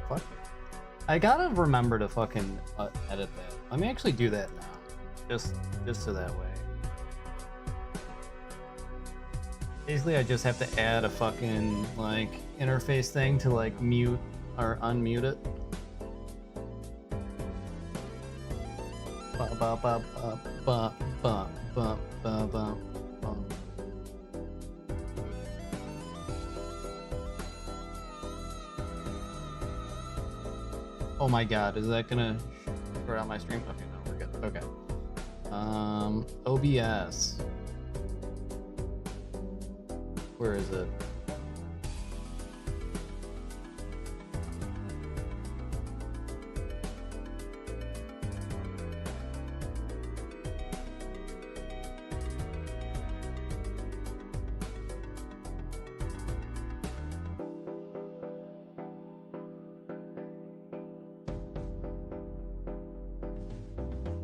fuck? I gotta remember to fucking edit that. Let me actually do that now. Just so that way. Basically, I just have to add a fucking, like, interface thing to, like, mute or unmute it. Ba ba ba ba ba ba ba ba ba. Oh my god, is that gonna short out my stream? Okay, no, we're good. Okay. OBS. Where is it?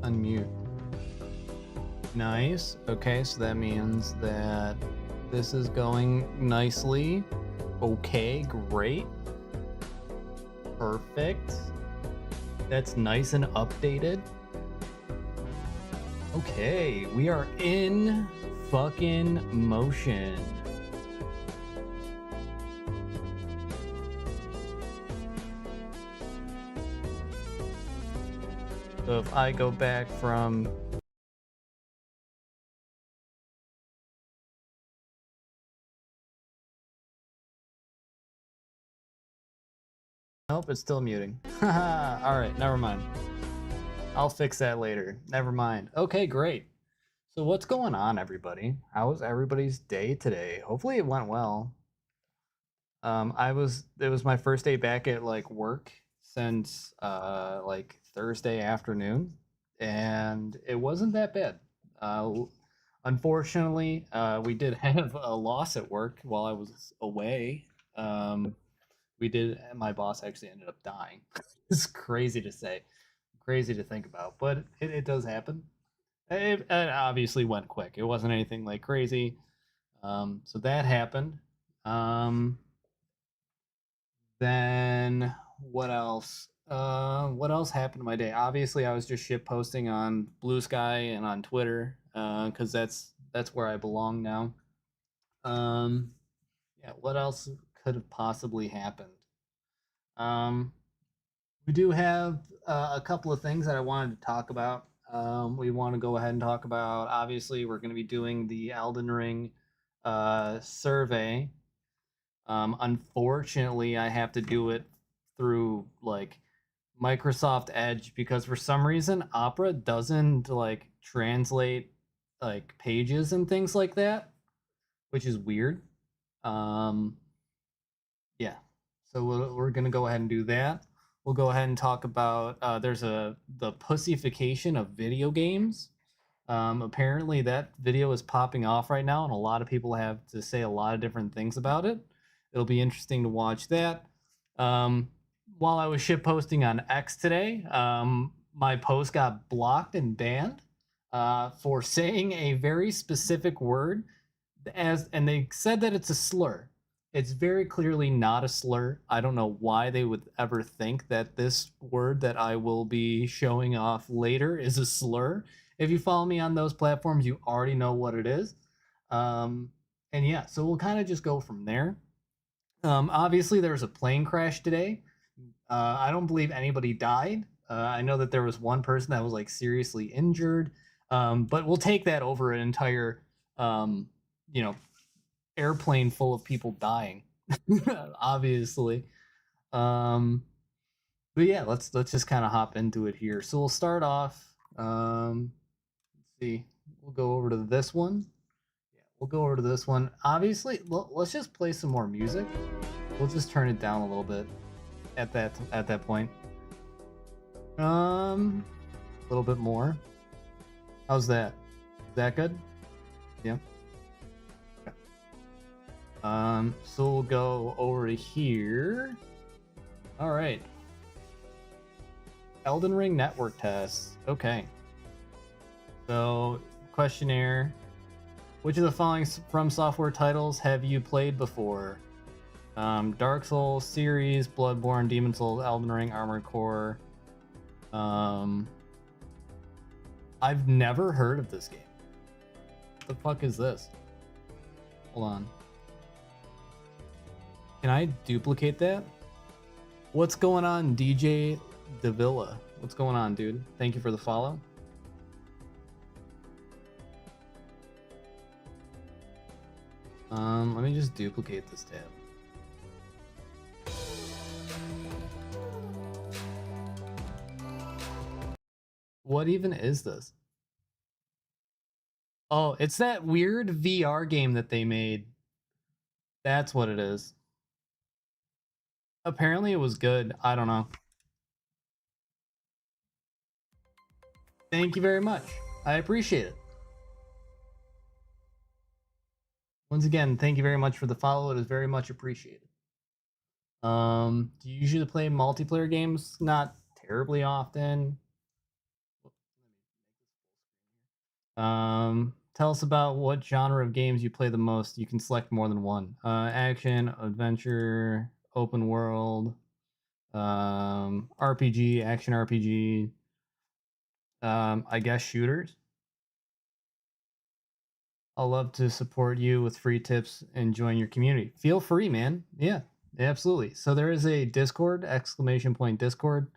Unmute. Nice. Okay, so that means that this is going nicely. Okay, great. Perfect. That's nice and updated. Okay, we are in fucking motion. So if I go back from nope, it's still muting. Haha, alright, never mind. I'll fix that later. Never mind. Okay, great. So what's going on, everybody? How was everybody's day today? Hopefully it went well. It was my first day back at like work since like Thursday afternoon, and it wasn't that bad. Unfortunately, we did have a loss at work while I was away. My boss actually ended up dying. It's crazy to say, crazy to think about, but it does happen. It obviously went quick. It wasn't anything like crazy. So that happened. Then what else? What else happened to my day? Obviously, I was just shit posting on Blue Sky and on Twitter, because that's where I belong now. Yeah, what else could have possibly happened? We do have a couple of things that I wanted to talk about. We want to go ahead and talk about, obviously, we're going to be doing the Elden Ring survey. Unfortunately, I have to do it through like Microsoft Edge because for some reason Opera doesn't like translate like pages and things like that, which is weird. Yeah, so we're gonna go ahead and do that. We'll go ahead and talk about there's the pussification of video games. Apparently that video is popping off right now, and a lot of people have to say a lot of different things about it. It'll be interesting to watch that. While I was shitposting on X today, my post got blocked and banned for saying a very specific word, and they said that it's a slur. It's very clearly not a slur. I don't know why they would ever think that this word that I will be showing off later is a slur. If you follow me on those platforms, you already know what it is. And yeah, so we'll kind of just go from there. Obviously, there was a plane crash today. I don't believe anybody died. I know that there was one person that was like seriously injured, but we'll take that over an entire, airplane full of people dying, obviously. But yeah, let's just kind of hop into it here. So we'll start off. Let's see. We'll go over to this one. Yeah, we'll go over to this one. Obviously, let's just play some more music. We'll just turn it down a little bit at that point. A little bit more. How's that? Is that good? Yeah. Okay. So we'll go over to here. All right. Elden Ring network tests. Okay. So, questionnaire. Which of the following From Software titles have you played before? Dark Souls series, Bloodborne, Demon Souls, Elden Ring, Armored Core. I've never heard of this game. What the fuck is this? Hold on. Can I duplicate that? What's going on, DJ Davila? What's going on, dude? Thank you for the follow. Let me just duplicate this tab. What even is this? Oh, it's that weird VR game that they made. That's what it is. Apparently it was good. I don't know. Thank you very much. I appreciate it. Once again, thank you very much for the follow. It is very much appreciated. Do you usually play multiplayer games? Not terribly often. Tell us about what genre of games you play the most. You can select more than one. Action, adventure, open world, RPG, action RPG. I guess shooters. I'll love to support you with free tips and join your community. Feel free, man. Yeah, absolutely. So there is a Discord, !Discord,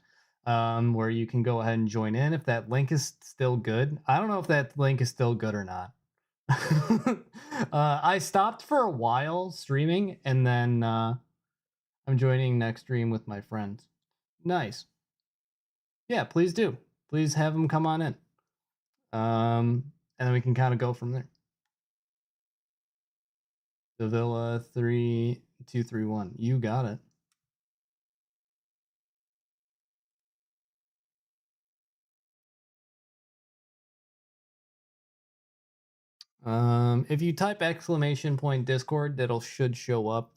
where you can go ahead and join in if that link is still good. I don't know if that link is still good or not. I stopped for a while streaming, and then I'm joining next stream with my friends. Nice. Yeah, please do. Please have them come on in. And then we can kind of go from there. Davila 3231. You got it. If you type !Discord, that'll should show up,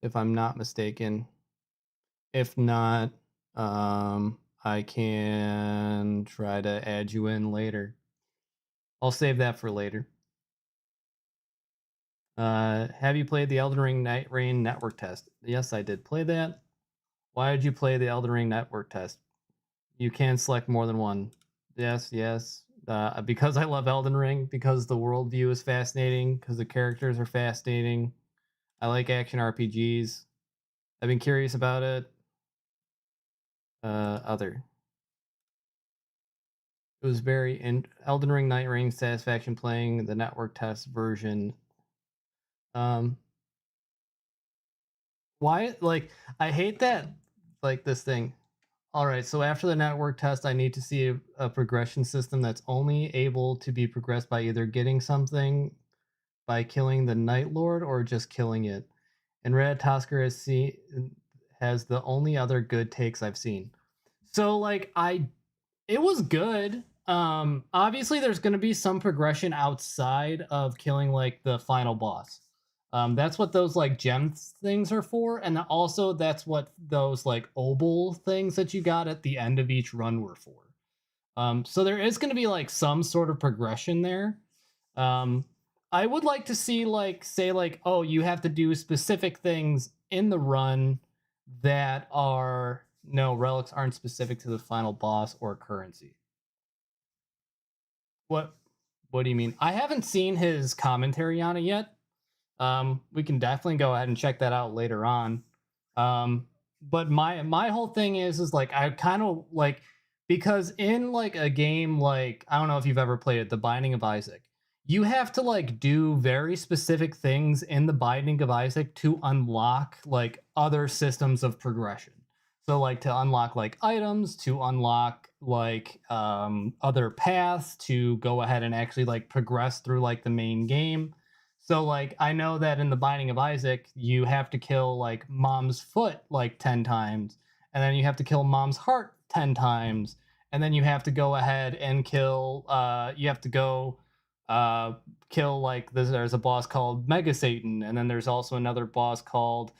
if I'm not mistaken. If not, I can try to add you in later. I'll save that for later. Have you played the Elden Ring Nightreign network test? Yes, I did play that. Why did you play the Elden Ring network test? You can select more than one. Yes. Because I love Elden Ring, because the worldview is fascinating, because the characters are fascinating. I like action RPGs. I've been curious about it. Other. It was very Elden Ring Nightreign satisfaction playing the network test version. Why? Like, I hate that. Like this thing. All right, so after the network test, I need to see a progression system that's only able to be progressed by either getting something by killing the Night Lord or just killing it. And Red Tasker has the only other good takes I've seen. So like it was good. Obviously there's going to be some progression outside of killing like the final boss. That's what those like gem things are for, and also that's what those like obol things that you got at the end of each run were for. So there is going to be like some sort of progression there. I would like to see like say like, oh, you have to do specific things in the run that are no relics aren't specific to the final boss or currency. What do you mean? I haven't seen his commentary on it yet. We can definitely go ahead and check that out later on. But my whole thing is like I kind of like, because in like a game like, I don't know if you've ever played it, The Binding of Isaac, you have to like do very specific things in The Binding of Isaac to unlock like other systems of progression. So like to unlock like items, to unlock like other paths, to go ahead and actually like progress through like the main game. So like I know that in The Binding of Isaac, you have to kill like Mom's foot like 10 times, and then you have to kill Mom's heart 10 times, and then you have to go ahead and kill you have to go kill like there's a boss called Mega Satan, and then there's also another boss called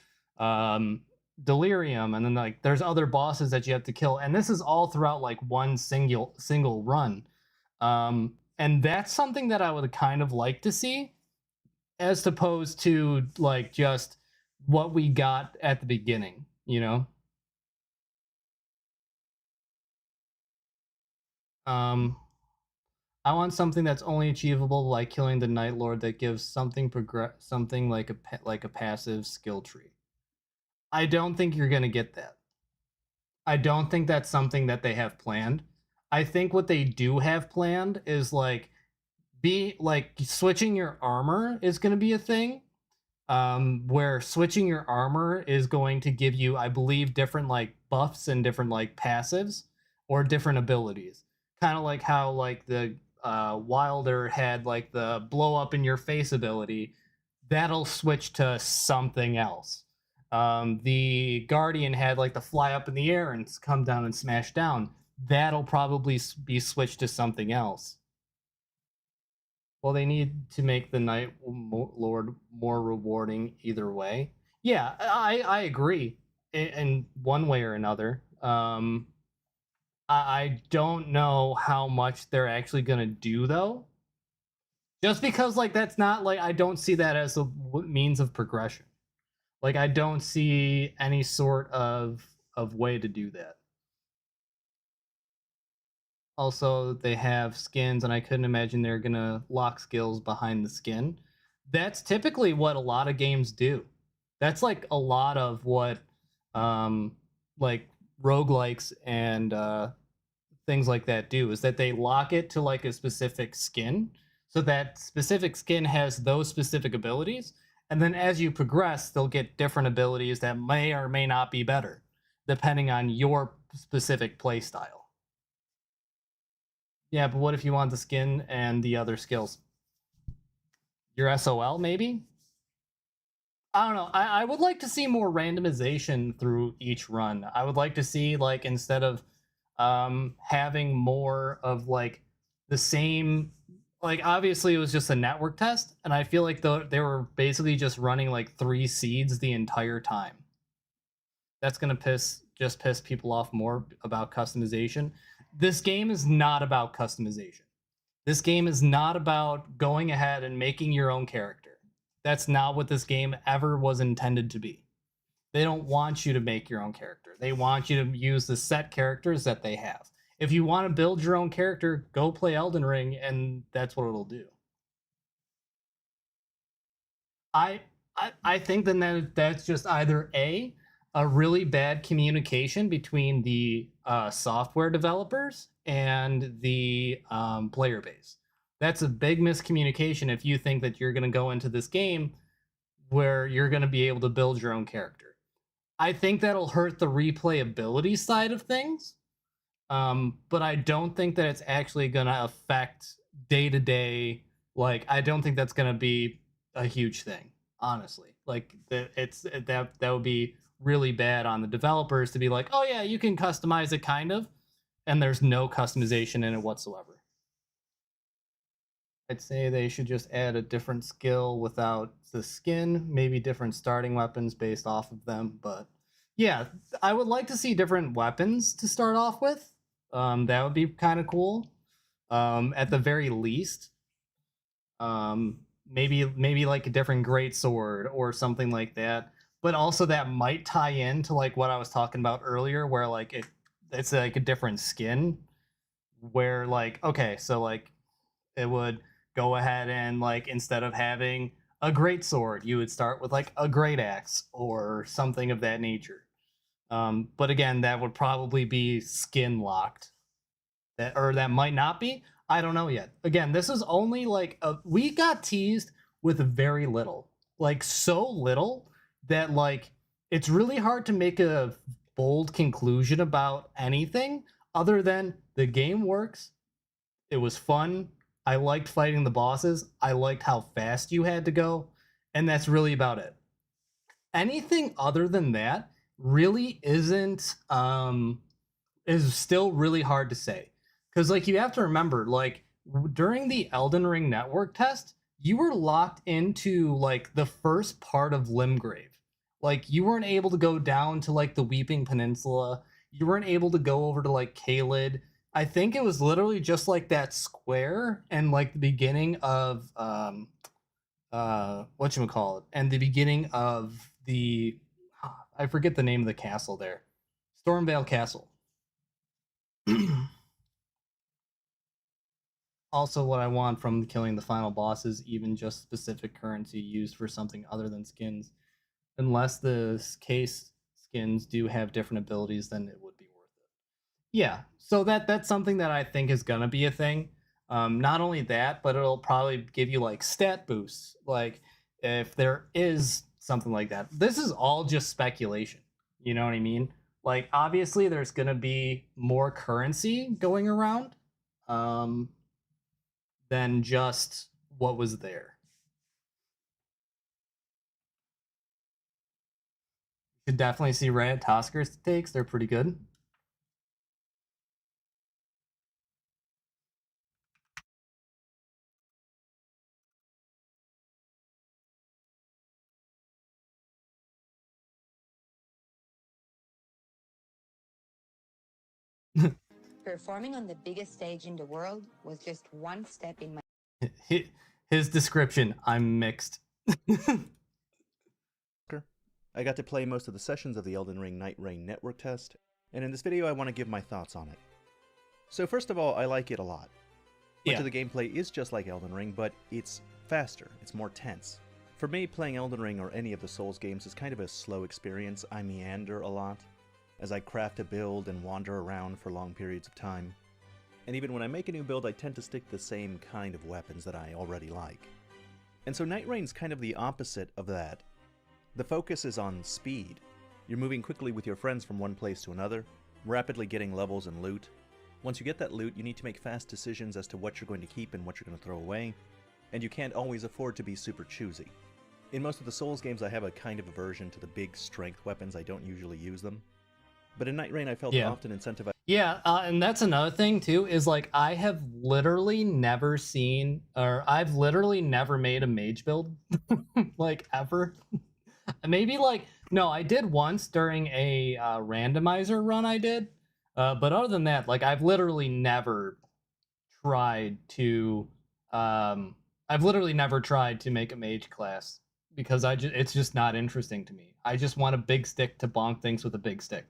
Delirium, and then like there's other bosses that you have to kill, and this is all throughout like one single run. And that's something that I would kind of like to see, as opposed to like just what we got at the beginning, you know? Um, I want something that's only achievable by killing the Night Lord that gives something like a passive skill tree. I don't think you're gonna get that. I don't think that's something that they have planned. I think what they do have planned is like be like switching your armor is going to be a thing, where switching your armor is going to give you, I believe, different like buffs and different like passives or different abilities, kind of like how like the Wilder had like the blow up in your face ability. That'll switch to something else. The Guardian had like the fly up in the air and come down and smash down. That'll probably be switched to something else. Well, they need to make the Night Lord more rewarding either way. Yeah, I agree in one way or another. I don't know how much they're actually gonna do though. Just because like that's not like I don't see that as a means of progression. Like I don't see any sort of way to do that. Also, they have skins, and I couldn't imagine they're gonna lock skills behind the skin. That's typically what a lot of games do. That's like a lot of what like roguelikes and things like that do, is that they lock it to like a specific skin. So that specific skin has those specific abilities. And then as you progress, they'll get different abilities that may or may not be better, depending on your specific play style. Yeah, but what if you want the skin and the other skills? Your SOL, maybe? I don't know. I would like to see more randomization through each run. I would like to see, like, instead of having more of, like, the same... Like, obviously, it was just a network test, and I feel like they were basically just running, like, 3 seeds the entire time. That's going to just piss people off more about customization. This game is not about customization. This game is not about going ahead and making your own character. That's not what this game ever was intended to be. They don't want you to make your own character. They want you to use the set characters that they have. If you want to build your own character, go play Elden Ring, and that's what it'll do. I I think then that's just either a really bad communication between the software developers and the player base. That's a big miscommunication if you think that you're going to go into this game where you're going to be able to build your own character. I think that'll hurt the replayability side of things, but I don't think that it's actually going to affect day to day. Like, I don't think that's going to be a huge thing, honestly. Like, that would be really bad on the developers to be like, oh yeah, you can customize it kind of, and there's no customization in it whatsoever. I'd say they should just add a different skill without the skin, maybe different starting weapons based off of them. But yeah, I would like to see different weapons to start off with. That would be kind of cool. At the very least, maybe like a different great sword or something like that. But also that might tie into like what I was talking about earlier, where like it's like a different skin, where like okay, so like it would go ahead and like instead of having a great sword, you would start with like a great axe or something of that nature. But again, that would probably be skin locked. That might not be. I don't know yet. Again, this is only like we got teased with very little, like so little that like it's really hard to make a bold conclusion about anything other than the game works. It was fun. I liked fighting the bosses. I liked how fast you had to go, and that's really about it. Anything other than that really isn't is still really hard to say. Cuz like you have to remember like during the Elden Ring network test, you were locked into like the first part of Limgrave. Like you weren't able to go down to like the Weeping Peninsula. You weren't able to go over to like Caelid. I think it was literally just like that square and like the beginning of whatchamacallit, and the beginning of the, I forget the name of the castle there, Stormvale Castle. Also, what I want from killing the final boss is even just specific currency used for something other than skins. Unless the case skins do have different abilities, then it would be worth it. Yeah, so that's something that I think is gonna be a thing. Not only that, but it'll probably give you like stat boosts. Like if there is something like that. This is all just speculation. You know what I mean? Like obviously, there's gonna be more currency going around. Um, than just what was there. You should definitely see Red Tosker's takes. They're pretty good. Performing on the biggest stage in the world was just one step in my... His description, I'm mixed. I got to play most of the sessions of the Elden Ring Nightreign network test, and in this video I want to give my thoughts on it. So first of all, I like it a lot. Much of the gameplay is just like Elden Ring, but it's faster, it's more tense. For me, playing Elden Ring or any of the Souls games is kind of a slow experience. I meander a lot, as I craft a build and wander around for long periods of time. And even when I make a new build, I tend to stick to the same kind of weapons that I already like. And so Nightraign's kind of the opposite of that. The focus is on speed. You're moving quickly with your friends from one place to another, rapidly getting levels and loot. Once you get that loot, you need to make fast decisions as to what you're going to keep and what you're going to throw away, and you can't always afford to be super choosy. In most of the Souls games, I have a kind of aversion to the big strength weapons. I don't usually use them. But in Nightreign, I felt often incentivized. Yeah, and that's another thing too, is like I have literally never seen, or I've literally never made a mage build, like ever. Maybe like, no, I did once during a randomizer run I did. But other than that, like I've literally never tried to, make a mage class because it's just not interesting to me. I just want a big stick to bonk things with a big stick.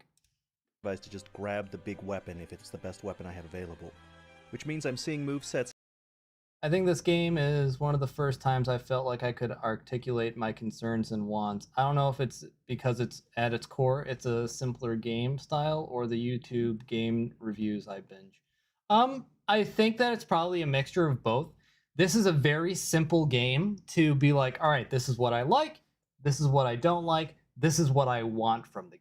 To just grab the big weapon if it's the best weapon I have available. Which means I'm seeing movesets. I think this game is one of the first times I felt like I could articulate my concerns and wants. I don't know if it's because it's at its core, it's a simpler game style, or the YouTube game reviews I binge. I think that it's probably a mixture of both. This is a very simple game to be like, all right, this is what I like, this is what I don't like, this is what I want from the game.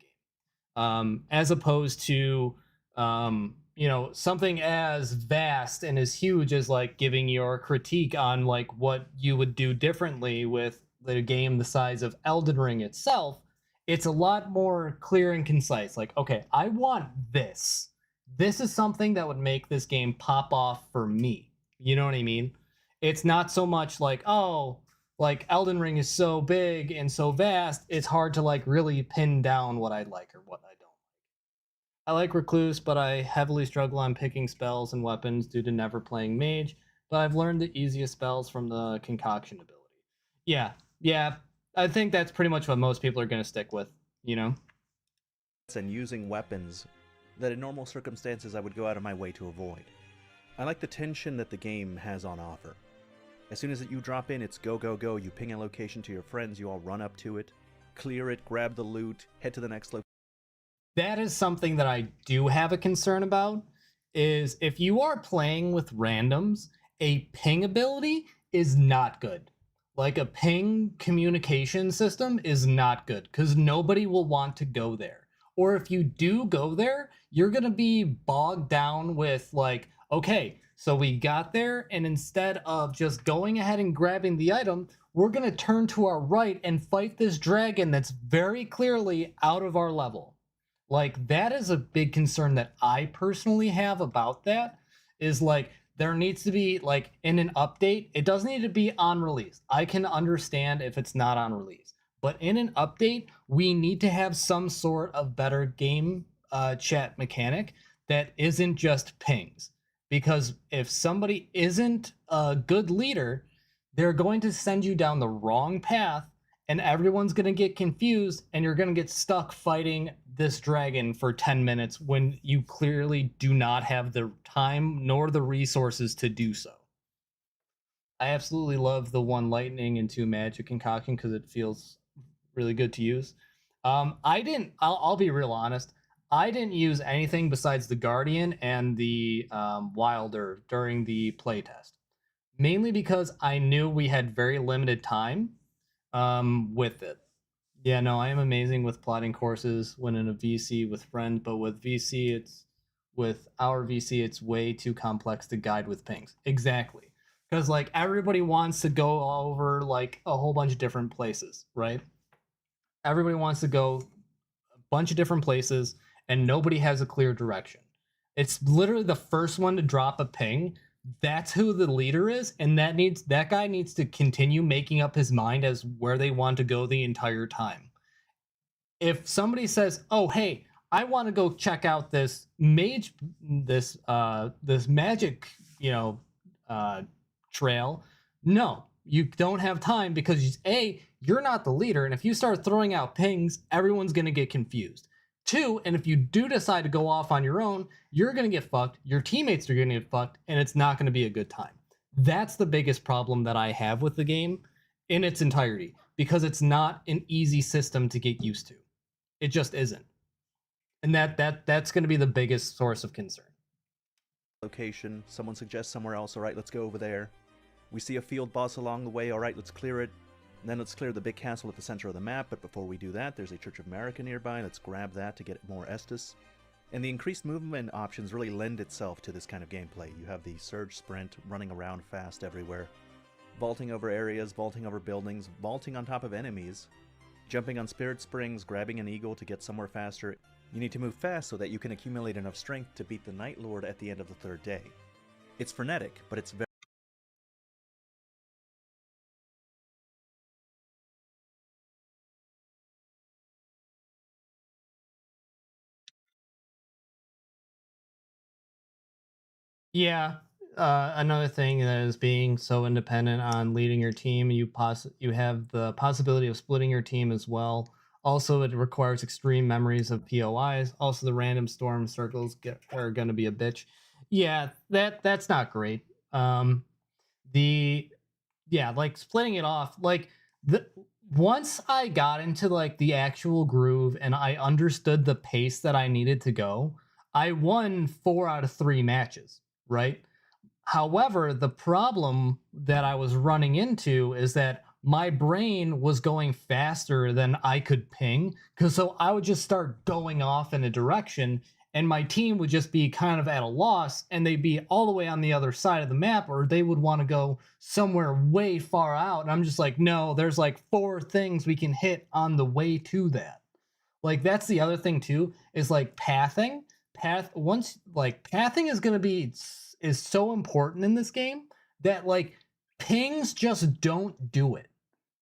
As opposed to something as vast and as huge as like giving your critique on like what you would do differently with the game the size of Elden Ring itself. It's a lot more clear and concise. Like, okay, I want this. This is something that would make this game pop off for me. You know what I mean? It's not so much like, oh, like Elden Ring is so big and so vast, it's hard to like really pin down what I like or what I don't. I like Recluse, but I heavily struggle on picking spells and weapons due to never playing Mage, but I've learned the easiest spells from the Concoction ability. Yeah, I think that's pretty much what most people are going to stick with, you know? And using weapons that in normal circumstances I would go out of my way to avoid. I like the tension that the game has on offer. As soon as you drop in, it's go, go, go. You ping a location to your friends, you all run up to it, clear it, grab the loot, head to the next location. That is something that I do have a concern about, is if you are playing with randoms, a ping ability is not good. Like a ping communication system is not good because nobody will want to go there. Or if you do go there, you're going to be bogged down with like, okay, so we got there, and instead of just going ahead and grabbing the item, we're going to turn to our right and fight this dragon that's very clearly out of our level. Like, that is a big concern that I personally have about that, is like, there needs to be, like, in an update, it doesn't need to be on release. I can understand if it's not on release. But in an update, we need to have some sort of better game chat mechanic that isn't just pings. Because if somebody isn't a good leader, they're going to send you down the wrong path, and everyone's going to get confused, and you're going to get stuck fighting this dragon for 10 minutes when you clearly do not have the time nor the resources to do so. I absolutely love the 1 lightning and 2 magic concoction because it feels really good to use. I'll be real honest. I didn't use anything besides the Guardian and the Wilder during the playtest, mainly because I knew we had very limited time with it. Yeah, no, I am amazing with plotting courses when in a VC with friends, but with our VC, it's way too complex to guide with pings. Exactly. Because like everybody wants to go over like a whole bunch of different places, right? Everybody wants to go a bunch of different places and nobody has a clear direction. It's literally the first one to drop a ping. That's who the leader is, and that guy needs to continue making up his mind as where they want to go the entire time. If somebody says, "Oh, hey, I want to go check out this magic, trail," no, you don't have time because you're not the leader, and if you start throwing out pings, everyone's gonna get confused. 2, and if you do decide to go off on your own, you're going to get fucked, your teammates are going to get fucked, and it's not going to be a good time. That's the biggest problem that I have with the game in its entirety, because it's not an easy system to get used to. It just isn't. And that's going to be the biggest source of concern. Location, someone suggests somewhere else, alright, let's go over there. We see a field boss along the way, alright, let's clear it. And then let's clear the big castle at the center of the map, but before we do that, there's a Church of America nearby. Let's grab that to get more Estus. And the increased movement options really lend itself to this kind of gameplay. You have the surge sprint, running around fast everywhere, vaulting over areas, vaulting over buildings, vaulting on top of enemies, jumping on spirit springs, grabbing an eagle to get somewhere faster. You need to move fast so that you can accumulate enough strength to beat the Night Lord at the end of the 3rd day. It's frenetic, but it's very... Yeah, another thing that is being so independent on leading your team, you have the possibility of splitting your team as well. Also, it requires extreme memories of POIs. Also, the random storm circles are going to be a bitch. Yeah, that's not great. Like splitting it off, like once I got into like the actual groove and I understood the pace that I needed to go, I won 4 out of 3 matches, right? However, the problem that I was running into is that my brain was going faster than I could ping, because so I would just start going off in a direction and my team would just be kind of at a loss, and they'd be all the way on the other side of the map, or they would want to go somewhere way far out. And I'm just like, no, there's like 4 things we can hit on the way to that. Like, that's the other thing too, is like pathing. Pathing is going to be is so important in this game that like pings just don't do it.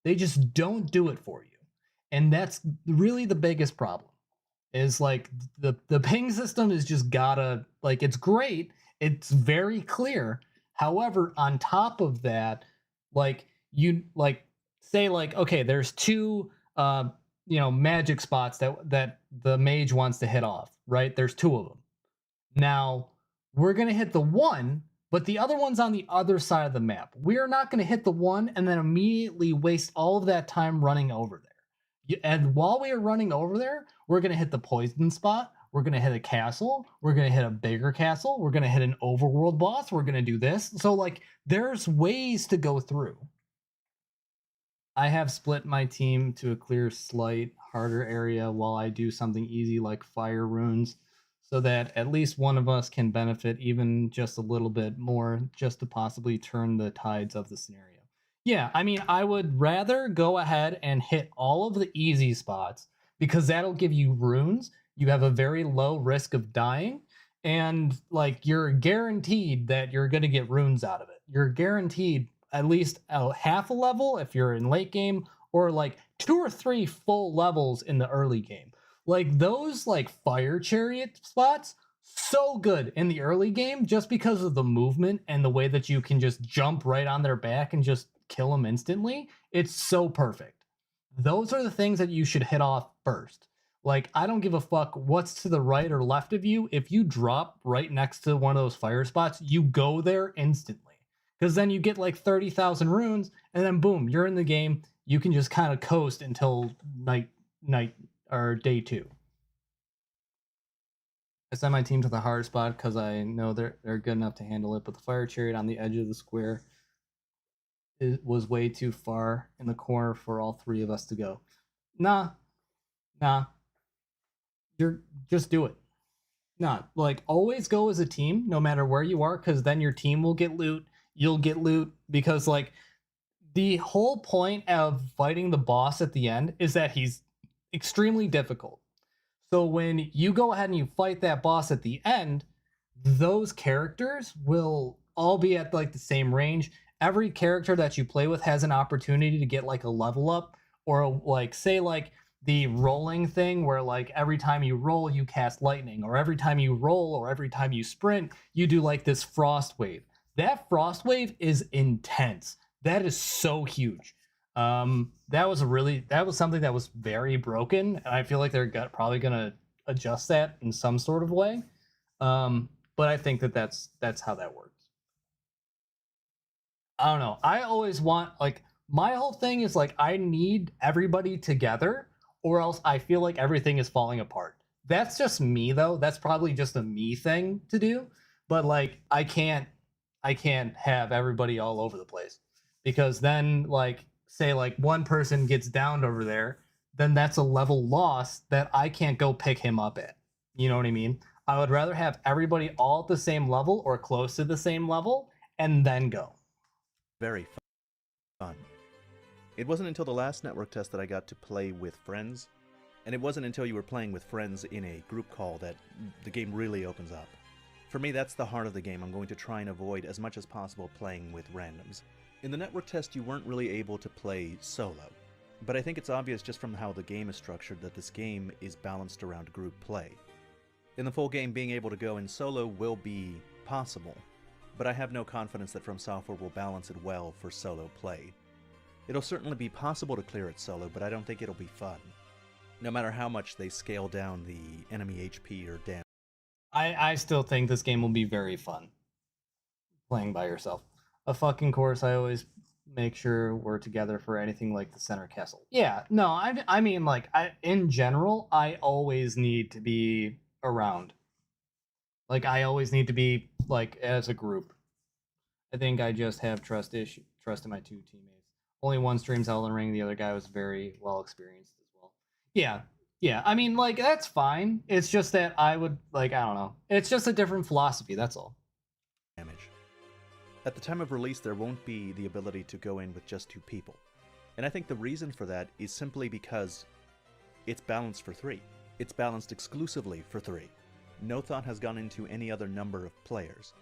They just don't do it for you. And that's really the biggest problem. Is like the ping system is just gotta, like, it's great, it's very clear. However, on top of that, like you like say like, okay, there's 2 magic spots that the mage wants to hit off, right? There's 2 of them. Now we're gonna hit the one, but the other one's on the other side of the map. We're not gonna hit the one and then immediately waste all of that time running over there. And while we are running over there, we're going to hit the poison spot. We're going to hit a castle. We're going to hit a bigger castle. We're going to hit an overworld boss. We're going to do this. So, like, there's ways to go through. I have split my team to a clear, slight, harder area while I do something easy like fire runes, so that at least one of us can benefit even just a little bit more, just to possibly turn the tides of the scenario. Yeah, I mean, I would rather go ahead and hit all of the easy spots, because that'll give you runes. You have a very low risk of dying, and like you're guaranteed that you're going to get runes out of it. You're guaranteed at least a half a level if you're in late game, or like 2 or 3 full levels in the early game. Like those like fire chariot spots, so good in the early game just because of the movement and the way that you can just jump right on their back and just kill them instantly, it's so perfect. Those are the things that you should hit off first. Like, I don't give a fuck what's to the right or left of you. If you drop right next to one of those fire spots, you go there instantly. Because then you get like 30,000 runes, and then boom, you're in the game. You can just kind of coast until night or day 2. I sent my team to the hard spot because I know they're good enough to handle it, but the fire chariot on the edge of the square was way too far in the corner for all 3 of us to go. Nah. You're just do it. Nah, like always go as a team, no matter where you are, because then your team will get loot. You'll get loot because like the whole point of fighting the boss at the end is that he's extremely difficult. So when you go ahead and you fight that boss at the end, those characters will all be at like the same range. Every character that you play with has an opportunity to get like a level up, or like say like the rolling thing where like every time you roll you cast lightning, or every time you roll or every time you sprint you do like this frost wave. That frost wave is intense. That is so huge. That was something that was very broken, and I feel like they're probably gonna adjust that in some sort of way. But I think that's how that works. I don't know. I always want, like, my whole thing is like I need everybody together, or else I feel like everything is falling apart. That's just me though. That's probably just a me thing to do. But like I can't have everybody all over the place, because then like say like one person gets downed over there, then that's a level lost that I can't go pick him up at. You know what I mean? I would rather have everybody all at the same level or close to the same level and then go. Very fun. It wasn't until the last network test that I got to play with friends, and it wasn't until you were playing with friends in a group call that the game really opens up. For me, that's the heart of the game. I'm going to try and avoid as much as possible playing with randoms. In the network test, you weren't really able to play solo, but I think it's obvious just from how the game is structured that this game is balanced around group play. In the full game, being able to go in solo will be possible, but I have no confidence that From Software will balance it well for solo play. It'll certainly be possible to clear it solo, but I don't think it'll be fun, no matter how much they scale down the enemy HP or damage. I still think this game will be very fun playing by yourself. A fucking course, I always make sure we're together for anything like the center castle. Yeah, no, I mean, like, in general, I always need to be around. Like, I always need to be, like, as a group. I think I just have trust in my 2 teammates. Only one streams Elden Ring, the other guy was very well experienced as well. Yeah, I mean, like, that's fine. It's just that I would, like, I don't know. It's just a different philosophy, that's all. Damage. At the time of release, there won't be the ability to go in with just 2 people. And I think the reason for that is simply because it's balanced for 3. It's balanced exclusively for 3. No thought has gone into any other number of players.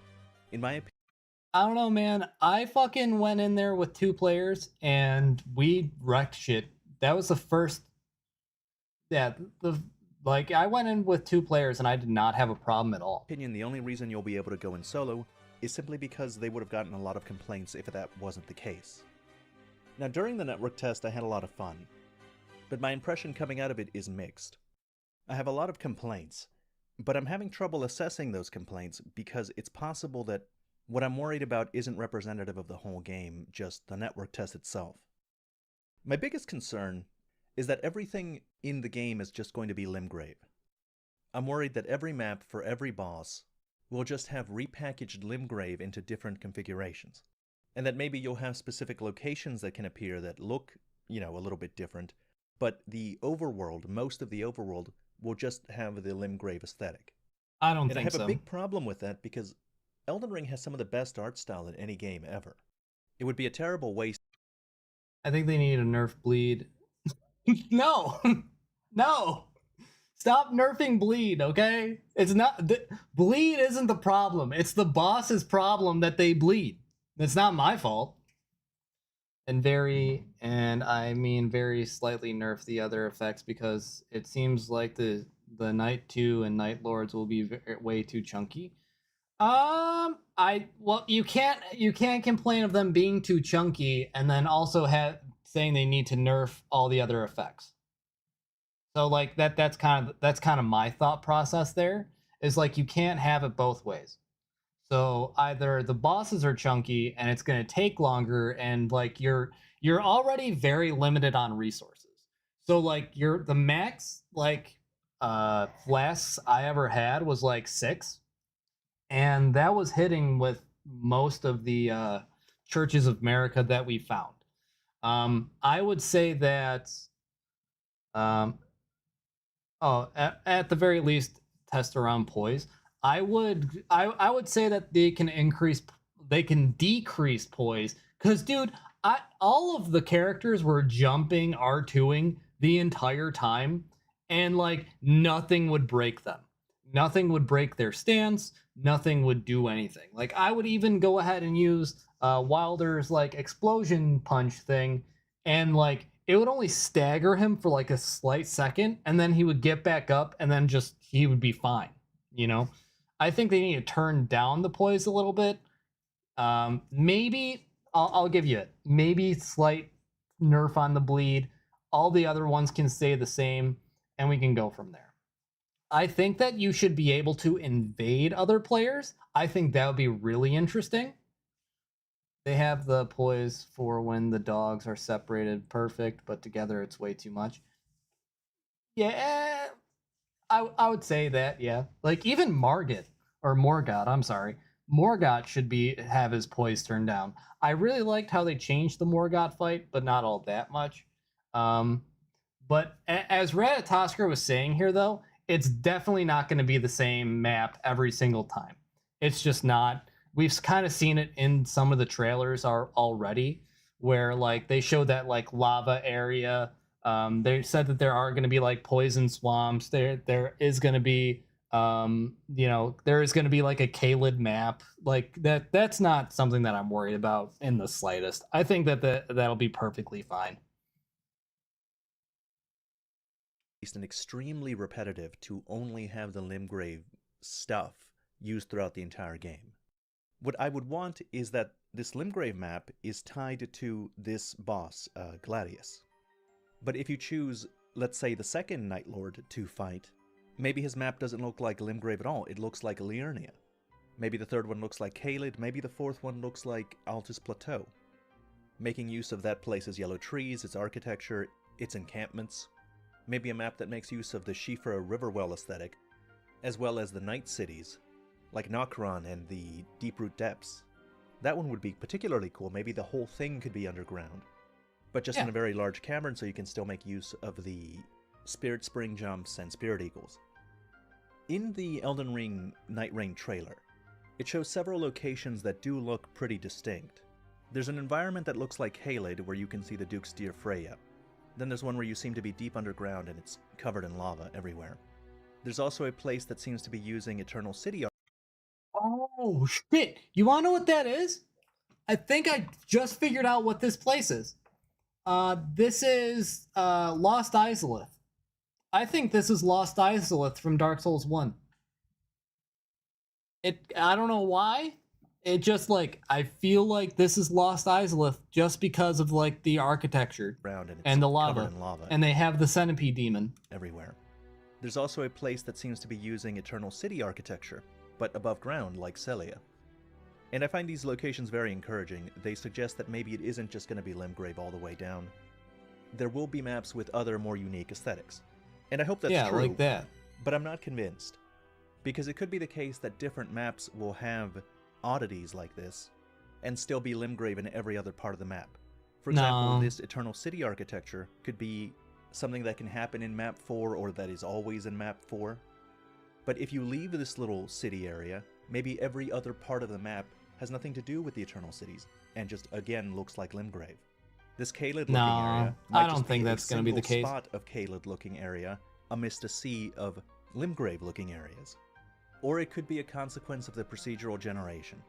In my opinion, I don't know, man. I fucking went in there with 2 players and we wrecked shit. That was the first. Yeah, I went in with 2 players and I did not have a problem at all. The only reason you'll be able to go in solo is simply because they would have gotten a lot of complaints if that wasn't the case. Now, during the network test, I had a lot of fun, but my impression coming out of it is mixed. I have a lot of complaints, but I'm having trouble assessing those complaints because it's possible that what I'm worried about isn't representative of the whole game, just the network test itself. My biggest concern is that everything in the game is just going to be Limgrave. I'm worried that every map for every boss will just have repackaged Limgrave into different configurations, and that maybe you'll have specific locations that can appear that look, a little bit different, but the overworld, most of the overworld, will just have the Limgrave aesthetic. I don't think so. And I have a big problem with that because Elden Ring has some of the best art style in any game ever. It would be a terrible waste. I think they need to nerf bleed. No! No! Stop nerfing bleed, okay? It's not... bleed isn't the problem. It's the boss's problem that they bleed. It's not my fault. And I mean very slightly nerf the other effects, because it seems like the Knight 2 and Night Lords will be way too chunky. You can't complain of them being too chunky and then also saying they need to nerf all the other effects. So like that's kind of my thought process there is like you can't have it both ways. So either the bosses are chunky and it's going to take longer and like you're already very limited on resources. So like the max like flasks I ever had was like 6, and that was hitting with most of the churches of America that we found. I would say that um, at the very least, test around poise. I would say that they can decrease poise because dude, all of the characters were jumping R2ing the entire time, and like nothing would break them. Nothing would break their stance. Nothing would do anything. Like I would even go ahead and use Wilder's like explosion punch thing, and like it would only stagger him for like a slight second, and then he would get back up, and then just he would be fine. You know, I think they need to turn down the poise a little bit. Maybe I'll give you it. Maybe slight nerf on the bleed. All the other ones can stay the same, and we can go from there. I think that you should be able to invade other players. I think that would be really interesting. They have the poise for when the dogs are separated perfect, but together it's way too much. Yeah, I would say that, yeah. Like even Morgoth, I'm sorry. Morgoth should have his poise turned down. I really liked how they changed the Morgoth fight, but not all that much. But as Ratatoskr was saying here, though, it's definitely not going to be the same map every single time. It's just not. We've kind of seen it in some of the trailers already, where like they showed that like lava area. They said that there are going to be like poison swamps. There is going to be there is going to be like a Caelid map. Like that's not something that I'm worried about in the slightest. I think that'll be perfectly fine. And extremely repetitive to only have the Limgrave stuff used throughout the entire game. What I would want is that this Limgrave map is tied to this boss, Gladius. But if you choose, let's say, the second Night Lord to fight, maybe his map doesn't look like Limgrave at all, it looks like Liurnia. Maybe the third one looks like Caelid, maybe the fourth one looks like Altus Plateau. Making use of that place's yellow trees, its architecture, its encampments. Maybe a map that makes use of the Shifra Riverwell aesthetic, as well as the night cities, like Nokron and the Deeproot Depths. That one would be particularly cool. Maybe the whole thing could be underground, but just in a very large cavern so you can still make use of the Spirit Spring jumps and Spirit Eagles. In the Elden Ring Nightreign trailer, it shows several locations that do look pretty distinct. There's an environment that looks like Caelid, where you can see the Duke's Deer Freya. Then there's one where you seem to be deep underground and it's covered in lava everywhere. There's also a place that seems to be using Eternal City. Oh, shit. You want to know what that is? I think I just figured out what this place is. This is Lost Izalith. I think this is Lost Izalith from Dark Souls 1. I don't know why. It just like I feel like this is Lost Izalith just because of like the architecture and the lava, and they have the centipede demon everywhere. There's also a place that seems to be using Eternal City architecture, but above ground like Celia. And I find these locations very encouraging. They suggest that maybe it isn't just going to be Limgrave all the way down. There will be maps with other more unique aesthetics. And I hope that's true, like that. But I'm not convinced. Because it could be the case that different maps will have oddities like this, and still be Limgrave in every other part of the map. For example, this Eternal City architecture could be something that can happen in map 4 or that is always in map 4. But if you leave this little city area, maybe every other part of the map has nothing to do with the Eternal Cities, and just again looks like Limgrave. This Caelid-looking area might I don't think that's going to be the case. Spot of Caelid-looking area amidst a sea of Limgrave-looking areas. Or it could be a consequence of the procedural generation.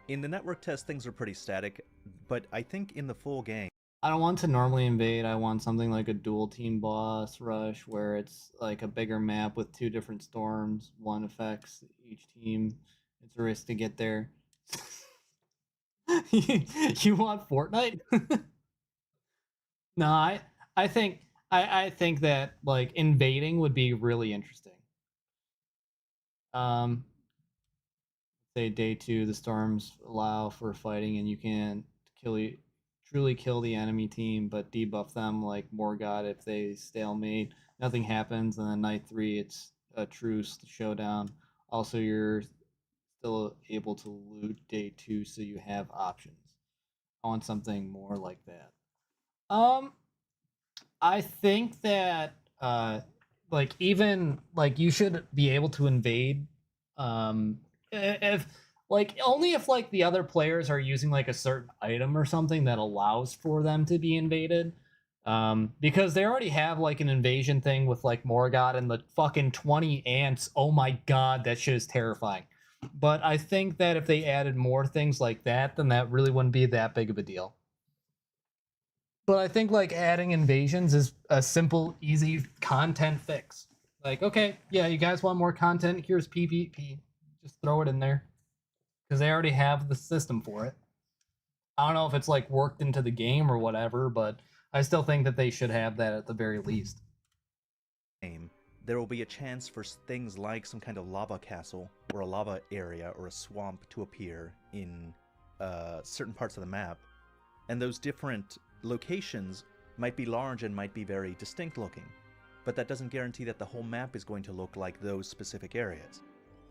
In the network test, things are pretty static, but I think in the full game... I don't want to normally invade. I want something like a dual team boss rush, where it's like a bigger map with 2 different storms. One affects each team. It's a risk to get there. You want Fortnite? No, I think I think that like invading would be really interesting. Um, say day 2, the storms allow for fighting, and you can truly kill the enemy team, but debuff them like Morgott if they stalemate. Nothing happens, and then night 3, it's a truce showdown. Also, you're still able to loot day 2, so you have options. I want something more like that. I think that like even like you should be able to invade if like only if like the other players are using like a certain item or something that allows for them to be invaded. Because they already have like an invasion thing with like Morgott and the fucking 20 ants. Oh my god, that shit is terrifying. But I think that if they added more things like that, then that really wouldn't be that big of a deal. But I think like adding invasions is a simple, easy content fix. Like, okay, yeah, you guys want more content? Here's PvP. Just throw it in there. Because they already have the system for it. I don't know if it's like worked into the game or whatever, but I still think that they should have that at the very least. There will be a chance for things like some kind of lava castle or a lava area or a swamp to appear in certain parts of the map. And those different locations might be large and might be very distinct looking, but that doesn't guarantee that the whole map is going to look like those specific areas.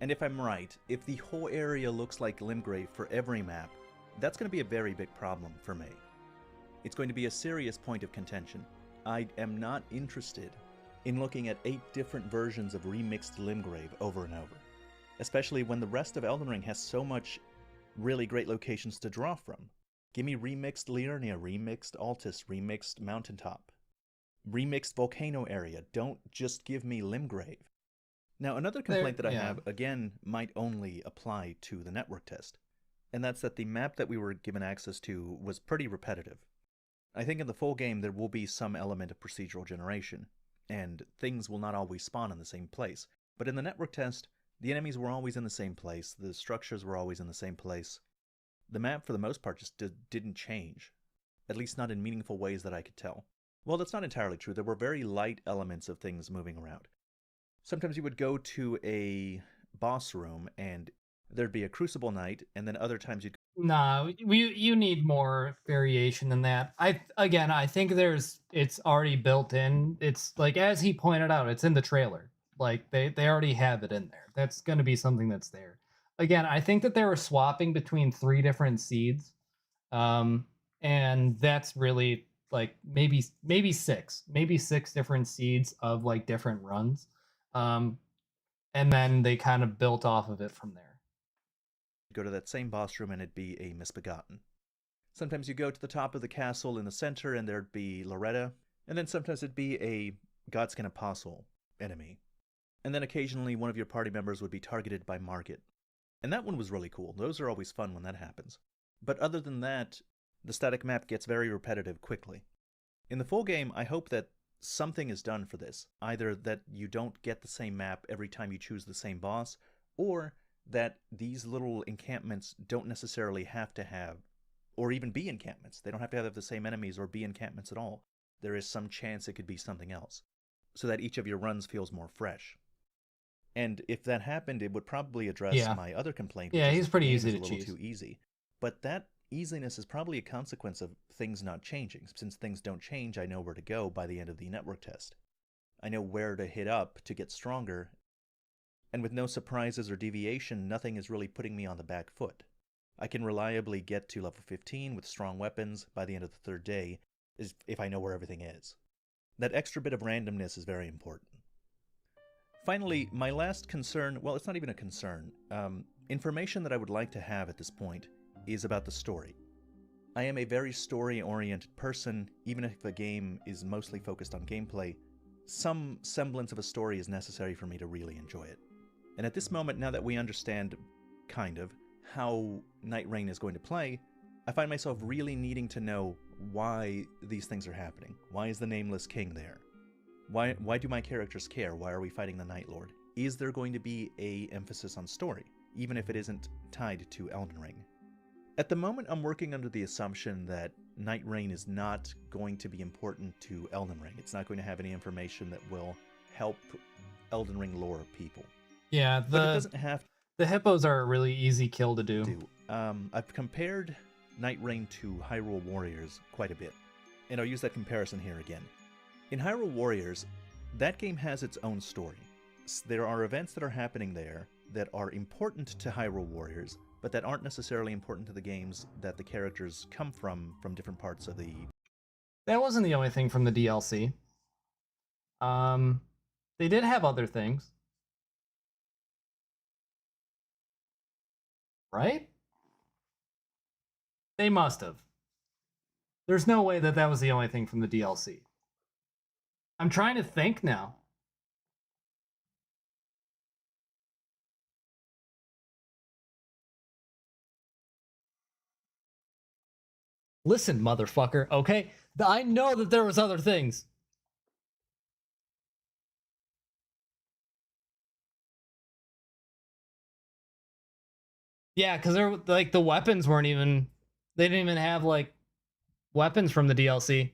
And if I'm right, if the whole area looks like Limgrave for every map, that's going to be a very big problem for me. It's going to be a serious point of contention. I am not interested in looking at 8 different versions of remixed Limgrave over and over, especially when the rest of Elden Ring has so much really great locations to draw from. Give me remixed Liurnia, remixed Altus, remixed Mountaintop, remixed Volcano area. Don't just give me Limgrave. Now, another complaint that I have, again, might only apply to the network test, and that's that the map that we were given access to was pretty repetitive. I think in the full game there will be some element of procedural generation, and things will not always spawn in the same place. But in the network test, the enemies were always in the same place, the structures were always in the same place. The map, for the most part, just didn't change. At least not in meaningful ways that I could tell. Well, that's not entirely true. There were very light elements of things moving around. Sometimes you would go to a boss room and there'd be a Crucible Knight, and then other times you'd... Nah, you need more variation than that. I think it's already built in. It's like, as he pointed out, it's in the trailer. Like they already have it in there. That's going to be something that's there. Again, I think that they were swapping between 3 different seeds, and that's really like maybe 6 different seeds of like different runs, and then they kind of built off of it from there. Go to that same boss room and it'd be a Misbegotten. Sometimes you go to the top of the castle in the center and there'd be Loretta, and then sometimes it'd be a Godskin Apostle enemy. And then occasionally one of your party members would be targeted by Margit. And that one was really cool. Those are always fun when that happens. But other than that, the static map gets very repetitive quickly. In the full game, I hope that something is done for this. Either that you don't get the same map every time you choose the same boss, or that these little encampments don't necessarily have to have, or even be encampments. They don't have to have the same enemies or be encampments at all. There is some chance it could be something else, so that each of your runs feels more fresh. And if that happened, it would probably address my other complaint. Yeah, he's pretty easy to choose. A little too easy. But that easiness is probably a consequence of things not changing. Since things don't change, I know where to go by the end of the network test. I know where to hit up to get stronger. And with no surprises or deviation, nothing is really putting me on the back foot. I can reliably get to level 15 with strong weapons by the end of the 3rd day, if I know where everything is. That extra bit of randomness is very important. Finally, my last concern, well, it's not even a concern. Information that I would like to have at this point is about the story. I am a very story-oriented person. Even if a game is mostly focused on gameplay, some semblance of a story is necessary for me to really enjoy it. And at this moment, now that we understand, kind of, how Nightreign is going to play, I find myself really needing to know why these things are happening. Why is the Nameless King there? Why do my characters care? Why are we fighting the Night Lord? Is there going to be an emphasis on story? even if it isn't tied to Elden Ring. At the moment, I'm working under the assumption that Nightreign is not going to be important to Elden Ring. It's not going to have any information that will help Elden Ring lore people. Yeah, But it doesn't have the hippos are a really easy kill to do. I've compared Nightreign to Hyrule Warriors quite a bit, and I'll use that comparison here again. In Hyrule Warriors, that game has its own story. There are events that are happening there that are important to Hyrule Warriors, but that aren't necessarily important to the games that the characters come from different parts of the... That wasn't the only thing from the DLC. They did have other things. Right? They must have. There's no way that was the only thing from the DLC. I'm trying to think now. Listen, motherfucker, okay? I know that there was other things. Yeah, because they're like the weapons weren't even... They didn't even have like weapons from the DLC.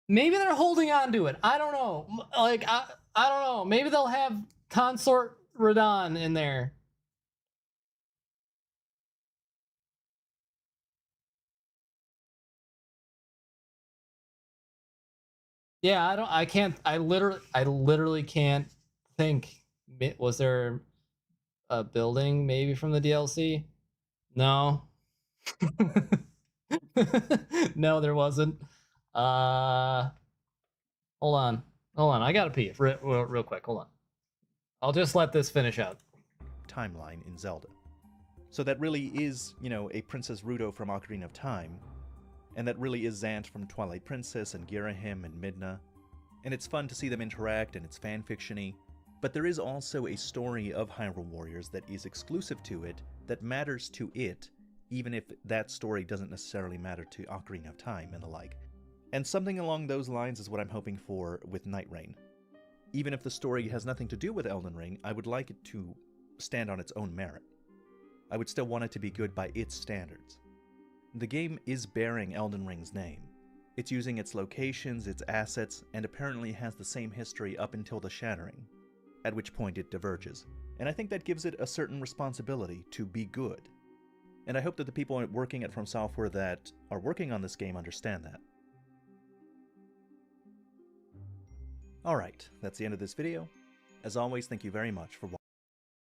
Maybe they're holding on to it. I don't know. Like I don't know. Maybe they'll have Consort Radon in there. Yeah, I literally can't think. Was there a building maybe from the DLC? No. No, there wasn't. Hold on. I gotta pee real quick. Hold on. I'll just let this finish out. Timeline in Zelda. So that really is, a Princess Ruto from Ocarina of Time, and that really is Zant from Twilight Princess and Girahim and Midna. And it's fun to see them interact, and it's fanfiction-y, but there is also a story of Hyrule Warriors that is exclusive to it, that matters to it, even if that story doesn't necessarily matter to Ocarina of Time and the like. And something along those lines is what I'm hoping for with Nightreign. Even if the story has nothing to do with Elden Ring, I would like it to stand on its own merit. I would still want it to be good by its standards. The game is bearing Elden Ring's name. It's using its locations, its assets, and apparently has the same history up until the Shattering, at which point it diverges. And I think that gives it a certain responsibility to be good. And I hope that the people working at From Software that are working on this game understand that. Alright, that's the end of this video. As always, thank you very much for watching.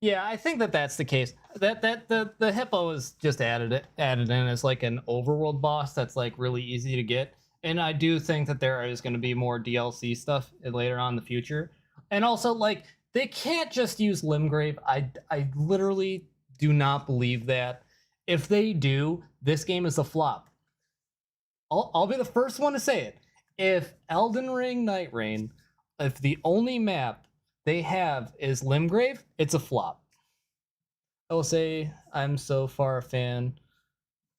Yeah, I think that's the case. The hippo is just added in as like an overworld boss that's like really easy to get. And I do think that there is going to be more DLC stuff later on in the future. And also, like, they can't just use Limgrave. I literally do not believe that. If they do, this game is a flop. I'll be the first one to say it. If Elden Ring Nightreign, if the only map they have is Limgrave, it's a flop. I will say I'm so far a fan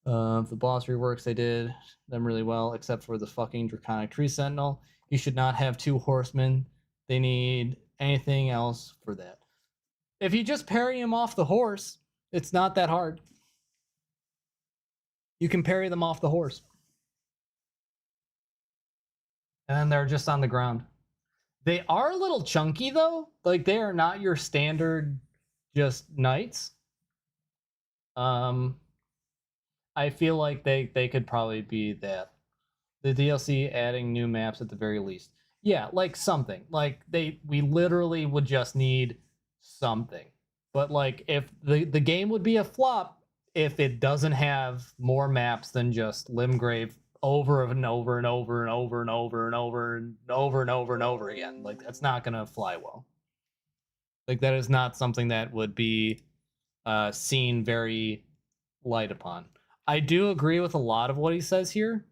of the boss reworks. They did them really well, except for the fucking Draconic Tree Sentinel. You should not have two horsemen. They need anything else for that. If you just parry him off the horse, it's not that hard. You can parry them off the horse. And they're just on the ground. They are a little chunky, though. Like, they are not your standard just knights. I feel like they could probably be that. The DLC adding new maps at the very least. Yeah, like something. Like, we literally would just need something. But, like, if the game would be a flop if it doesn't have more maps than just Limgrave over and over and over and over and over and over and over and over and over again. Like, that's not gonna fly well. Like, that is not something that would be seen very light upon. I do agree with a lot of what he says here.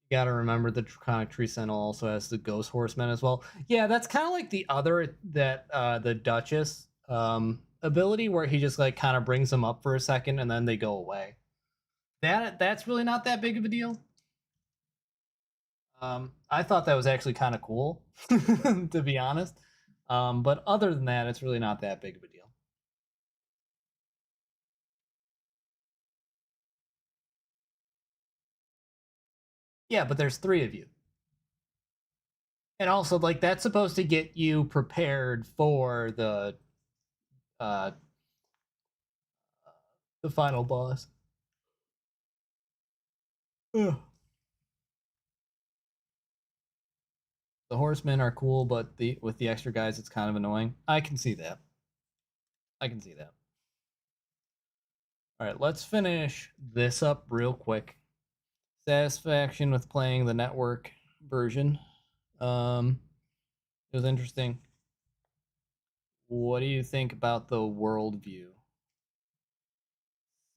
You gotta remember the Draconic Tree Sentinel also has the Ghost Horsemen as well. Yeah, that's kind of like the other, that the Duchess ability, where he just like kind of brings them up for a second and then they go away. That's really not that big of a deal. I thought that was actually kind of cool, to be honest. But other than that, it's really not that big of a deal. Yeah, but there's 3 of you. And also, like, that's supposed to get you prepared for uh the final boss. Ugh. The horsemen are cool, but with the extra guys, it's kind of annoying. I can see that. I can see that. All right, let's finish this up real quick. Satisfaction with playing the network version. It was interesting. What do you think about the worldview?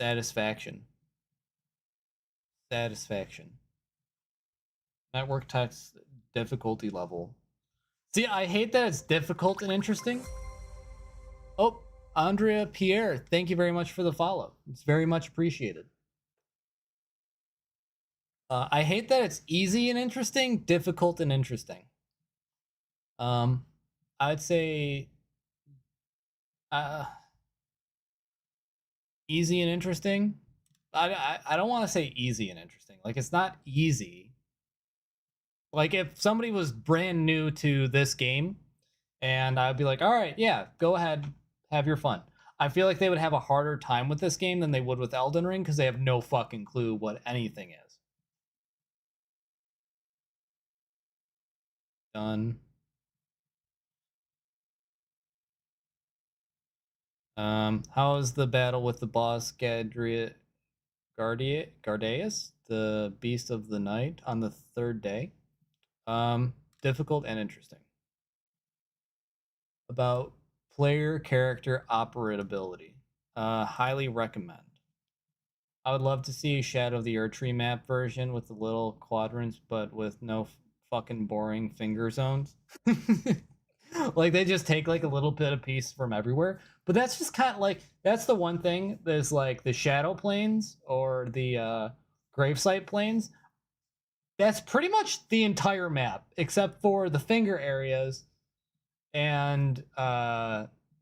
Satisfaction. Satisfaction. Network text difficulty level. See, I hate that it's difficult and interesting. Oh, Andrea Pierre, thank you very much for the follow. It's very much appreciated. I hate that it's easy and interesting, difficult and interesting. I'd say easy and interesting. I don't want to say easy and interesting. Like, it's not easy. Like, if somebody was brand new to this game, and I'd be like, all right, yeah, go ahead, have your fun. I feel like they would have a harder time with this game than they would with Elden Ring because they have no fucking clue what anything is. Done. How is the battle with the boss Gardeus, the Beast of the Night, on the 3rd day? Difficult and interesting. About player character operability. Highly recommend. I would love to see Shadow of the Erdtree map version with the little quadrants, but with no fucking boring finger zones. Like, they just take like a little bit of piece from everywhere. But that's just kind of like, that's the one thing. There's like the shadow planes or the gravesite planes. That's pretty much the entire map, except for the finger areas and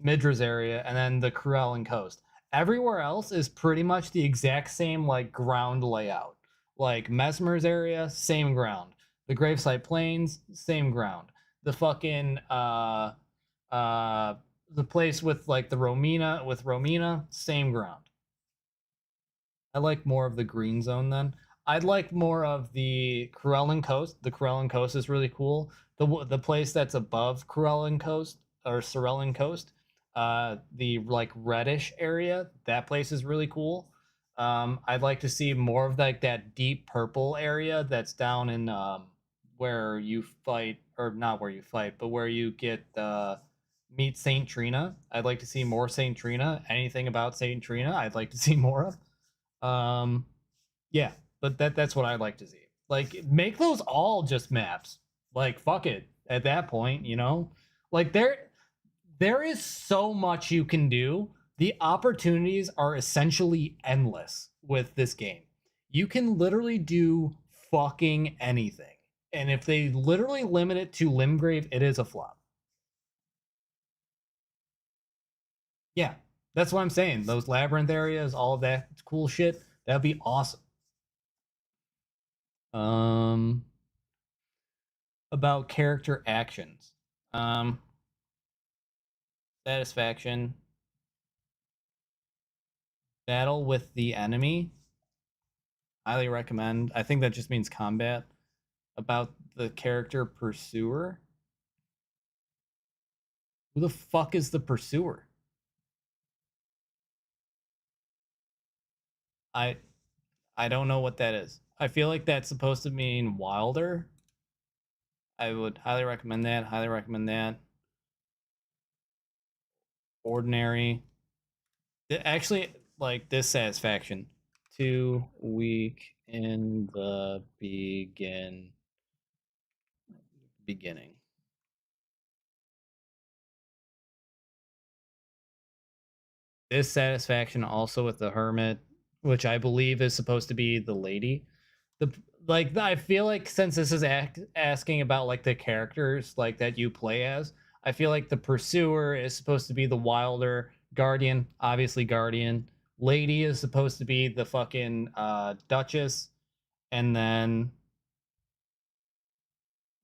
Midra's area, and then the Corellan coast. Everywhere else is pretty much the exact same like ground layout. Like Mesmer's area, same ground. The Gravesite Plains, same ground. The fucking the place with like the Romina, same ground. I like more of the green zone then. I'd like more of the Corellan Coast. The Corellan Coast is really cool. The place that's above Corellan Coast or Sorellan Coast, the like reddish area, that place is really cool. I'd like to see more of like that deep purple area that's down in where you fight, or not where you fight, but where you get meet Saint Trina. I'd like to see more Saint Trina. Anything about Saint Trina, I'd like to see more of. Yeah, but that's what I'd like to see. Like, make those all just maps. Like, fuck it. At that point, you know, like there is so much you can do. The opportunities are essentially endless with this game. You can literally do fucking anything. And if they literally limit it to Limgrave, it is a flop. Yeah, that's what I'm saying. Those labyrinth areas, all of that cool shit, that'd be awesome. About character actions. Satisfaction. Battle with the enemy. Highly recommend. I think that just means combat. About the character pursuer. Who the fuck is the pursuer? I don't know what that is. I feel like that's supposed to mean Wilder. I would highly recommend that. Highly recommend that. Ordinary. Actually, like, dissatisfaction. Too weak in the beginning. Dissatisfaction also with the hermit, which I believe is supposed to be the lady. like I feel like since this is asking about like the characters like that you play as, I feel like the pursuer is supposed to be the wilder guardian, obviously guardian. Lady is supposed to be the fucking duchess, and then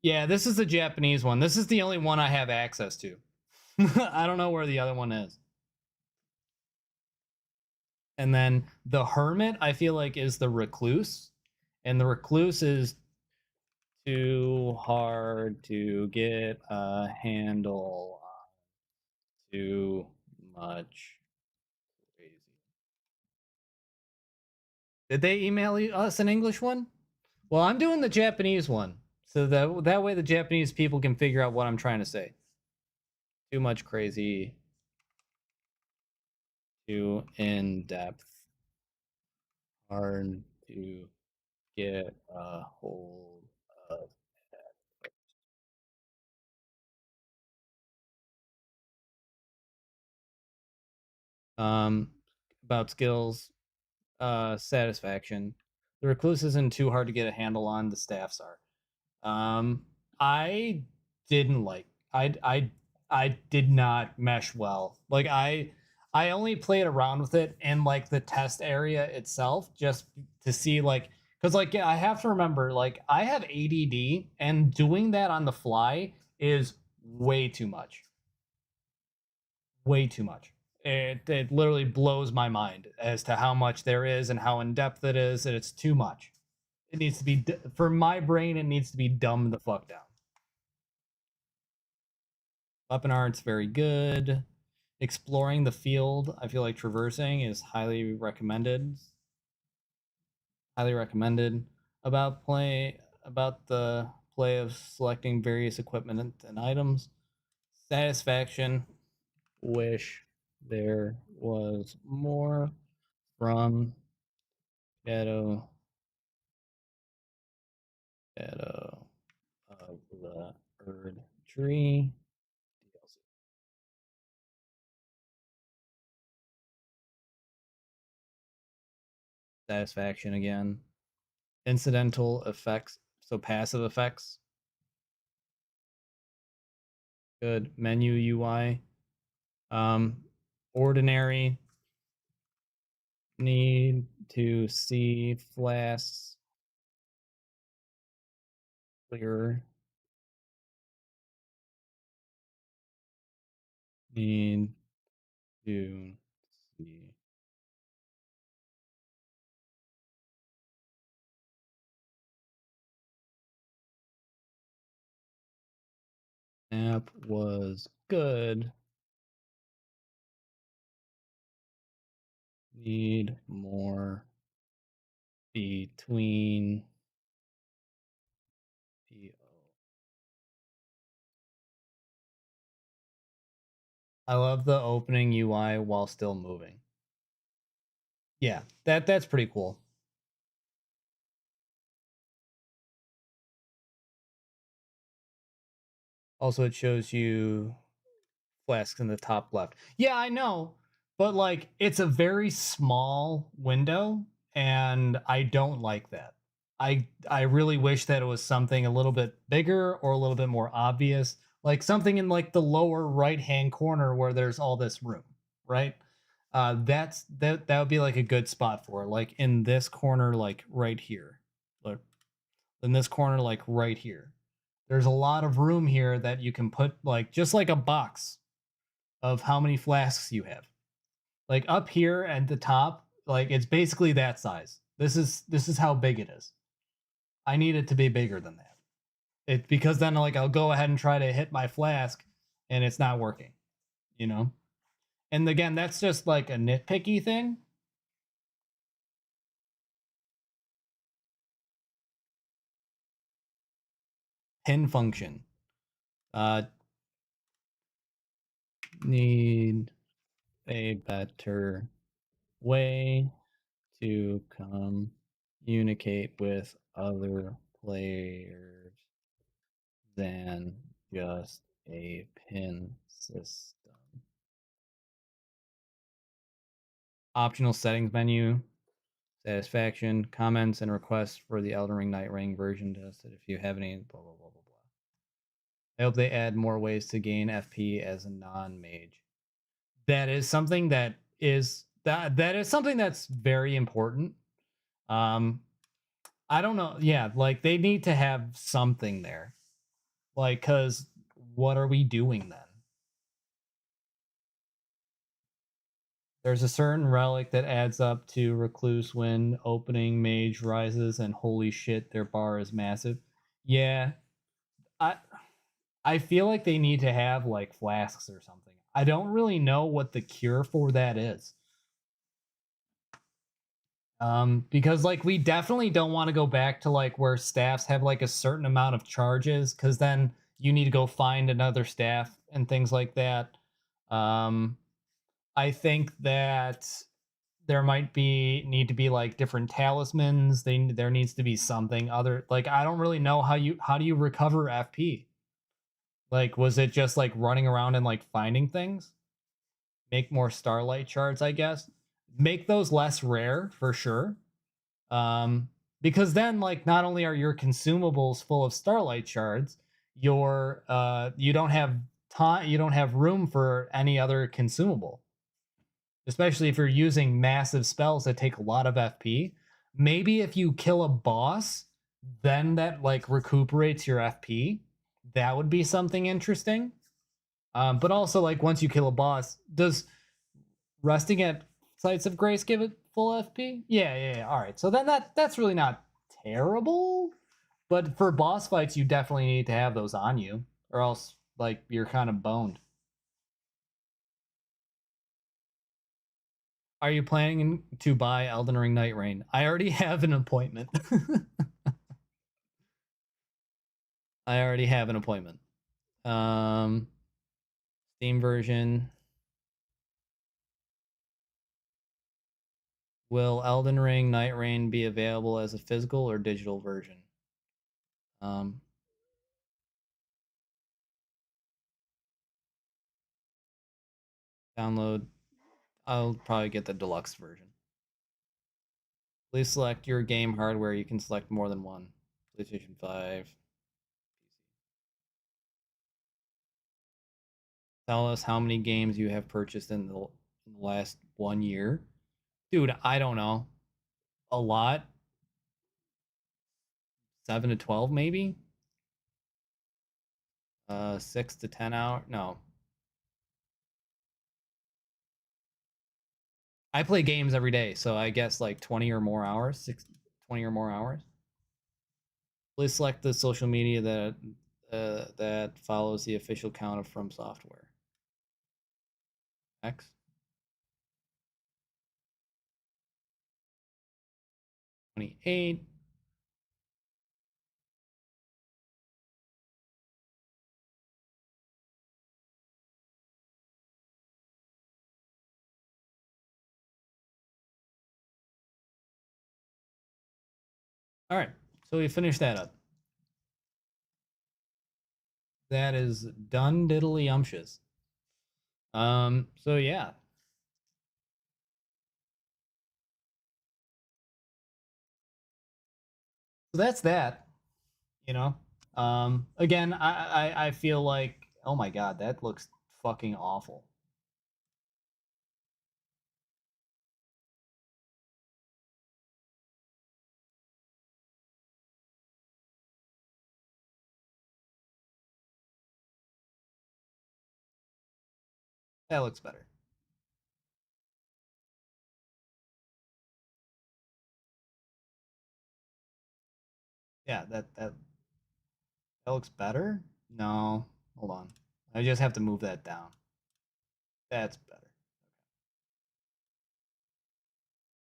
yeah, this is the Japanese one. This is the only one I have access to. I don't know where the other one is. And then the hermit, I feel like, is the recluse, and the recluse is too hard to get a handle on. Too much crazy. Did they email us an English one? Well, I'm doing the Japanese one, so that way the Japanese people can figure out what I'm trying to say. Too much crazy. Too in depth. Hard to get a hold of. Um, about skills, satisfaction. The recluse isn't too hard to get a handle on. The staffs are. I didn't like. I did not mesh well. Like I only played around with it in like the test area itself just to see like because like yeah, I have to remember like I have ADD and doing that on the fly is way too much. Way too much. It literally blows my mind as to how much there is and how in depth it is, and it's too much. It needs to be for my brain. It needs to be dumbed the fuck down. Weapon art's very good. Exploring the field, I feel like traversing is highly recommended. Highly recommended. About the play of selecting various equipment and items. Satisfaction. Wish there was more from Shadow of the Erd Tree. DLC. Satisfaction again. Incidental effects, so passive effects. Good. Menu UI. Ordinary. Need to see flasks clearer. Need to see. App was good. Need more between PO. I love the opening UI while still moving. Yeah, that's pretty cool. Also, it shows you flasks in the top left. Yeah, I know, but like it's a very small window, and I don't like that. I really wish that it was something a little bit bigger or a little bit more obvious, like something in like the lower right hand corner where there's all this room, right? That would be like a good spot for it, like in this corner, like right here, look, in this corner, like right here. There's a lot of room here that you can put like just like a box of how many flasks you have. Like up here at the top, like it's basically that size. This is how big it is. I need it to be bigger than that. It because then like I'll go ahead and try to hit my flask and it's not working, you know? And again, that's just like a nitpicky thing. Pin function. Need a better way to communicate with other players than just a pin system. Optional settings menu. satisfaction, comments, and requests for the Elden Ring Nightreign version tested. If you have any, blah blah blah blah blah. I hope they add more ways to gain FP as a non-mage. That is something that is something that's very important. I don't know. Yeah, like they need to have something there. Like, cause what are we doing then? There's a certain relic that adds up to Recluse when opening Mage rises, and holy shit, their bar is massive. Yeah, I feel like they need to have like flasks or something. I don't really know what the cure for that is. Because like we definitely don't want to go back to like where staffs have like a certain amount of charges, because then you need to go find another staff and things like that. I think that there might need to be like different talismans. There needs to be something other. Like I don't really know how do you recover FP? Like was it just like running around and like finding things? Make more starlight shards, I guess. Make those less rare for sure. Because then like not only are your consumables full of starlight shards, you don't have time, you don't have room for any other consumable. Especially if you're using massive spells that take a lot of FP. Maybe if you kill a boss, then that like recuperates your FP. That would be something interesting. But also like once you kill a boss, does resting at Sites of Grace give it full FP? Yeah. All right. So then that's really not terrible. But for boss fights, you definitely need to have those on you, or else like you're kind of boned. Are you planning to buy Elden Ring Nightreign? I already have an appointment. I already have an appointment. Steam version. Will Elden Ring Nightreign be available as a physical or digital version? Download. I'll probably get the deluxe version. Please select your game hardware. You can select more than one. PlayStation 5. Tell us how many games you have purchased in the last 1 year. Dude, I don't know. A lot. 7 to 12 maybe? 6 to 10 hours? No. I play games every day, so I guess like 20 or more hours. 20 or more hours. Please select the social media that follows the official account of From Software. X. 28. All right, so we finished that up. That is done diddly umptious. So yeah. So that's that, you know. Again, I feel like, oh my god, that looks fucking awful. That looks better. Yeah, that looks better. No, hold on. I just have to move that down. That's better.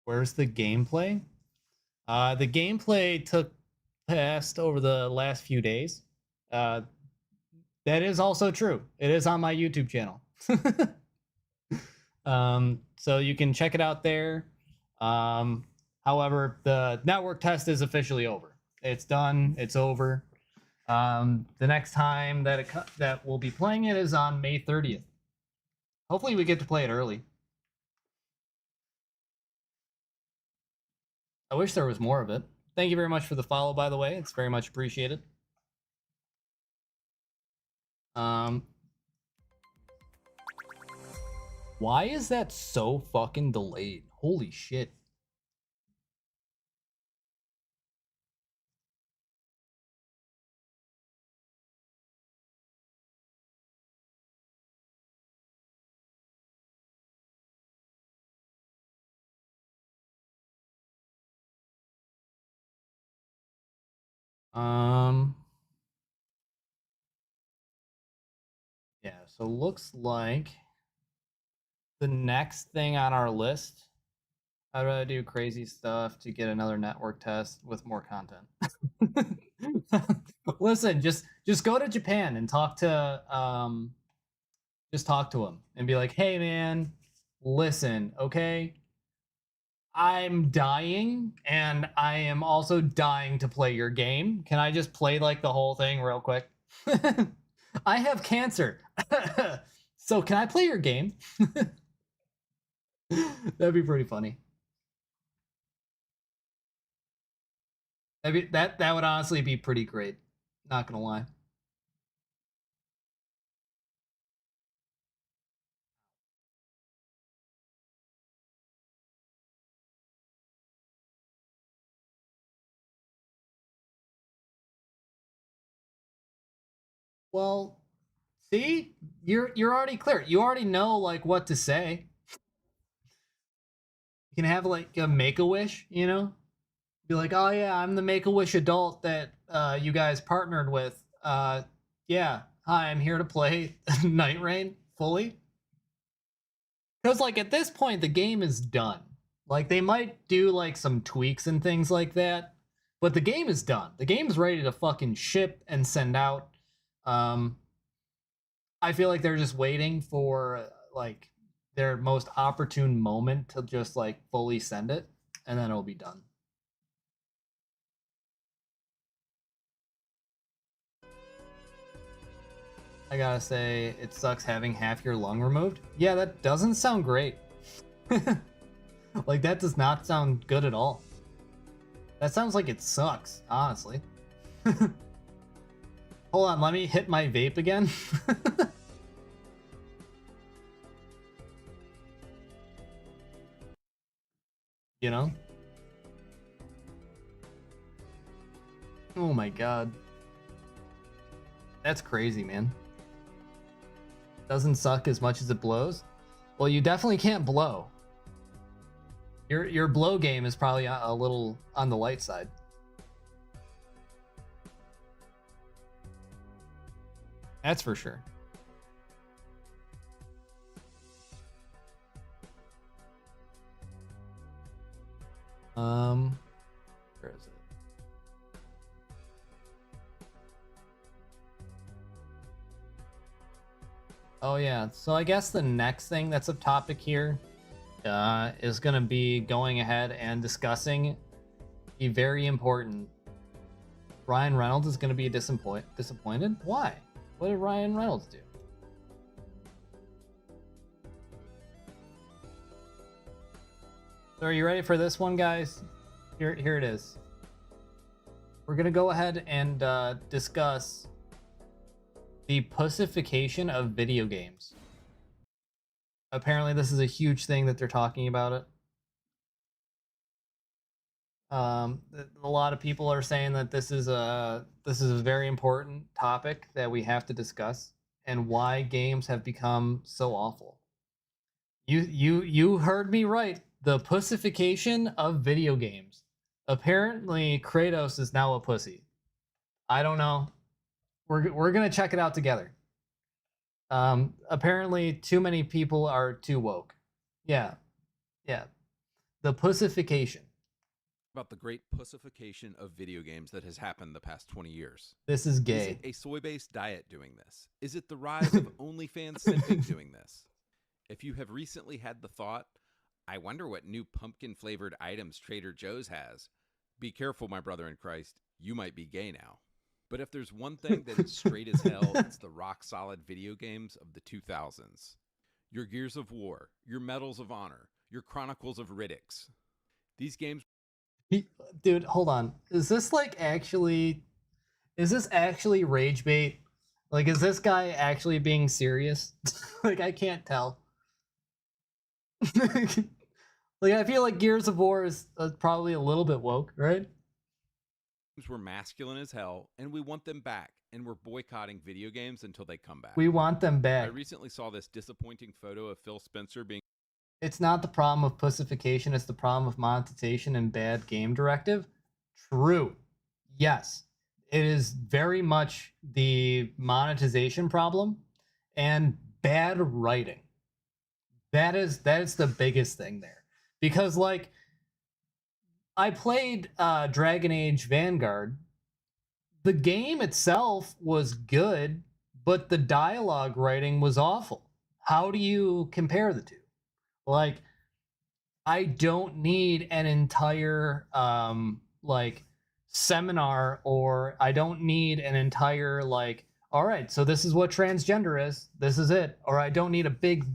Where's the gameplay? The gameplay took past over the last few days. That is also true. It is on my YouTube channel. So you can check it out there. However, the network test is officially over. It's done. It's over. The next time that we'll be playing it is on May 30th. Hopefully we get to play it early. I wish there was more of it. Thank you very much for the follow, by the way. It's very much appreciated. Why is that so fucking delayed? Holy shit. Yeah, so looks like the next thing on our list, how do I do crazy stuff to get another network test with more content? Listen, just go to Japan and talk to just talk to him and be like, "Hey man, listen, okay? I'm dying and I am also dying to play your game. Can I just play like the whole thing real quick?" I have cancer. So can I play your game? That'd be pretty funny. That would honestly be pretty great. Not gonna lie. Well, see, you're already clear. You already know like what to say. You can have like a Make-A-Wish, you know? Be like, "Oh yeah, I'm the Make-A-Wish adult that you guys partnered with. Yeah, hi, I'm here to play Nightreign fully." Because like at this point, the game is done. Like they might do like some tweaks and things like that, but the game is done. The game's ready to fucking ship and send out. Um, I feel like they're just waiting for like their most opportune moment to just like fully send it, and then it'll be done. I gotta say, it sucks having half your lung removed. Yeah, that doesn't sound great. Like, that does not sound good at all. That sounds like it sucks, honestly. Hold on, let me hit my vape again. You know? Oh my god. That's crazy, man. Doesn't suck as much as it blows? Well, you definitely can't blow. Your blow game is probably a little on the light side. That's for sure. Where is it? Oh yeah, so I guess the next thing that's a topic here is going to be going ahead and discussing a very important. Ryan Reynolds is going to be disappointed. Why? What did Ryan Reynolds do? So are you ready for this one, guys? Here it is. We're going to go ahead and discuss the pussification of video games. Apparently, this is a huge thing that they're talking about it. A lot of people are saying that this is a very important topic that we have to discuss, and why games have become so awful. You heard me right. The pussification of video games. Apparently, Kratos is now a pussy. I don't know. We're gonna check it out together. Apparently, too many people are too woke. Yeah, yeah. The pussification. About the great pussification of video games that has happened the past 20 years. This is Is gay. it a soy-based diet doing this? Is it the rise of OnlyFans simping doing this? If you have recently had the thought, I wonder what new pumpkin-flavored items Trader Joe's has, be careful, my brother in Christ, you might be gay now. But if there's one thing that is straight as hell, it's the rock-solid video games of the 2000s. Your Gears of War, your Medals of Honor, your Chronicles of Riddicks. These games Dude, hold on. Is this actually rage bait? Like, is this guy actually being serious? Like, I can't tell. Like, I feel like Gears of War is probably a little bit woke, right? Were masculine as hell, and we want them back, and we're boycotting video games until they come back. We want them I back. recently saw this disappointing photo of Phil Spencer being. It's not the problem of pussification, it's the problem of monetization and bad game directive. True. Yes. It is very much the monetization problem and bad writing. That is the biggest thing there. Because like I played Dragon Age Vanguard. The game itself was good, but the dialogue writing was awful. How do you compare the two? Like, I don't need an entire like seminar, or I don't need an entire like, all right, so this is what transgender is. This is it. Or I don't need a big,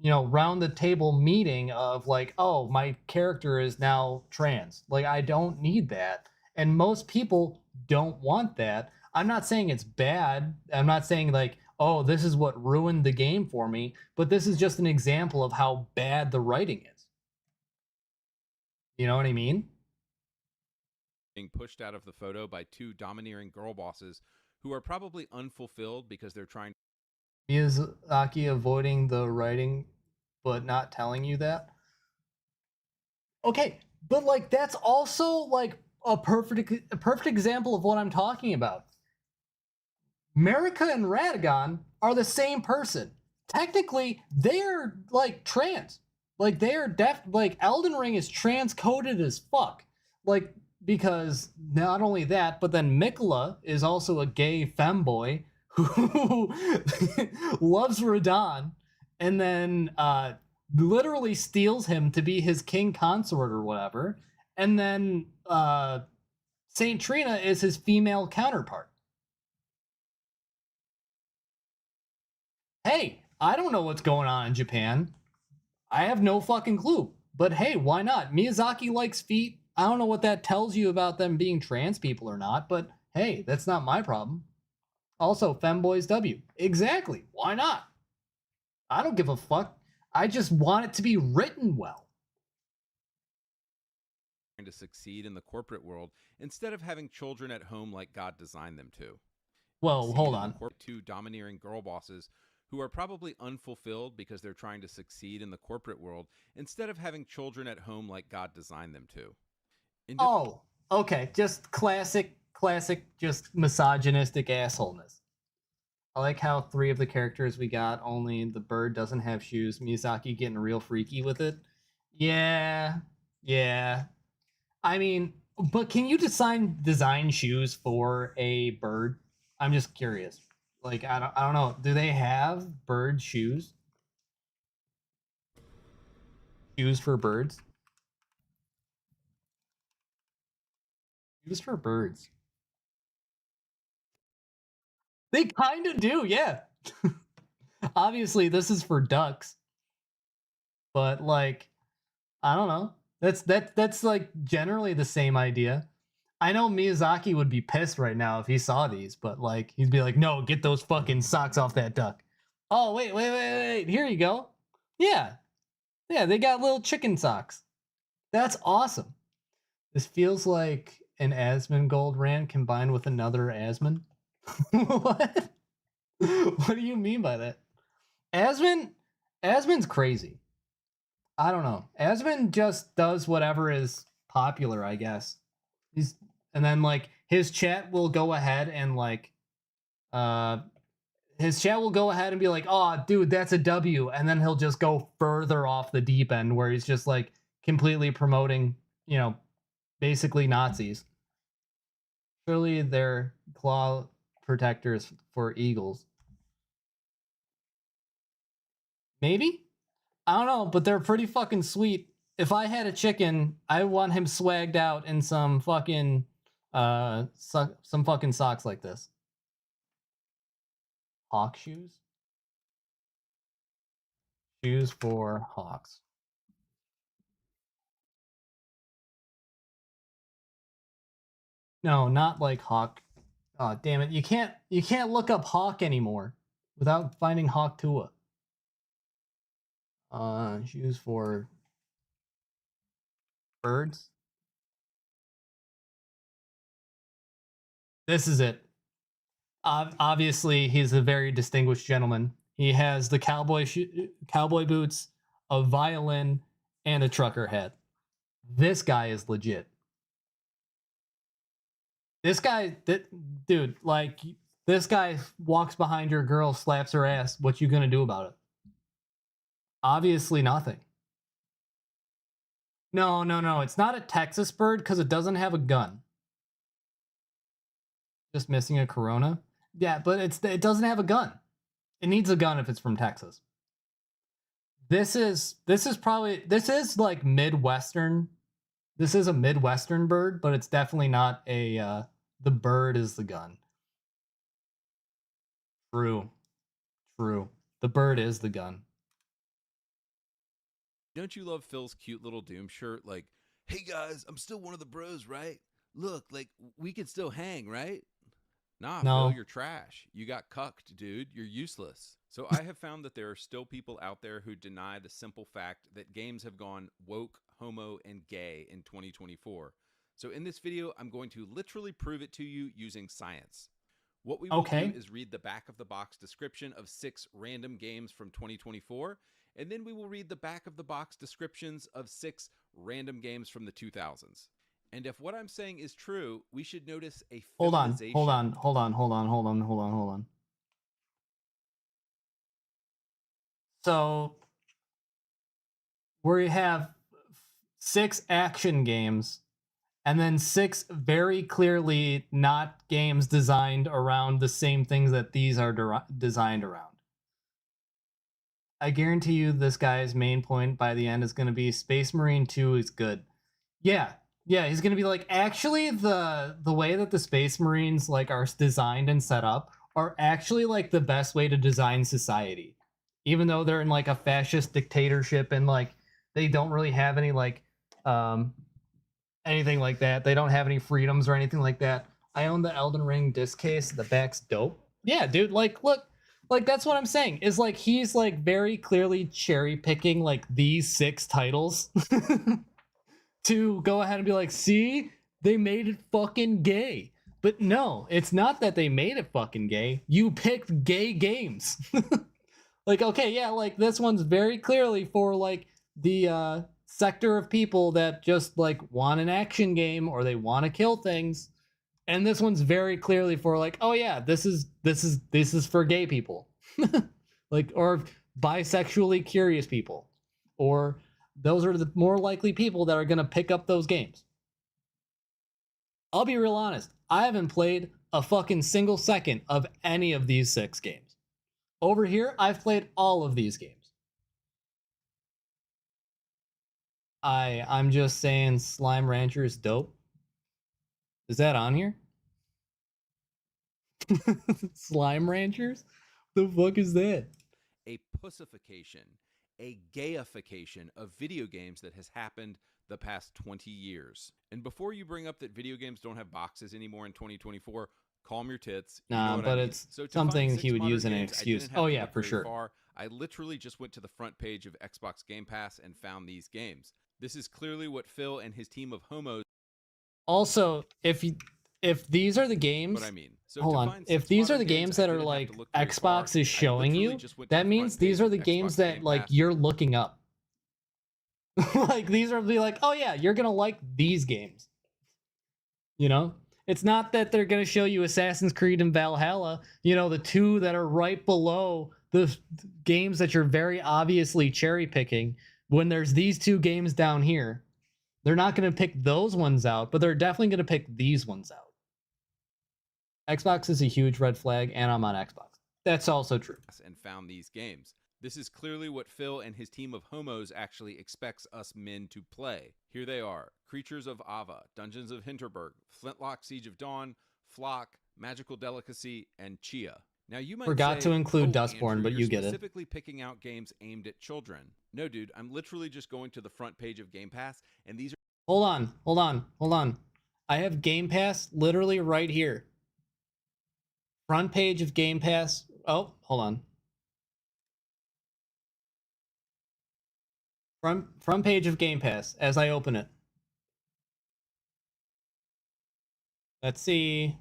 round the table meeting of like, oh, my character is now trans. Like, I don't need that. And most people don't want that. I'm not saying it's bad. I'm not saying like, oh, this is what ruined the game for me, but this is just an example of how bad the writing is. You know what I mean? Being pushed out of the photo by two domineering girl bosses who are probably unfulfilled because they're trying. Miyazaki avoiding the writing, but not telling you that. Okay, but like that's also like a perfect example of what I'm talking about. Marika and Radagon are the same person. Technically, they're like trans. Like they're like Elden Ring is transcoded as fuck. Like, because not only that, but then Mikola is also a gay femboy who loves Radon, and then literally steals him to be his king consort or whatever. And then Saint Trina is his female counterpart. Hey, I don't know what's going on in Japan. I have no fucking clue. But hey, why not? Miyazaki likes feet. I don't know what that tells you about them being trans people or not, but hey, that's not my problem. Also, femboys W. Exactly. Why not? I don't give a fuck. I just want it to be written well. To succeed in the corporate world instead of having children at home like God designed them to. Well, hold on. Two domineering girl bosses who are probably unfulfilled because they're trying to succeed in the corporate world instead of having children at home like God designed them to. Oh, okay. Just classic, just misogynistic assholeness. I like how 3 of the characters we got, only the bird doesn't have shoes. Miyazaki getting real freaky with it. Yeah. I mean, but can you design shoes for a bird? I'm just curious. Like, I don't know. Do they have bird shoes? Shoes for birds? Shoes for birds. They kind of do, yeah. Obviously, this is for ducks. But like, I don't know. That's like generally the same idea. I know Miyazaki would be pissed right now if he saw these, but like he'd be like, "No, get those fucking socks off that duck." Oh, wait. Here you go. Yeah. They got little chicken socks. That's awesome. This feels like an Asmongold rant combined with another Asmon. What? What do you mean by that? Asmon's crazy. I don't know. Asmon just does whatever is popular, I guess. And then like his chat will go ahead and like his chat will go ahead and be like, "Oh, dude, that's a W," and then he'll just go further off the deep end where he's just like completely promoting, basically Nazis. Surely they're claw protectors for eagles. Maybe? I don't know, but they're pretty fucking sweet. If I had a chicken, I want him swagged out in some fucking socks like this. Hawk shoes? Shoes for hawks. No, not like Hawk. Oh, damn it. You can't look up Hawk anymore without finding Hawk Tua. Shoes for birds. This is it. Obviously, he's a very distinguished gentleman. He has the cowboy boots, a violin, and a trucker hat. This guy is legit. This guy, dude, like, this guy walks behind your girl, slaps her ass. What you gonna do about it? Obviously nothing. No. It's not a Texas bird because it doesn't have a gun. Just missing a Corona. Yeah, but it doesn't have a gun. It needs a gun if it's from Texas. This is like Midwestern. This is a Midwestern bird, but it's definitely not a the bird is the gun. True. The bird is the gun. Don't you love Phil's cute little Doom shirt? Like, hey guys, I'm still one of the bros, right? Look, like, we can still hang, right? Nah, No. Phil, you're trash. You got cucked, dude. You're useless. So I have found that there are still people out there who deny the simple fact that games have gone woke, homo, and gay in 2024. So in this video, I'm going to literally prove it to you using science. What we will do is read the back of the box description of 6 random games from 2024, and then we will read the back of the box descriptions of 6 random games from the 2000s. And if what I'm saying is true, we should notice a filmization. Hold on. So we have 6 action games and then 6 very clearly not games designed around the same things that these are designed around. I guarantee you this guy's main point by the end is going to be Space Marine 2 is good. Yeah, he's going to be like, actually the way that the Space Marines like are designed and set up are actually like the best way to design society. Even though they're in like a fascist dictatorship and like they don't really have any like anything like that. They don't have any freedoms or anything like that. I own the Elden Ring disc case. The back's dope. Yeah, dude, like look, like that's what I'm saying. Is like he's like very clearly cherry picking like these 6 titles to go ahead and be like, see, they made it fucking gay. But no, it's not that they made it fucking gay. You picked gay games. Like, okay, yeah, like this one's very clearly for like the sector of people that just like want an action game or they want to kill things. And this one's very clearly for like, oh yeah, this is for gay people. Like, or bisexually curious people. Or those are the more likely people that are going to pick up those games. I'll be real honest. I haven't played a fucking single second of any of these 6 games. Over here, I've played all of these games. I'm just saying Slime Rancher is dope. Is that on here? Slime Ranchers? The fuck is that? A pussification, a gayification of video games that has happened the past 20 years. And before you bring up that video games don't have boxes anymore in 2024, calm your tits. Nah, but it's something he would use as an excuse. Oh yeah, for sure. Far. I literally just went to the front page of Xbox Game Pass and found these games. This is clearly what Phil and his team of homos. Also, if these are the games, what I mean. So hold on. If these are the games that are like Xbox is showing you, that means these are the games that like you're looking up. Like these are be like, oh yeah, you're gonna like these games. You know? It's not that they're going to show you Assassin's Creed and Valhalla, you know, the 2 that are right below the games that you're very obviously cherry picking when there's these 2 games down here. They're not going to pick those ones out, but they're definitely going to pick these ones out. Xbox is a huge red flag, and I'm on Xbox. That's also true. And found these games. This is clearly what Phil and his team of homos actually expects us men to play. Here they are: Creatures of Ava, Dungeons of Hinterberg, Flintlock Siege of Dawn, Flock, Magical Delicacy, and Chia. Now you might forgot say, to include Dustborn, Andrew, but you get it. Specifically picking out games aimed at children. No, dude, I'm literally just going to the front page of Game Pass, and these are. Hold on. I have Game Pass literally right here. Front page of Game Pass. Oh, hold on. Front page of Game Pass as I open it. Let's see.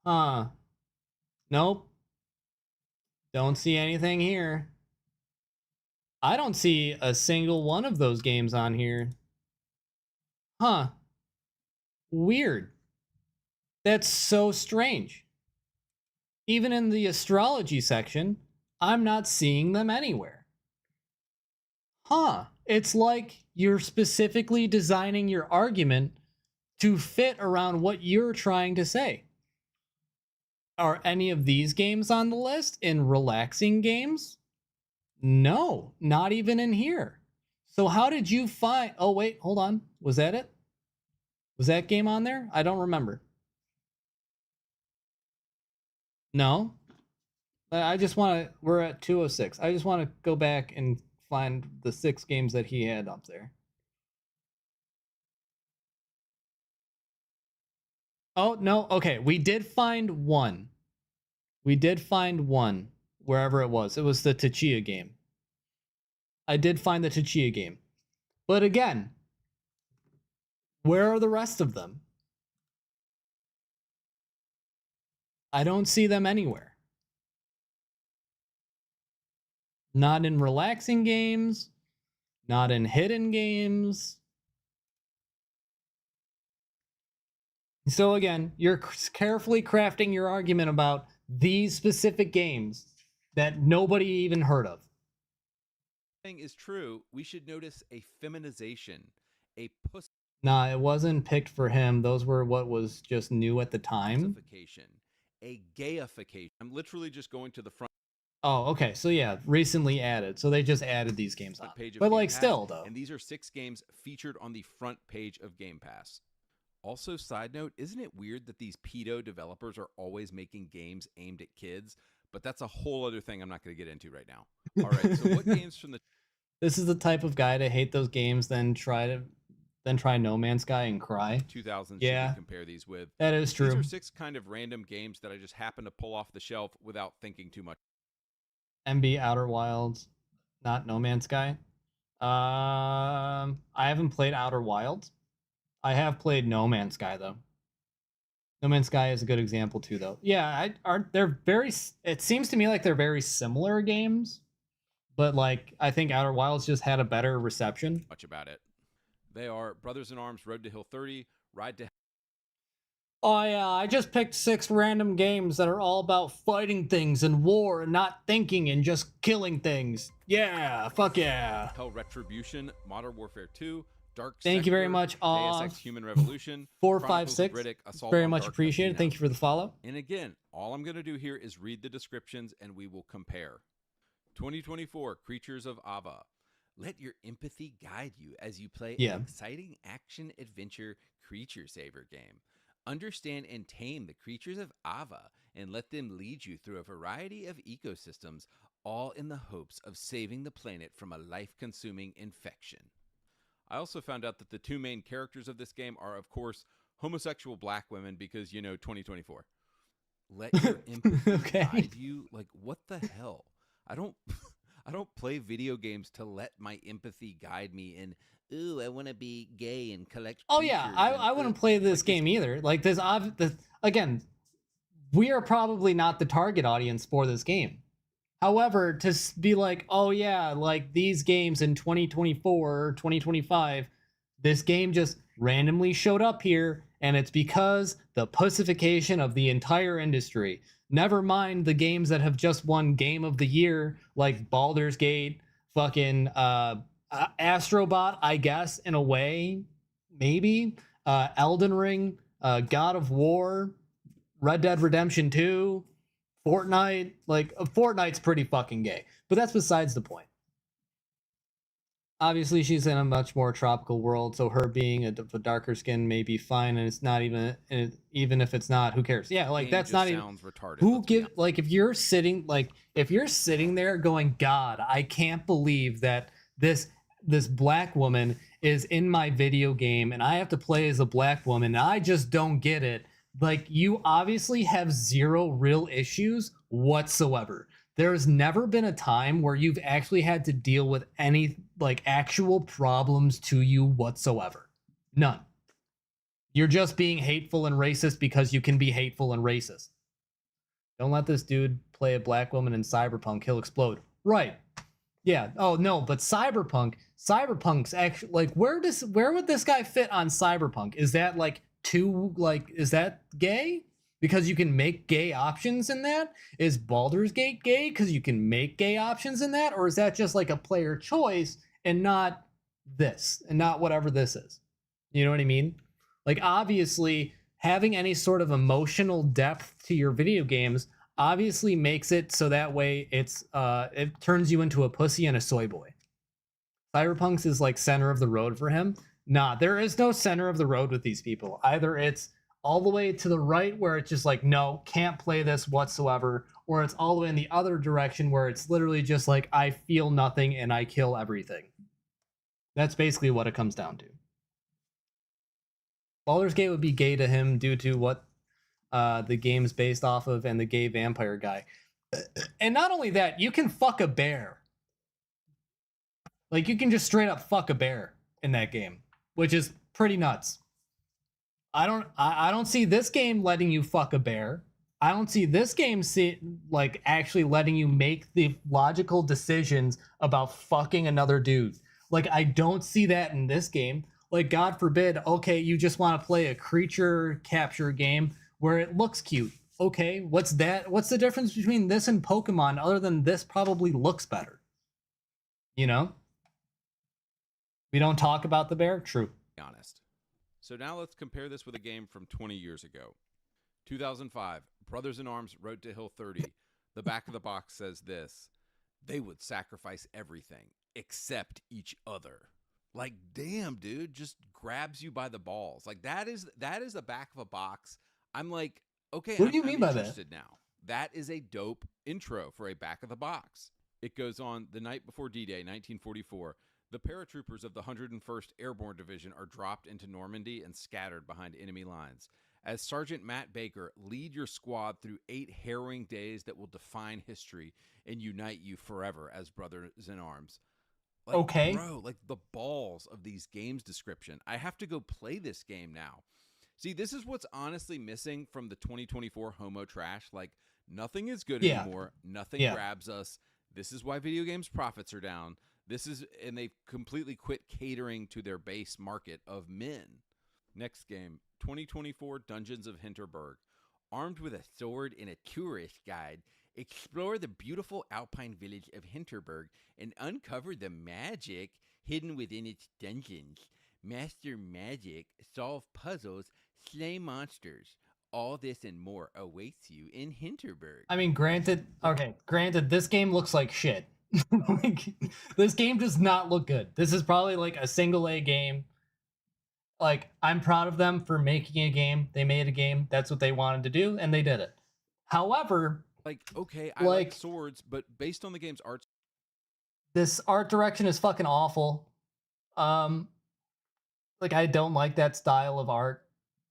Nope. Don't see anything here. I don't see a single one of those games on here. Huh. Weird. That's so strange. Even in the astrology section, I'm not seeing them anywhere. Huh. It's like you're specifically designing your argument to fit around what you're trying to say. Are any of these games on the list in relaxing games? No, not even in here. So how did you find... Oh, wait, hold on. Was that it? Was that game on there? I don't remember. No. I just want to... We're at 206. I just want to go back and find the 6 games that he had up there. Oh, no. Okay, we did find one. We did find one, wherever it was. It was the Tachia game. I did find the Tachia game. But again, where are the rest of them? I don't see them anywhere. Not in relaxing games, not in hidden games. So again, you're carefully crafting your argument about these specific games that nobody even heard of. Thing is true. We should notice a feminization, a Nah, it wasn't picked for him. Those were what was just new at the time. A gayification. I'm literally just going to the front. Oh, okay. So yeah, recently added. So they just added these games on. But like still though. And these are 6 games featured on the front page of Game Pass. Also, side note, isn't it weird that these pedo developers are always making games aimed at kids? But that's a whole other thing I'm not going to get into right now. All right, so what games from the... This is the type of guy to hate those games, then try No Man's Sky and cry. 2000s yeah. You can compare these with. That is true. These are 6 kind of random games that I just happen to pull off the shelf without thinking too much. MB Outer Wilds, not No Man's Sky. I haven't played Outer Wilds. I have played No Man's Sky though. No Man's Sky is a good example too, though. Yeah, they're very. It seems to me like they're very similar games, but like I think Outer Wilds just had a better reception. Much about it. They are Brothers in Arms, Road to Hill 30, Ride to. Oh yeah, I just picked 6 random games that are all about fighting things and war and not thinking and just killing things. Yeah, fuck yeah. Hell Retribution, Modern Warfare 2. Dark Thank Sector, you very much. Deus Ex Human Revolution, 456. Very much appreciated. Thank you for the follow. And again, all I'm going to do here is read the descriptions and we will compare. 2024 Creatures of Ava. Let your empathy guide you as you play an exciting action adventure creature saver game. Understand and tame the creatures of Ava and let them lead you through a variety of ecosystems, all in the hopes of saving the planet from a life-consuming infection. I also found out that the 2 main characters of this game are, of course, homosexual black women because, 2024. Let your empathy guide you? Like, what the hell? I don't play video games to let my empathy guide me in, ooh, I want to be gay and collect Oh, yeah, I wouldn't play this game either. Like, again, we are probably not the target audience for this game. However, to be like, oh yeah, like these games in 2024 or 2025, this game just randomly showed up here, and it's because the pussification of the entire industry. Never mind the games that have just won Game of the Year, like Baldur's Gate, fucking Astrobot, I guess, in a way, maybe. Elden Ring, God of War, Red Dead Redemption 2, Fortnite. Like, Fortnite's pretty fucking gay, but that's besides the point. Obviously, she's in a much more tropical world, so her being a darker skin may be fine, and it's not even if it's not, who cares? Yeah, like that's not even. Retarded, who give like if you're sitting there going, God, I can't believe that this black woman is in my video game and I have to play as a black woman and I just don't get it, like, you obviously have zero real issues whatsoever. There's never been a time where you've actually had to deal with any like actual problems to you whatsoever. None. You're just being hateful and racist because you can be hateful and racist. Don't let this dude play a black woman in Cyberpunk. He'll explode. Right. Yeah. Oh no, but Cyberpunk's actually like where would this guy fit on Cyberpunk? Is that like is that gay? Because you can make gay options in that? Is Baldur's Gate gay because you can make gay options in that? Or is that just like a player choice and not this and not whatever this is? You know what I mean? Like, obviously, having any sort of emotional depth to your video games obviously makes it so that way it turns you into a pussy and a soy boy. Cyberpunk's is like center of the road for him. Nah, there is no center of the road with these people. Either it's all the way to the right where it's just like, no, can't play this whatsoever, or it's all the way in the other direction where it's literally just like, I feel nothing and I kill everything. That's basically what it comes down to. Baldur's Gate would be gay to him due to what the game's based off of and the gay vampire guy. And not only that, you can fuck a bear. Like, you can just straight up fuck a bear in that game, which is pretty nuts. I don't see this game letting you fuck a bear. I don't see this game like actually letting you make the logical decisions about fucking another dude. Like, I don't see that in this game. Like, God forbid, okay, you just want to play a creature capture game where it looks cute. Okay, what's that? What's the difference between this and Pokemon other than this probably looks better? You know? We don't talk about the bear? True. Honest. So now let's compare this with a game from 20 years ago. 2005, Brothers in Arms Road to Hill 30. The back of the box says this: they would sacrifice everything except each other. Like, damn, dude, just grabs you by the balls. Like, that is the back of a box. I'm like, okay, what do you mean by that? Now. That is a dope intro for a back of the box. It goes on: the night before D-Day, 1944. The paratroopers of the 101st Airborne Division are dropped into Normandy and scattered behind enemy lines. As Sergeant Matt Baker, lead your squad through 8 harrowing days that will define history and unite you forever as brothers in arms. Like, okay. Bro, like the balls of these games description. I have to go play this game now. See, this is what's honestly missing from the 2024 homo trash. Like, nothing is good anymore. Nothing grabs us. This is why video games profits are down. And they've completely quit catering to their base market of men. Next game, 2024 Dungeons of Hinterberg. Armed with a sword and a tourist guide, explore the beautiful alpine village of Hinterberg and uncover the magic hidden within its dungeons. Master magic, solve puzzles, slay monsters. All this and more awaits you in Hinterberg. I mean, granted, this game looks like shit. Like, this game does not look good. This is probably like a single A game. Like, I'm proud of them for making a game. They made a game. That's what they wanted to do, and they did it. However, like, okay, I like swords, but based on the game's art, this art direction is fucking awful. Like, I don't like that style of art.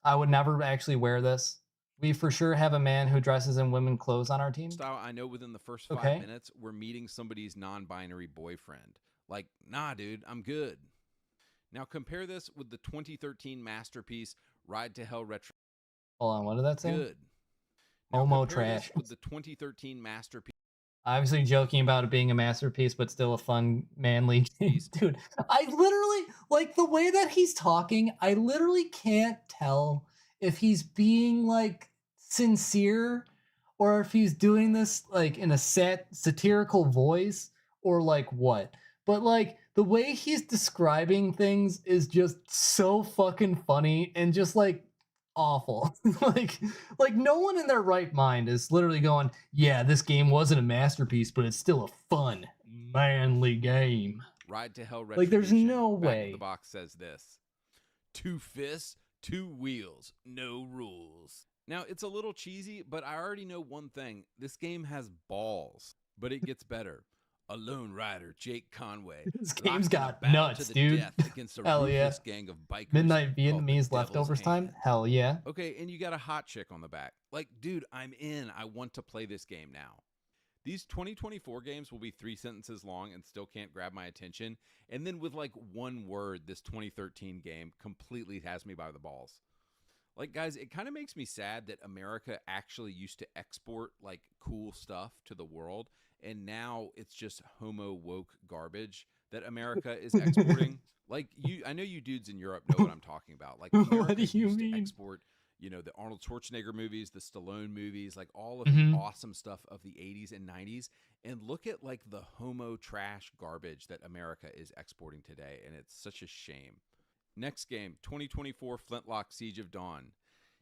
I would never actually wear this. We for sure have a man who dresses in women clothes on our team. Style, I know within the first 5 minutes, we're meeting somebody's non-binary boyfriend. Like, nah, dude, I'm good. Now compare this with the 2013 masterpiece, Ride to Hell Retro. Hold on, what did that say? Good. Now homo trash. With the 2013 masterpiece. Obviously joking about it being a masterpiece, but still a fun, manly game. Dude, I literally, like, the way that he's talking, I literally can't tell if he's being, like, sincere or if he's doing this, like, in a satirical voice or, like, what. But, like, the way he's describing things is just so fucking funny and just, like, awful. like no one in their right mind is literally going, yeah, this game wasn't a masterpiece, but it's still a fun, manly game. Ride to Hell. Like, there's no way. The box says this: 2 fists, 2 wheels, no rules. Now, it's a little cheesy, but I already know one thing: this game has balls. But it gets better. A lone rider, Jake Conway, This locked game's in a got battle nuts, to the dude. death against a Hell yeah. ruthless gang of bikers Midnight called the Vietnamese Devil's leftovers time? Hand. Hell yeah. Okay, and you got a hot chick on the back. Like, dude, I'm in. I want to play this game now. These 2024 games will be 3 sentences long and still can't grab my attention. And then with like one word, this 2013 game completely has me by the balls. Like, guys, it kind of makes me sad that America actually used to export like cool stuff to the world. And now it's just homo woke garbage that America is exporting. Like, I know you dudes in Europe know what I'm talking about. Like, America What do you used mean? to export, you know, the Arnold Schwarzenegger movies, the Stallone movies, like all of Mhm. the awesome stuff of the 80s and 90s. And look at like the homo trash garbage that America is exporting today. And it's such a shame. Next game, 2024 Flintlock Siege of Dawn.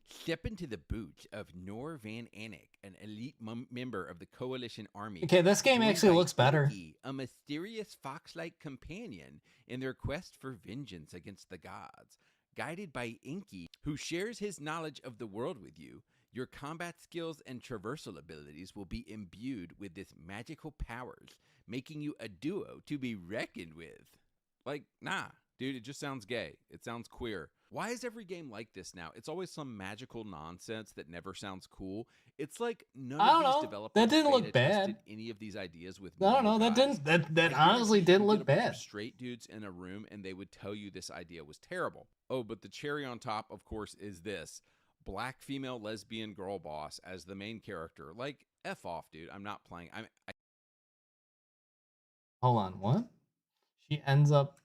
Step into the boots of Nor Van Anik, an elite member of the Coalition Army. Okay, this game joined actually by looks better. Inky, a mysterious fox-like companion in their quest for vengeance against the gods. Guided by Inky, who shares his knowledge of the world with you, your combat skills and traversal abilities will be imbued with this magical powers, making you a duo to be reckoned with. Like, nah, dude, it just sounds gay. It sounds queer. Why is every game like this now? It's always some magical nonsense that never sounds cool. It's like none I of don't these know. developers That didn't look beta bad. tested any of these ideas with I don't know. normal That guys. didn't. That I honestly guarantee didn't you look get a bunch bad. of straight dudes in a room and they would tell you this idea was terrible. Oh, but the cherry on top, of course, is this. Black female lesbian girl boss as the main character. Like, F off, dude. I'm not playing. Hold on. What? She ends up.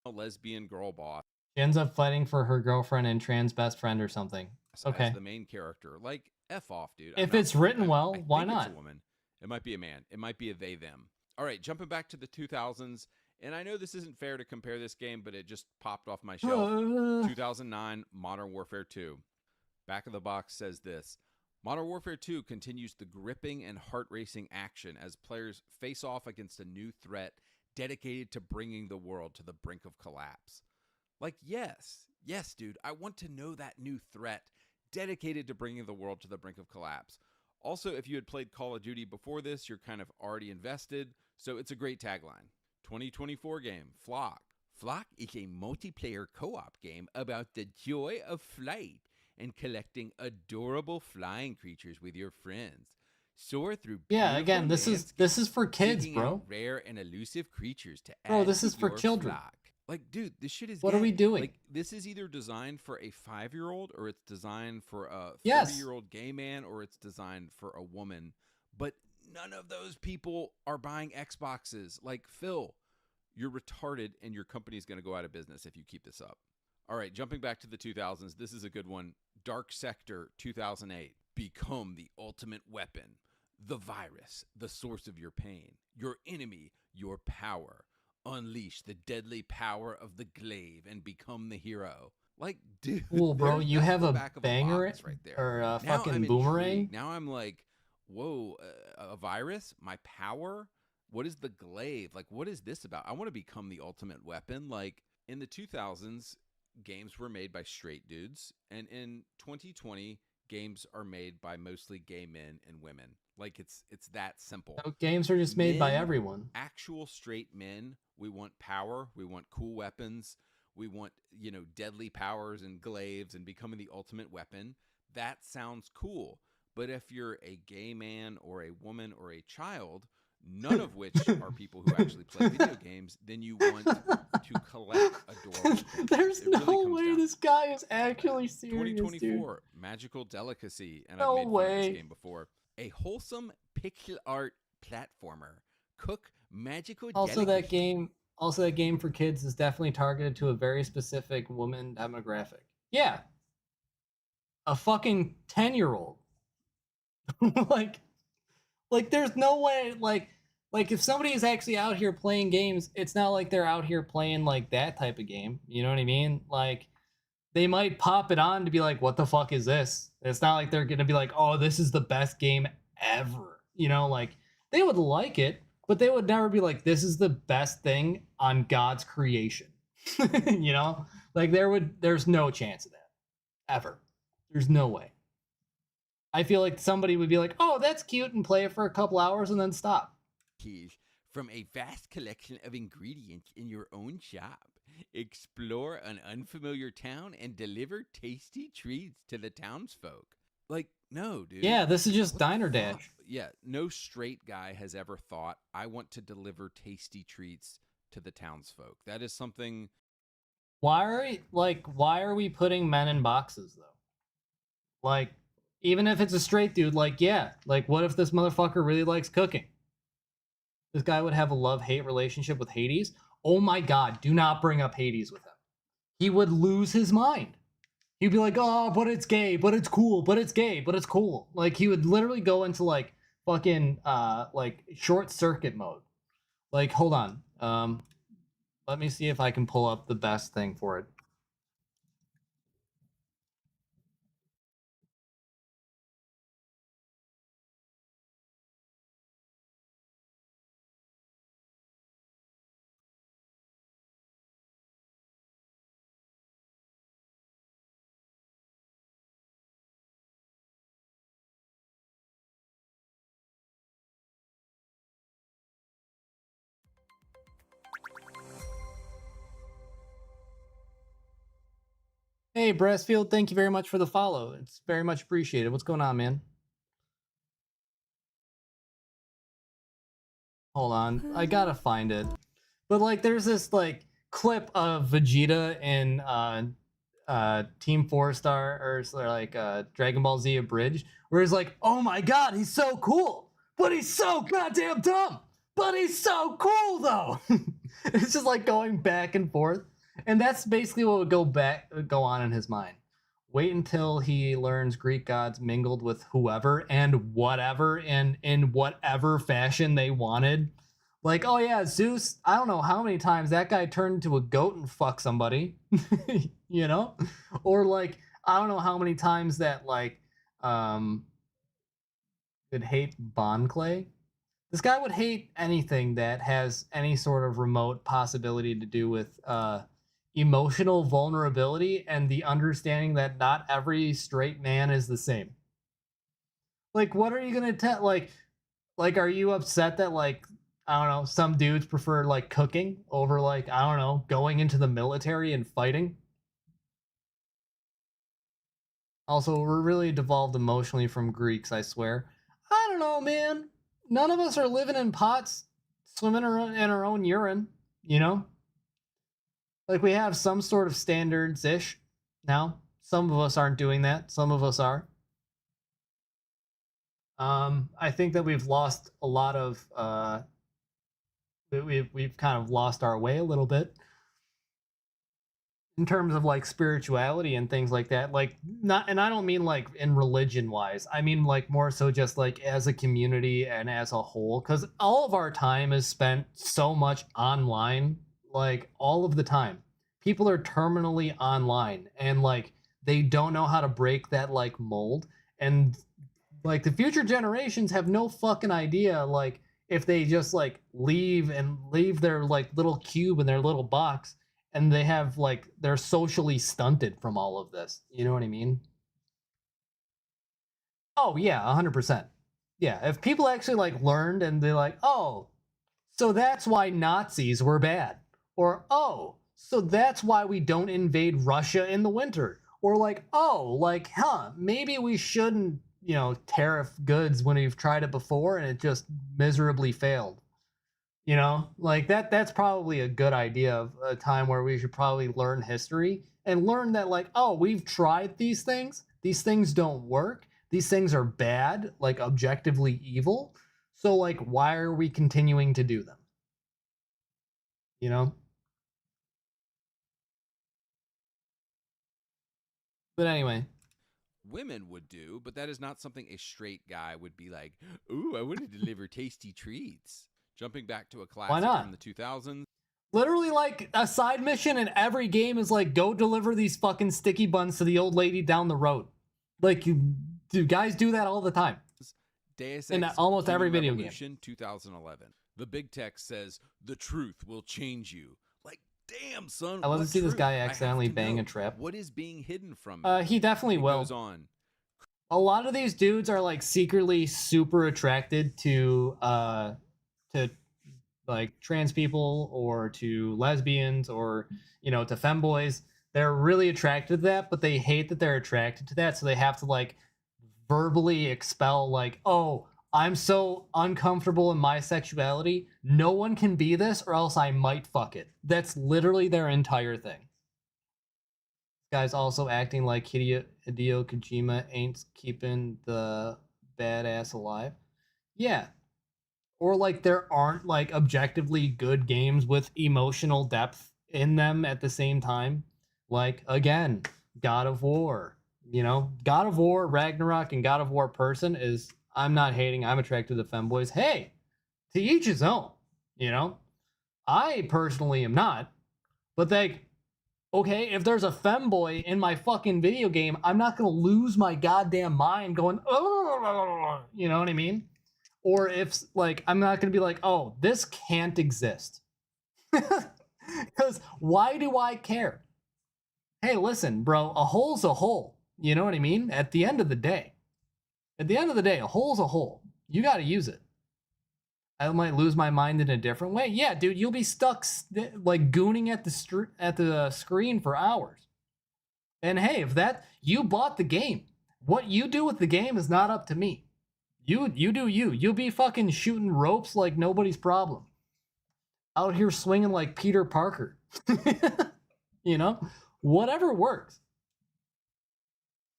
A lesbian girl boss. She ends up fighting for her girlfriend and trans best friend or something. Okay. As the main character. Like, F off, dude. If I'm it's not playing. written well, I why think not? It's a woman. It might be a man. It might be a they, them. All right, jumping back to the 2000s. And I know this isn't fair to compare this game, but it just popped off my shelf. 2009 Modern Warfare 2. Back of the box says this. Modern Warfare 2 continues the gripping and heart-racing action as players face off against a new threat dedicated to bringing the world to the brink of collapse. Like, yes, dude, I want to know that new threat dedicated to bringing the world to the brink of collapse. Also, if you had played Call of Duty before this, you're kind of already invested, so it's a great tagline. 2024 game, Flock. Flock is a multiplayer co-op game about the joy of flight and collecting adorable flying creatures with your friends. Soar through Yeah, again, this is for kids, seeking bro. out rare and elusive creatures to add Bro, this to is for your children. flock. Like, dude, this shit is What are we gay. doing? Like, this is either designed for a 5-year-old or it's designed for a Yes. 30-year-old gay man or it's designed for a woman. But none of those people are buying Xboxes. Like, Phil, you're retarded and your company's going to go out of business if you keep this up. All right, jumping back to the 2000s, this is a good one. Dark Sector 2008. Become the ultimate weapon. The virus, the source of your pain. Your enemy, your power. Unleash the deadly power of the glaive and become the hero. Like, dude, Cool, bro. there's You that's have the a back of banger box right there. or a Now fucking I'm boomerang. intrigued. Now I'm like, whoa, a virus? My power? What is the glaive? Like, what is this about? I want to become the ultimate weapon. Like, in the 2000s, games were made by straight dudes. And in 2020, games are made by mostly gay men and women. Like, it's that simple. No, games are just made by Men, everyone. Actual straight men, we want power. We want cool weapons. We want, you know, deadly powers and glaives and becoming the ultimate weapon. That sounds cool. But if you're a gay man or a woman or a child, none of which are people who actually play video games, then you want to collect adorable things. There's It really no comes way down. this guy is actually serious, 2024 Magical Delicacy, and No I've made fun of way. this game before. A wholesome pixel art platformer. Cook magical Also, delicacy. that game for kids is definitely targeted to a very specific woman demographic. Yeah, a fucking 10-year-old. like, there's no way. Like if somebody is actually out here playing games, it's not like they're out here playing like that type of game. You know what I mean? Like, they might pop it on to be like, what the fuck is this? It's not like they're gonna be like, oh, this is the best game ever. You know, like, they would like it, but they would never be like, this is the best thing on God's creation. You know? Like, there's no chance of that. Ever. There's no way. I feel like somebody would be like, oh, that's cute, and play it for a couple hours and then stop. Keys From a vast collection of ingredients in your own shop, explore an unfamiliar town and deliver tasty treats to the townsfolk. Like, no, dude. Yeah, this is just What the Diner fuck? Dash. Yeah, no straight guy has ever thought, I want to deliver tasty treats to the townsfolk. That is something. Why are we putting men in boxes though? Like, even if it's a straight dude, like, yeah, like, what if this motherfucker really likes cooking? This guy would have a love-hate relationship with Hades. Oh my god, do not bring up Hades with him. He would lose his mind. He'd be like, oh, but it's gay, but it's cool, but it's gay, but it's cool. Like, he would literally go into, like, fucking, like, short circuit mode. Like, hold on. Let me see if I can pull up the best thing for it. Hey, Breastfield, thank you very much for the follow. It's very much appreciated. What's going on, man? Hold on. I gotta find it. But, like, there's this, like, clip of Vegeta in Team 4-Star, or like Dragon Ball Z Abridged, where he's like, oh my god, he's so cool, but he's so goddamn dumb, but he's so cool though. It's just like going back and forth. And that's basically what would go on in his mind. Wait until he learns Greek gods mingled with whoever and whatever, and in whatever fashion they wanted. Like, oh yeah, Zeus, I don't know how many times that guy turned into a goat and fucked somebody, you know? Or like, I don't know how many times that, like, would hate Bon Clay. This guy would hate anything that has any sort of remote possibility to do with emotional vulnerability and the understanding that not every straight man is the same. Like, what are you gonna tell? Like, are you upset that, like, I don't know, some dudes prefer, like, cooking over, like, I don't know, going into the military and fighting? Also, we're really devolved emotionally from Greeks, I swear. I don't know, man. None of us are living in pots, swimming in our own urine, you know? Like, we have some sort of standards-ish now. Some of us aren't doing that. Some of us are. I think that we've lost a lot of... we've kind of lost our way a little bit in terms of, like, spirituality and things like that. Like, not, and I don't mean, like, in religion wise. I mean, like, more so just, like, as a community and as a whole, because all of our time is spent so much online, like, all of the time. People are terminally online, and, like, they don't know how to break that, like, mold. And, like, the future generations have no fucking idea, like, if they just, like, leave their, like, little cube in their little box, and they have, like, they're socially stunted from all of this. You know what I mean? Oh yeah, 100%. Yeah, if people actually, like, learned and they're like, oh, so that's why Nazis were bad, or oh, so that's why we don't invade Russia in the winter, or like, oh, like, maybe we shouldn't, you know, tariff goods when we've tried it before and it just miserably failed. You know, like, that's probably a good idea of a time where we should probably learn history and learn that, like, oh, we've tried these things don't work, these things are bad, like, objectively evil, so, like, why are we continuing to do them? You know? But anyway, Women would do, but that is not something a straight guy would be like, ooh, I want to deliver tasty treats. Jumping back to a classic not? from the 2000s. Literally, like, a side mission in every game is like, go deliver these fucking sticky buns to the old lady down the road. Like, guys do that all the time. Deus In Ex almost every Human video Revolution, game. 2011. The big text says, the truth will change you. Like, damn, son. I love to what see this truth? guy I have accidentally to bang know. a trap. What is being hidden from me? He definitely It will. goes on. A lot of these dudes are, like, secretly super attracted to like trans people or to lesbians or, you know, to femboys. They're really attracted to that, but they hate that they're attracted to that. So they have to like verbally expel like, oh, I'm so uncomfortable in my sexuality. No one can be this or else I might fuck it. That's literally their entire thing. Guy's also acting like Hideo Kojima ain't keeping the badass alive. Yeah. Or like there aren't like objectively good games with emotional depth in them at the same time. Like again, God of War. You know, God of War, Ragnarok, and God of War person is, I'm not hating, I'm attracted to femboys. Hey, to each his own. You know? I personally am not. But like, okay, if there's a femboy in my fucking video game, I'm not gonna lose my goddamn mind going, oh, you know what I mean? Or if like I'm not gonna be like, oh, this can't exist. Because why do I care? Hey, listen, bro, a hole's a hole. You know what I mean? At the end of the day, a hole's a hole. You got to use it. I might lose my mind in a different way. Yeah, dude, you'll be stuck like gooning at the screen for hours. And hey, if that you bought the game, what you do with the game is not up to me. You do you. You'll be fucking shooting ropes like nobody's problem. Out here swinging like Peter Parker. You know, whatever works.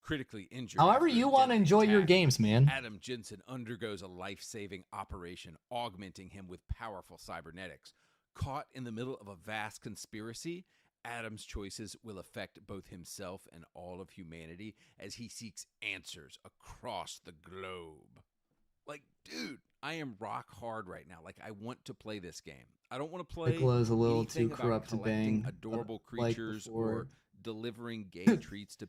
Critically injured. However you want to enjoy your games, man. Adam Jensen undergoes a life-saving operation, augmenting him with powerful cybernetics. Caught in the middle of a vast conspiracy, Adam's choices will affect both himself and all of humanity as he seeks answers across the globe. Like, dude, I am rock hard right now. Like, I want to play this game. I don't want to play Nicola's a little anything too corrupt to about collecting bang. adorable Like creatures before. or delivering gay treats to.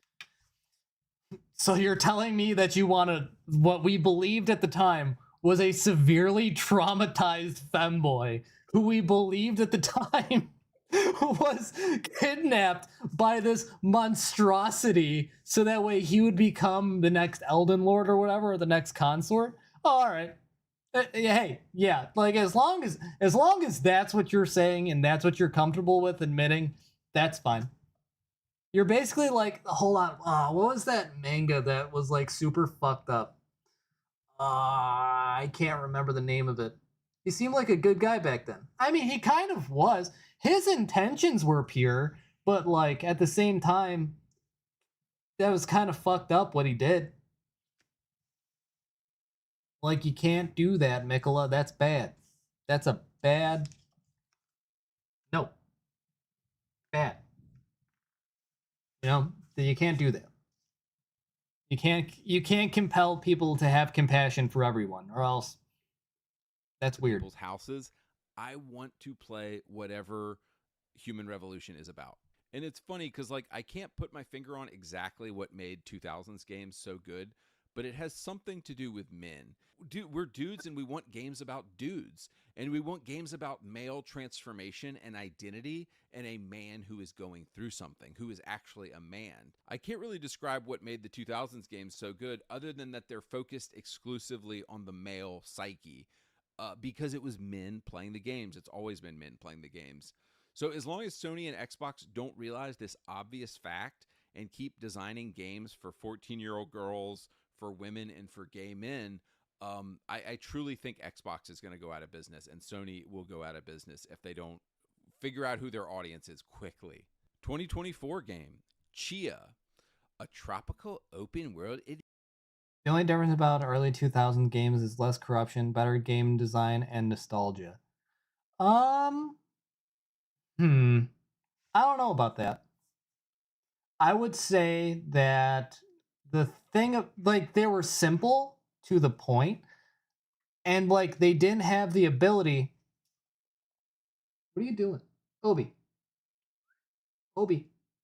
So you're telling me that you want to, what we believed at the time was a severely traumatized femboy who we believed at the time was kidnapped by this monstrosity so that way he would become the next Elden Lord or whatever, or the next consort? Oh, all right. Hey, yeah, like as long as that's what you're saying and that's what you're comfortable with admitting, that's fine. You're basically like, hold on, what was that manga that was like super fucked up? I can't remember the name of it. He seemed like a good guy back then. I mean, he kind of was. His intentions were pure, but like at the same time, that was kind of fucked up what he did. Like, you can't do that, Mikola. That's bad. That's a bad. No. Bad. You know, you can't do that. You can't compel people to have compassion for everyone, or else that's weird. People's houses. I want to play whatever Human Revolution is about. And it's funny because like I can't put my finger on exactly what made 2000s games so good, but it has something to do with men. Dude, we're dudes and we want games about dudes. And we want games about male transformation and identity and a man who is going through something, who is actually a man. I can't really describe what made the 2000s games so good other than that they're focused exclusively on the male psyche because it was men playing the games. It's always been men playing the games. So as long as Sony and Xbox don't realize this obvious fact and keep designing games for 14-year-old girls, for women, and for gay men, I truly think Xbox is going to go out of business and Sony will go out of business if they don't figure out who their audience is quickly. 2024 game, Chia, a tropical open world. The only difference about early 2000 games is less corruption, better game design, and nostalgia. I don't know about that. I would say that the thing of like they were simple to the point, and like they didn't have the ability. What are you doing, Obi?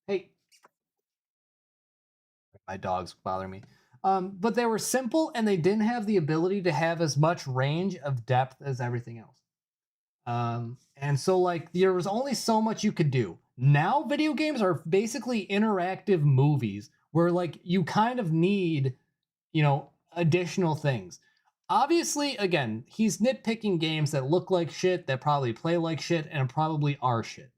Hey, my dog's bothering me. But they were simple, and they didn't have the ability to have as much range of depth as everything else. And so like there was only so much you could do. Now video games are basically interactive movies where like you kind of need, you know, additional things. Obviously, again, he's nitpicking games that look like shit, that probably play like shit, and probably are shit.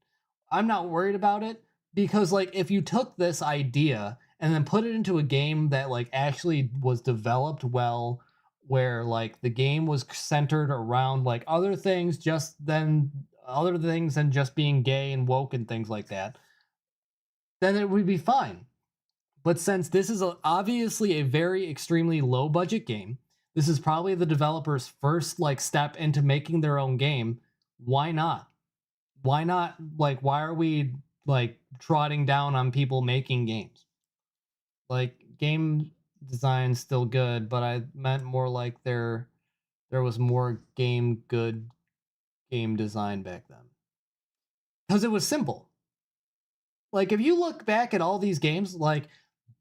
I'm not worried about it because, like, if you took this idea and then put it into a game that, like, actually was developed well, where, like, the game was centered around, like, other things than just being gay and woke and things like that, then it would be fine. But since this is obviously a very extremely low budget game, this is probably the developer's first like step into making their own game. Why not? Why not? Like, why are we like trotting down on people making games? Like, game design's still good, but I meant more like there was more good game design back then because it was simple. Like, if you look back at all these games, like,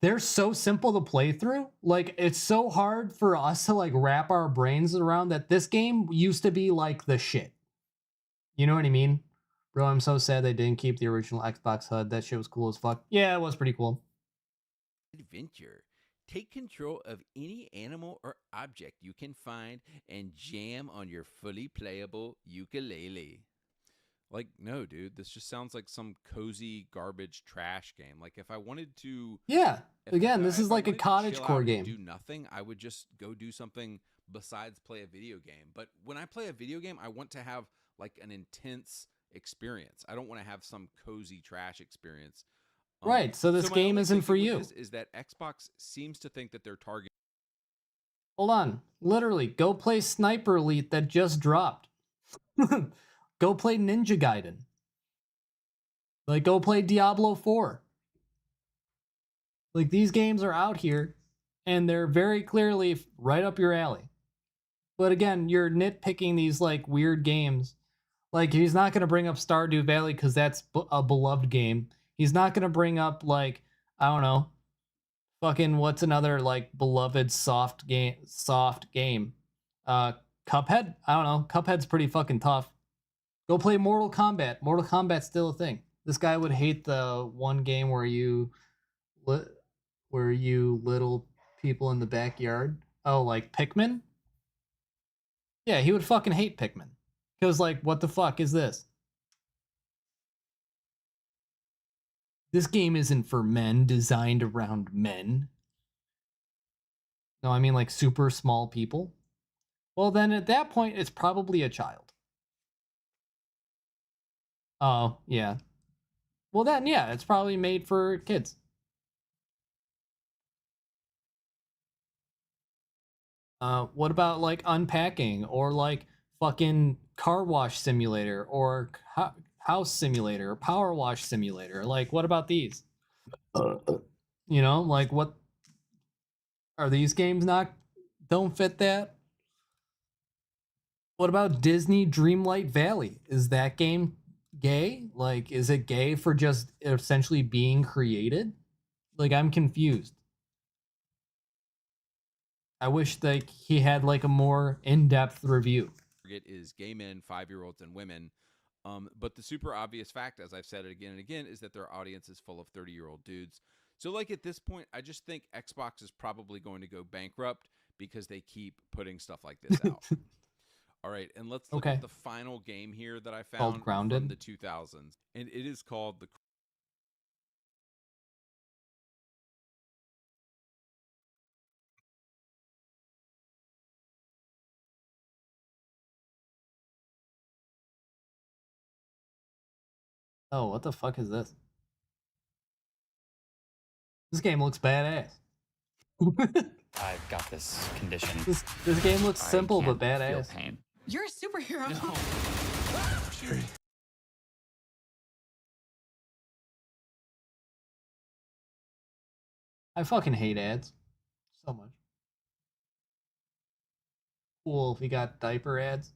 they're so simple to play through. Like, it's so hard for us to like wrap our brains around that this game used to be like the shit. You know what I mean? Bro, I'm so sad they didn't keep the original Xbox HUD. That shit was cool as fuck. Yeah, it was pretty cool. Adventure. Take control of any animal or object you can find and jam on your fully playable ukulele. Like, no, dude, this just sounds like some cozy garbage trash game. Like, if I wanted to, Yeah. Again, this is if I like a wanted to cottage chill core out and game. do nothing, I would just go do something besides play a video game. But when I play a video game, I want to have like an intense experience. I don't want to have some cozy trash experience. Right. So this my game only isn't for thinking with you. this is that Xbox seems to think that they're targeting. Hold on. Literally, go play Sniper Elite that just dropped. Go play Ninja Gaiden. Like, go play Diablo 4. Like, these games are out here, and they're very clearly right up your alley. But again, you're nitpicking these, like, weird games. Like, he's not going to bring up Stardew Valley because that's a beloved game. He's not going to bring up, like, I don't know, fucking what's another, like, beloved soft game? Cuphead? I don't know. Cuphead's pretty fucking tough. Go play Mortal Kombat. Mortal Kombat's still a thing. This guy would hate the one game where you little people in the backyard. Oh, like Pikmin? Yeah, he would fucking hate Pikmin. He was like, what the fuck is this? This game isn't for men, designed around men. No, I mean like super small people. Well, then at that point, it's probably a child. Oh, yeah. Well, then, yeah, it's probably made for kids. What about like unpacking or like fucking car wash simulator or house simulator or power wash simulator? Like, what about these? You know, like what are these games not don't fit that? What about Disney Dreamlight Valley? Is that game gay? Like, is it gay for just essentially being created? Like, I'm confused. I wish like he had like a more in-depth review. Target is gay men, 5-year-olds, and women. But the super obvious fact, as I've said it again and again, is that their audience is full of 30-year-old dudes. So, like, at this point, I just think Xbox is probably going to go bankrupt because they keep putting stuff like this out. All right, and let's look at the final game here that I found from the 2000s. And it is called the... Oh, what the fuck is this? This game looks badass. I've got this condition. This game looks simple but badass. Feel pain. You're a superhero. No. I fucking hate ads so much. Cool if we got diaper ads.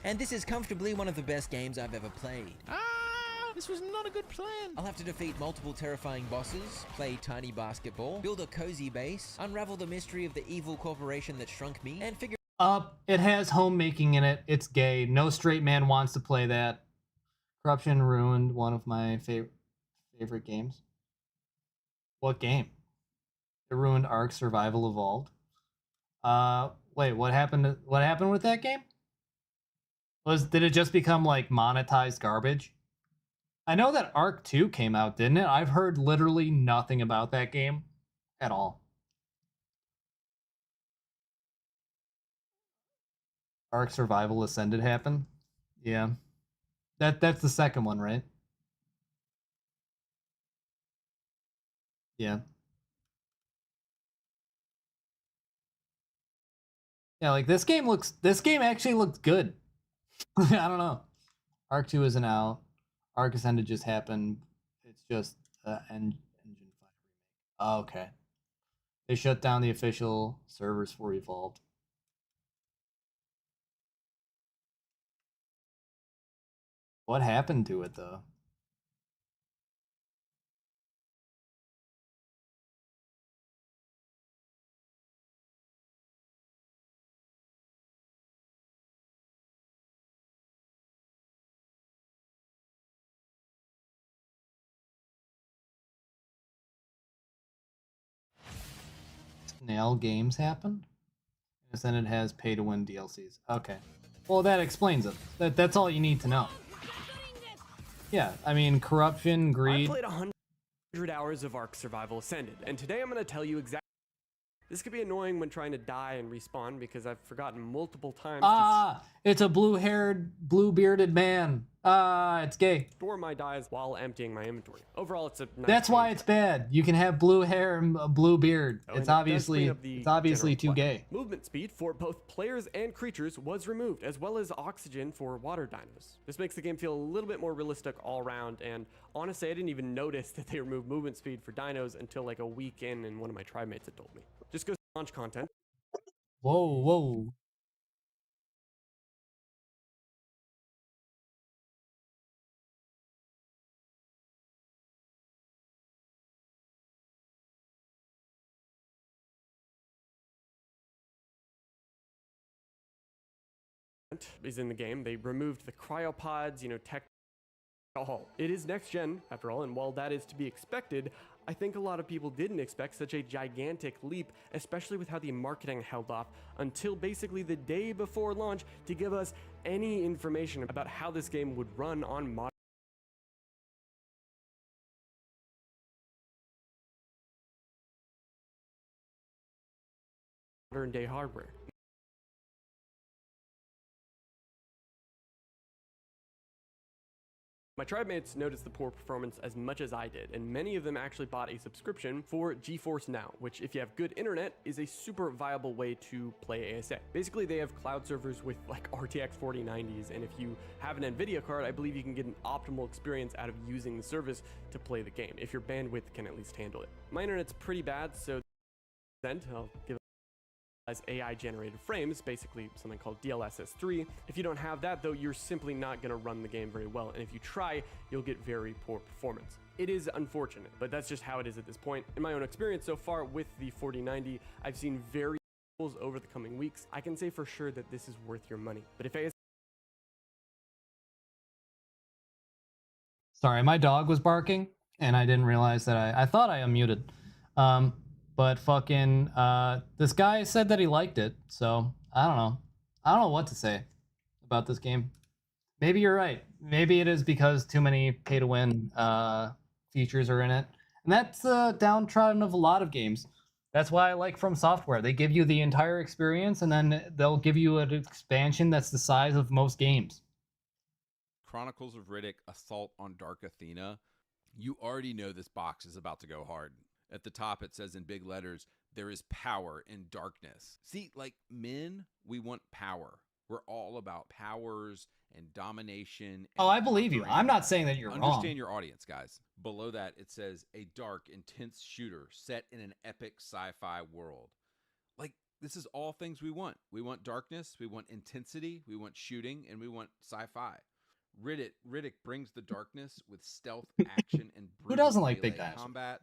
And this is comfortably one of the best games I've ever played. This was not a good plan. I'll have to defeat multiple terrifying bosses, play tiny basketball, build a cozy base, unravel the mystery of the evil corporation that shrunk me, and figure It has homemaking in it. It's gay. No straight man wants to play that. Corruption ruined one of my favorite games. What game? It ruined Ark Survival Evolved. Wait, what happened? What happened with that game? Did it just become like monetized garbage? I know that Ark 2 came out, didn't it? I've heard literally nothing about that game at all. Ark Survival Ascended happened? Yeah. That's the second one, right? Yeah. Yeah, like this game actually looks good. I don't know. Arc 2 isn't out. Arc Ascended just happened. It's just Engine 5 remake. Oh, okay. They shut down the official servers for Evolved. What happened to it though? Snail Games happened? And then it has pay to win DLCs. Okay. Well, that explains it. That's all you need to know. Yeah, I mean, corruption, I greed. played 100 hours of Ark Survival Ascended, and today I'm going to tell you exactly. This could be annoying when trying to die and respawn because I've forgotten multiple times Ah, it's a blue-haired, blue-bearded man. Ah, it's gay. to store my dies while emptying my inventory. Overall, it's a nice That's why game. it's bad. You can have blue hair and a blue beard. Oh, and It's it does clean obviously up the too general play. gay. Movement speed for both players and creatures was removed, as well as oxygen for water dinos. This makes the game feel a little bit more realistic all around, and honestly, I didn't even notice that they removed movement speed for dinos until like a week in, and one of my tribe mates had told me. Just go launch content. Whoa. Is in the game. They removed the cryopods, tech. It is next gen, after all, and while that is to be expected, I think a lot of people didn't expect such a gigantic leap, especially with how the marketing held off until basically the day before launch to give us any information about how this game would run on modern day hardware. My tribe mates noticed the poor performance as much as I did, and many of them actually bought a subscription for GeForce Now, which, if you have good internet, is a super viable way to play ASA. Basically, they have cloud servers with like RTX 4090s, and if you have an NVIDIA card, I believe you can get an optimal experience out of using the service to play the game, if your bandwidth can at least handle it. My internet's pretty bad, so I'll give as AI generated frames, basically something called DLSS3. If you don't have that though, you're simply not going to run the game very well, and if you try, you'll get very poor performance. It is unfortunate, but that's just how it is at this point. In my own experience so far with the 4090, I've seen very over the coming weeks. I can say for sure that this is worth your money. But if AS Sorry, my dog was barking, and I didn't realize that I thought I unmuted. But fucking, this guy said that he liked it, so I don't know. I don't know what to say about this game. Maybe you're right. Maybe it is because too many pay-to-win features are in it. And that's downtrodden of a lot of games. That's why I like From Software. They give you the entire experience, and then they'll give you an expansion that's the size of most games. Chronicles of Riddick, Assault on Dark Athena. You already know this box is about to go hard. At the top, it says in big letters, there is power in darkness. See, like men, we want power. We're all about powers and domination. And oh, I believe you. I'm not saying that you're wrong. Understand your audience, guys. Below that, it says a dark, intense shooter set in an epic sci-fi world. Like, this is all things we want. We want darkness, we want intensity, we want shooting, and we want sci-fi. Riddick brings the darkness with stealth, action, and Who doesn't like melee big guys? combat.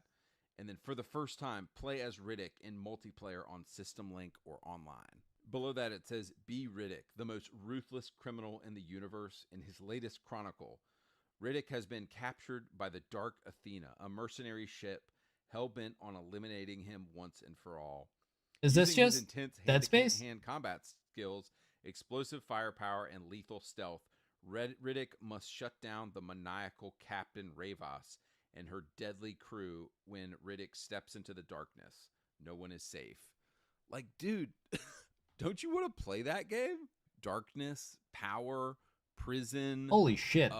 And then for the first time, play as Riddick in multiplayer on System Link or online. Below that, it says, be Riddick, the most ruthless criminal in the universe. In his latest chronicle, Riddick has been captured by the Dark Athena, a mercenary ship hell-bent on eliminating him once and for all. Is this Using his just intense Dead Space? hand-to-hand combat skills, explosive firepower, and lethal stealth, Riddick must shut down the maniacal Captain Ravos and her deadly crew when Riddick steps into the darkness. No one is safe. Like, dude, don't you want to play that game? Darkness, power, prison. Holy shit.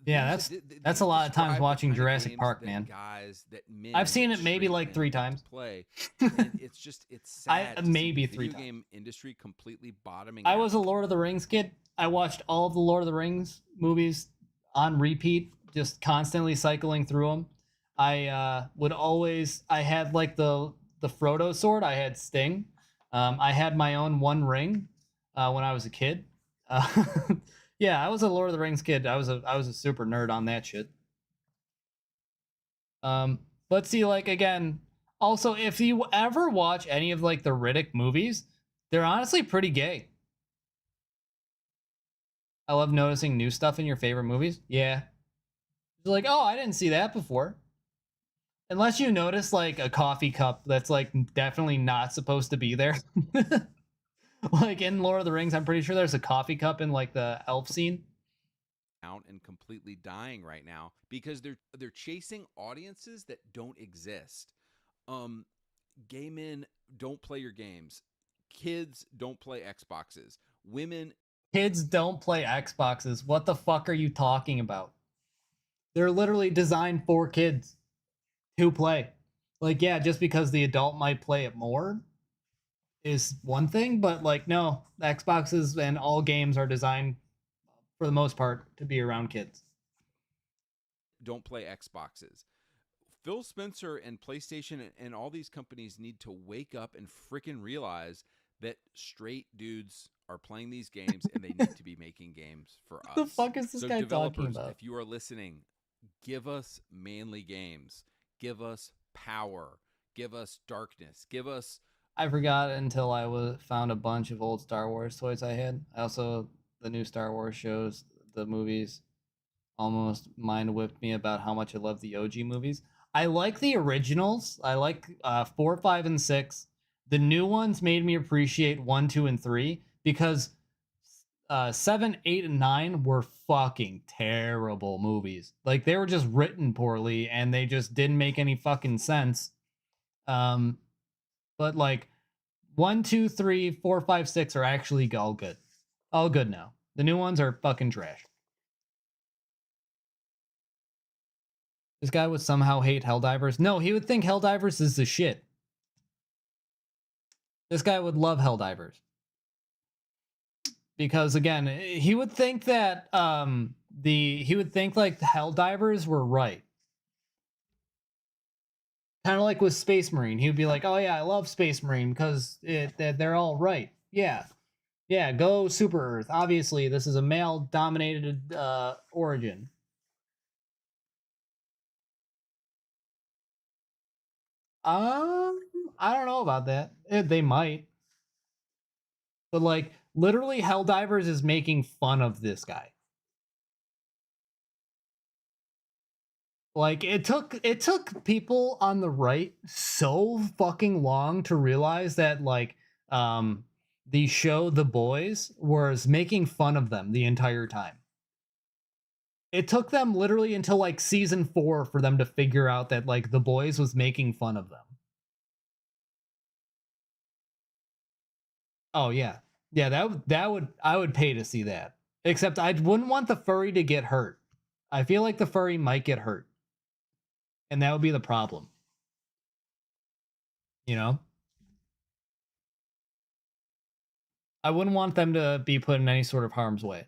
Yeah, that's these a lot of times describe the watching kind of Jurassic games Park, that man. Guys, that men, I've seen that it maybe straight like men 3 like to times. Play. And it's sad to see maybe the 3 video times. game industry completely bottoming I out. was a Lord of the Rings kid. I watched all of the Lord of the Rings movies on repeat, just constantly cycling through them. I had like the Frodo sword. I had Sting. I had my own One Ring when I was a kid. Yeah, I was a Lord of the Rings kid. I was a super nerd on that shit. But see, like, again, also, if you ever watch any of like the Riddick movies, they're honestly pretty gay. I love noticing new stuff in your favorite movies. Yeah. It's like, oh, I didn't see that before. Unless you notice like a coffee cup that's like definitely not supposed to be there. Like in Lord of the Rings, I'm pretty sure there's a coffee cup in like the elf scene. Out and completely dying right now because they're chasing audiences that don't exist. Gay men don't play your games. Kids don't play Xboxes. Women Kids don't play Xboxes. What the fuck are you talking about? They're literally designed for kids to play. Like, yeah, just because the adult might play it more is one thing, but like, no, Xboxes and all games are designed for the most part to be around kids. don't play Xboxes. Phil Spencer and PlayStation and all these companies need to wake up and freaking realize that straight dudes are playing these games and they need to be making games for us. What the fuck is this So guy developers, talking about? if you are listening, give us manly games. Give us power. Give us darkness. Give us... I forgot until I found a bunch of old Star Wars toys I had. I also, the new Star Wars shows, the movies, almost mind whipped me about how much I love the OG movies. I like the originals. I like 4, 5, and 6. The new ones made me appreciate 1, 2, and 3 because 7, 8, and 9 were fucking terrible movies. Like, they were just written poorly and they just didn't make any fucking sense. But like 1, 2, 3, 4, 5, 6 are actually all good. All good now. The new ones are fucking trash. This guy would somehow hate Helldivers. No, he would think Helldivers is the shit. This guy would love Helldivers. Because again, he would think that he would think like the Helldivers were right. Kind of like with Space Marine. He would be like, "Oh yeah, I love Space Marine because they're all right." Yeah. Yeah, go Super Earth. Obviously, this is a male dominated origin. I don't know about that. They might. But like literally Helldivers is making fun of this guy. Like it took people on the right so fucking long to realize that like the show The Boys was making fun of them the entire time. It took them literally until like season 4 for them to figure out that like The Boys was making fun of them. Oh yeah. Yeah, I would pay to see that. Except I wouldn't want the furry to get hurt. I feel like the furry might get hurt. And that would be the problem. You know? I wouldn't want them to be put in any sort of harm's way.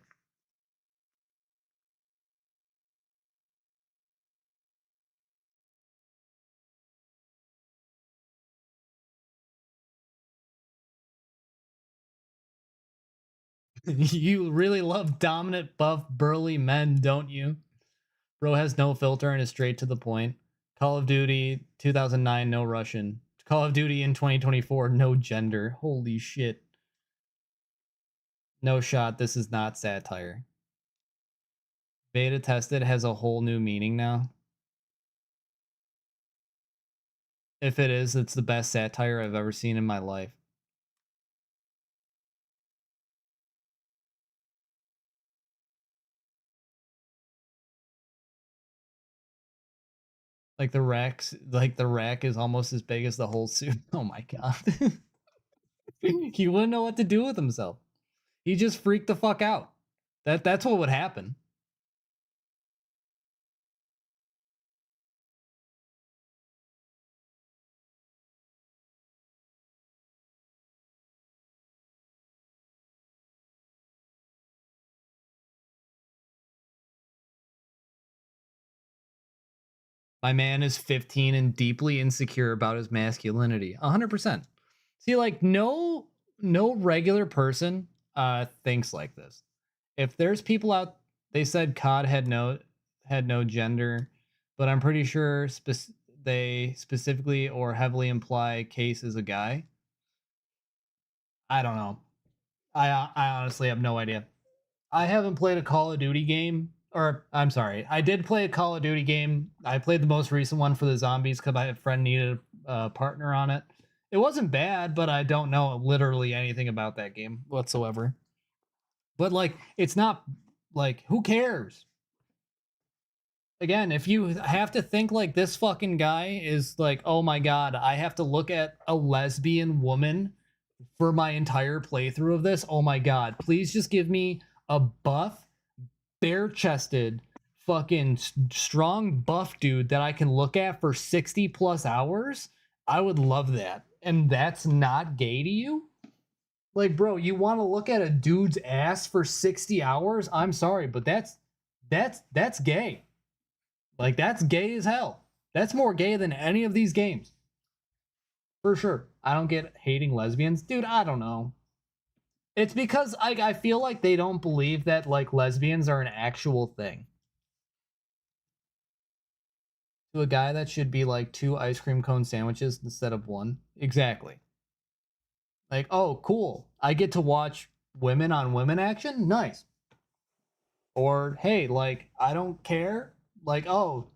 You really love dominant, buff, burly men, don't you? Bro has no filter and is straight to the point. Call of Duty 2009, no Russian. Call of Duty in 2024, no gender. Holy shit. No shot, this is not satire. Beta tested has a whole new meaning now. If it is, it's the best satire I've ever seen in my life. Like the rack is almost as big as the whole suit. Oh my god. He wouldn't know what to do with himself. He just freaked the fuck out. That's what would happen. My man is 15 and deeply insecure about his masculinity. 100%. See, like no regular person thinks like this. If there's people out, they said COD had no gender, but I'm pretty sure they specifically or heavily imply Case is a guy. I don't know. I honestly have no idea. I haven't played a Call of Duty game, or I'm sorry, I did play a Call of Duty game. I played the most recent one for the zombies because my friend needed a partner on it. It wasn't bad, but I don't know literally anything about that game whatsoever. But like, it's not like, who cares? Again, if you have to think like this fucking guy is like, oh my god, I have to look at a lesbian woman for my entire playthrough of this. Oh my god, please just give me a buff, bare-chested, fucking strong buff dude that I can look at for 60 plus hours. I would love that. And that's not gay to you? Like, bro, you want to look at a dude's ass for 60 hours? I'm sorry, but that's gay. Like, that's gay as hell. That's more gay than any of these games. For sure. I don't get hating lesbians. Dude, I don't know. It's because I feel like they don't believe that, like, lesbians are an actual thing. To a guy, that should be like 2 ice cream cone sandwiches instead of 1. Exactly. Like, oh, cool. I get to watch women on women action? Nice. Or, hey, like, I don't care. Like, oh.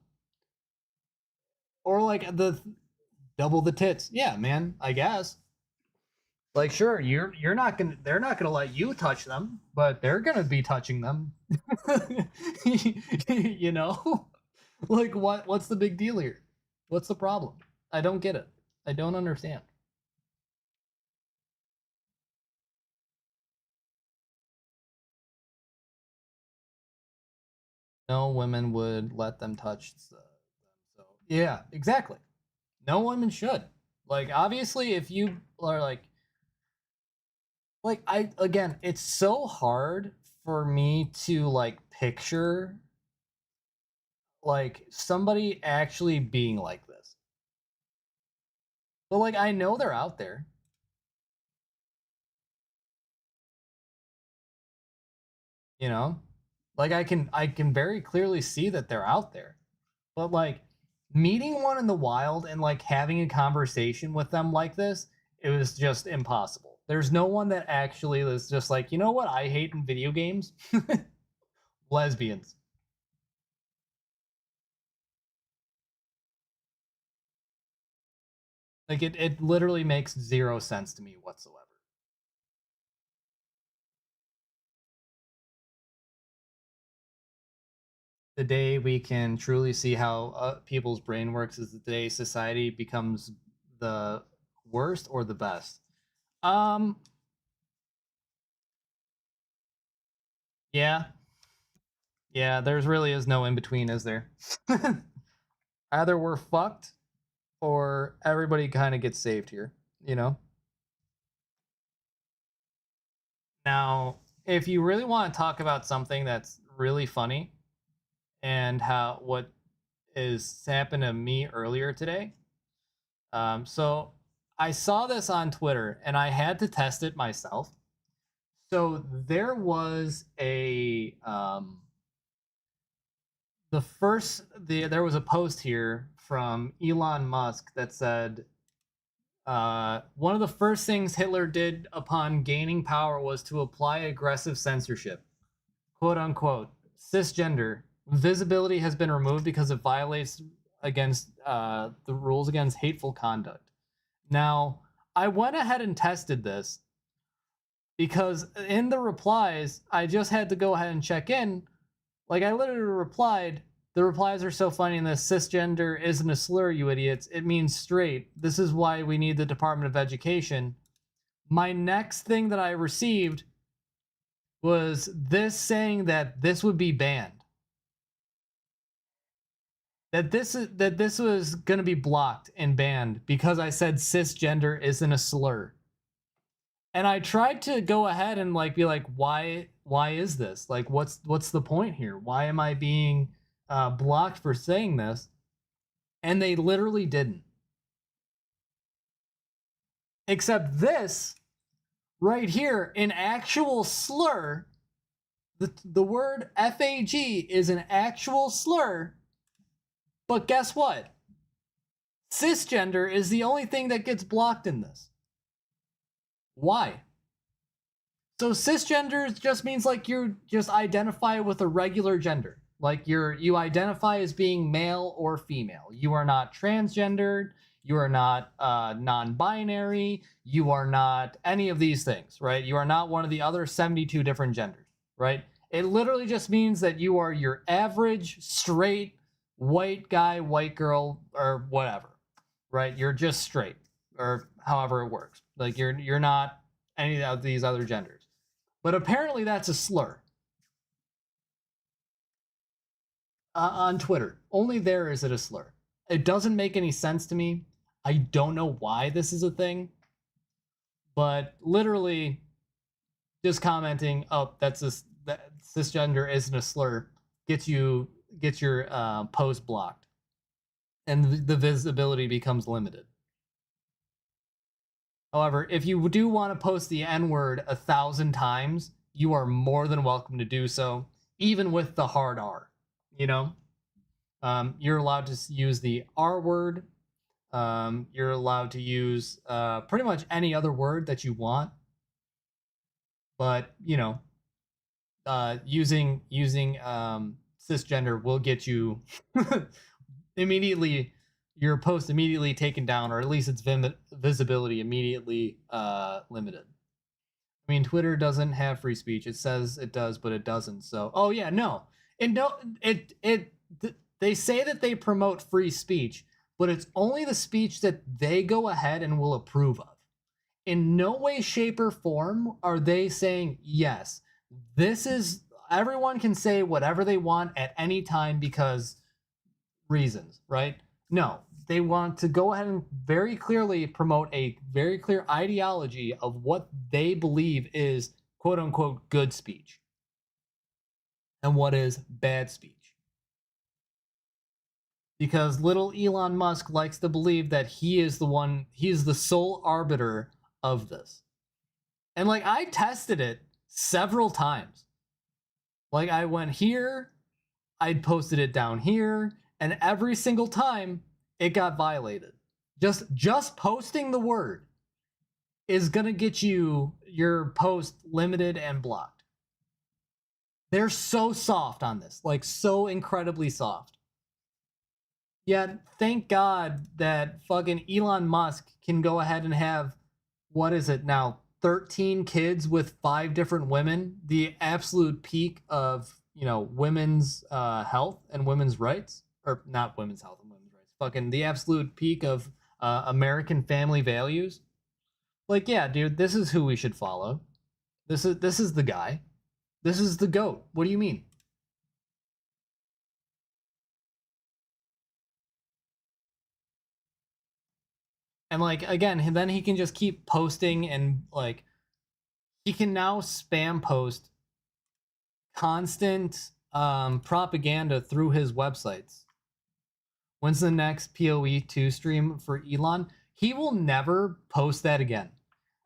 Or, like, the double the tits. Yeah, man, I guess. Like, sure, they're not gonna let you touch them, but they're gonna be touching them. You know? Like, what's the big deal here? What's the problem? I don't get it. I don't understand. No women would let them touch them. So yeah, exactly. No women should. Like, obviously, if you are like again, it's so hard for me to like picture like somebody actually being like this. But like, I know they're out there. You know? Like, I can very clearly see that they're out there. But like, meeting one in the wild and like having a conversation with them like this, it was just impossible. There's no one that actually is just like, you know what I hate in video games? Lesbians. Like, it literally makes 0 sense to me whatsoever. The day we can truly see how people's brain works is the day society becomes the worst or the best. Yeah. Yeah, there's really is no in between, is there? Either we're fucked or everybody kind of gets saved here, you know? Now, if you really want to talk about something that's really funny and what is happened to me earlier today. So I saw this on Twitter and I had to test it myself. So there was there was a post here from Elon Musk that said, one of the first things Hitler did upon gaining power was to apply aggressive censorship. Quote unquote, cisgender. Visibility has been removed because it violates against the rules against hateful conduct. Now, I went ahead and tested this because in the replies, I just had to go ahead and check in. Like, I literally replied, the replies are so funny in this. Cisgender isn't a slur, you idiots. It means straight. This is why we need the Department of Education. My next thing that I received was this saying that this would be banned. That this was going to be blocked and banned because I said cisgender isn't a slur. And I tried to go ahead and like be like, why is this? Like, what's the point here? Why am I being blocked for saying this? And they literally didn't. Except this right here, an actual slur. The word FAG is an actual slur. But guess what? Cisgender is the only thing that gets blocked in this. Why? So cisgender just means like you just identify with a regular gender. Like you identify as being male or female. You are not transgendered. You are not non-binary. You are not any of these things, right? You are not one of the other 72 different genders, right? It literally just means that you are your average straight white guy, white girl, or whatever, right? You're just straight, or however it works. Like you're not any of these other genders. But apparently that's a slur. On Twitter. Only there is it a slur. It doesn't make any sense to me. I don't know why this is a thing. But literally just commenting, oh, that cisgender isn't a slur, gets your post blocked. And the visibility becomes limited. However, if you do want to post the N-word 1,000 times, you are more than welcome to do so, even with the hard R. You know, you're allowed to use the R word. You're allowed to use pretty much any other word that you want. But you know, using cisgender will get you immediately your post immediately taken down, or at least its visibility immediately limited. I mean, Twitter doesn't have free speech. It says it does, but it doesn't. So, oh yeah, no. They say that they promote free speech, but it's only the speech that they go ahead and will approve of. In no way, shape, or form are they saying, yes, this is, everyone can say whatever they want at any time because reasons, right? No, they want to go ahead and very clearly promote a very clear ideology of what they believe is quote unquote good speech and what is bad speech. Because little Elon Musk likes to believe that he is the sole arbiter of this. And like, I tested it several times. Like, I went here, I'd posted it down here, and every single time it got violated. Just posting the word is gonna get you your post limited and blocked. They're so soft on this, like so incredibly soft. Yet, thank God that fucking Elon Musk can go ahead and have, what is it now, 13 kids with 5 different women, the absolute peak of, you know, women's health and women's rights, or not women's health and women's rights, fucking the absolute peak of American family values. Like, yeah, dude, this is who we should follow. This is the guy. This is the GOAT. What do you mean? And like, again, then he can just keep posting, and like he can now spam post constant propaganda through his websites. When's the next PoE 2 stream for Elon? He will never post that again.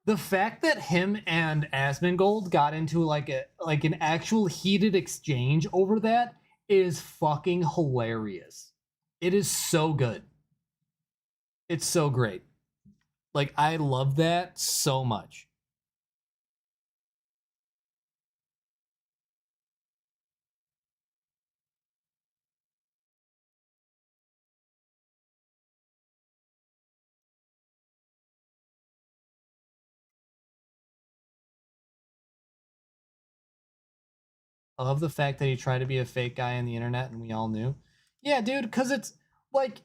The fact that him and Asmongold got into like an actual heated exchange over that is fucking hilarious. It is so good. It's so great. Like, I love that so much. of the fact that he tried to be a fake guy on the internet and we all knew. Yeah, dude, because it's like,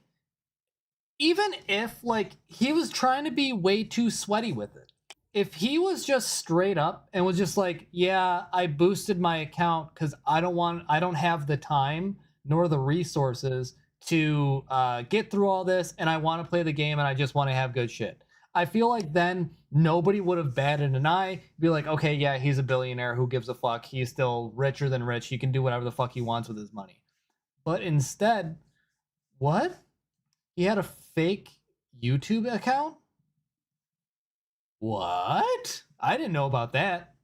even if like he was trying to be way too sweaty with it, if he was just straight up and was just like, yeah, I boosted my account because I don't have the time nor the resources to get through all this, and I want to play the game and I just want to have good shit, I feel like then nobody would have batted an eye. Be like, okay, yeah, he's a billionaire. Who gives a fuck? He's still richer than rich. He can do whatever the fuck he wants with his money. But instead, what? He had a fake YouTube account? What? I didn't know about that.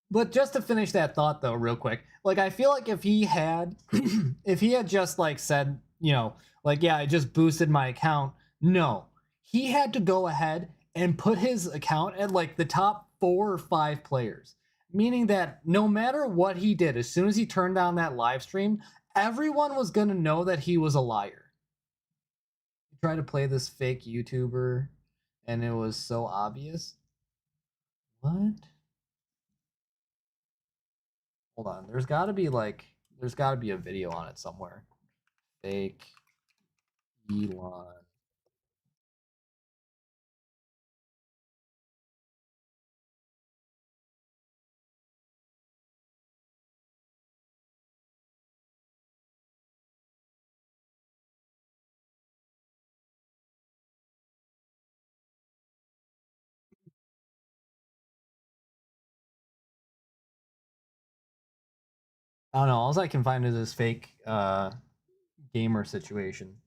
But just to finish that thought though, real quick, like I feel like if he had if he had just like said, like, yeah, I just boosted my account. No. He had to go ahead and put his account at like the top 4 or 5 players. Meaning that no matter what he did, as soon as he turned on that live stream, everyone was gonna know that he was a liar. He tried to play this fake YouTuber and it was so obvious. What? Hold on. There's got to be a video on it somewhere. Fake Elon. I don't know. All I can find is this fake gamer situation.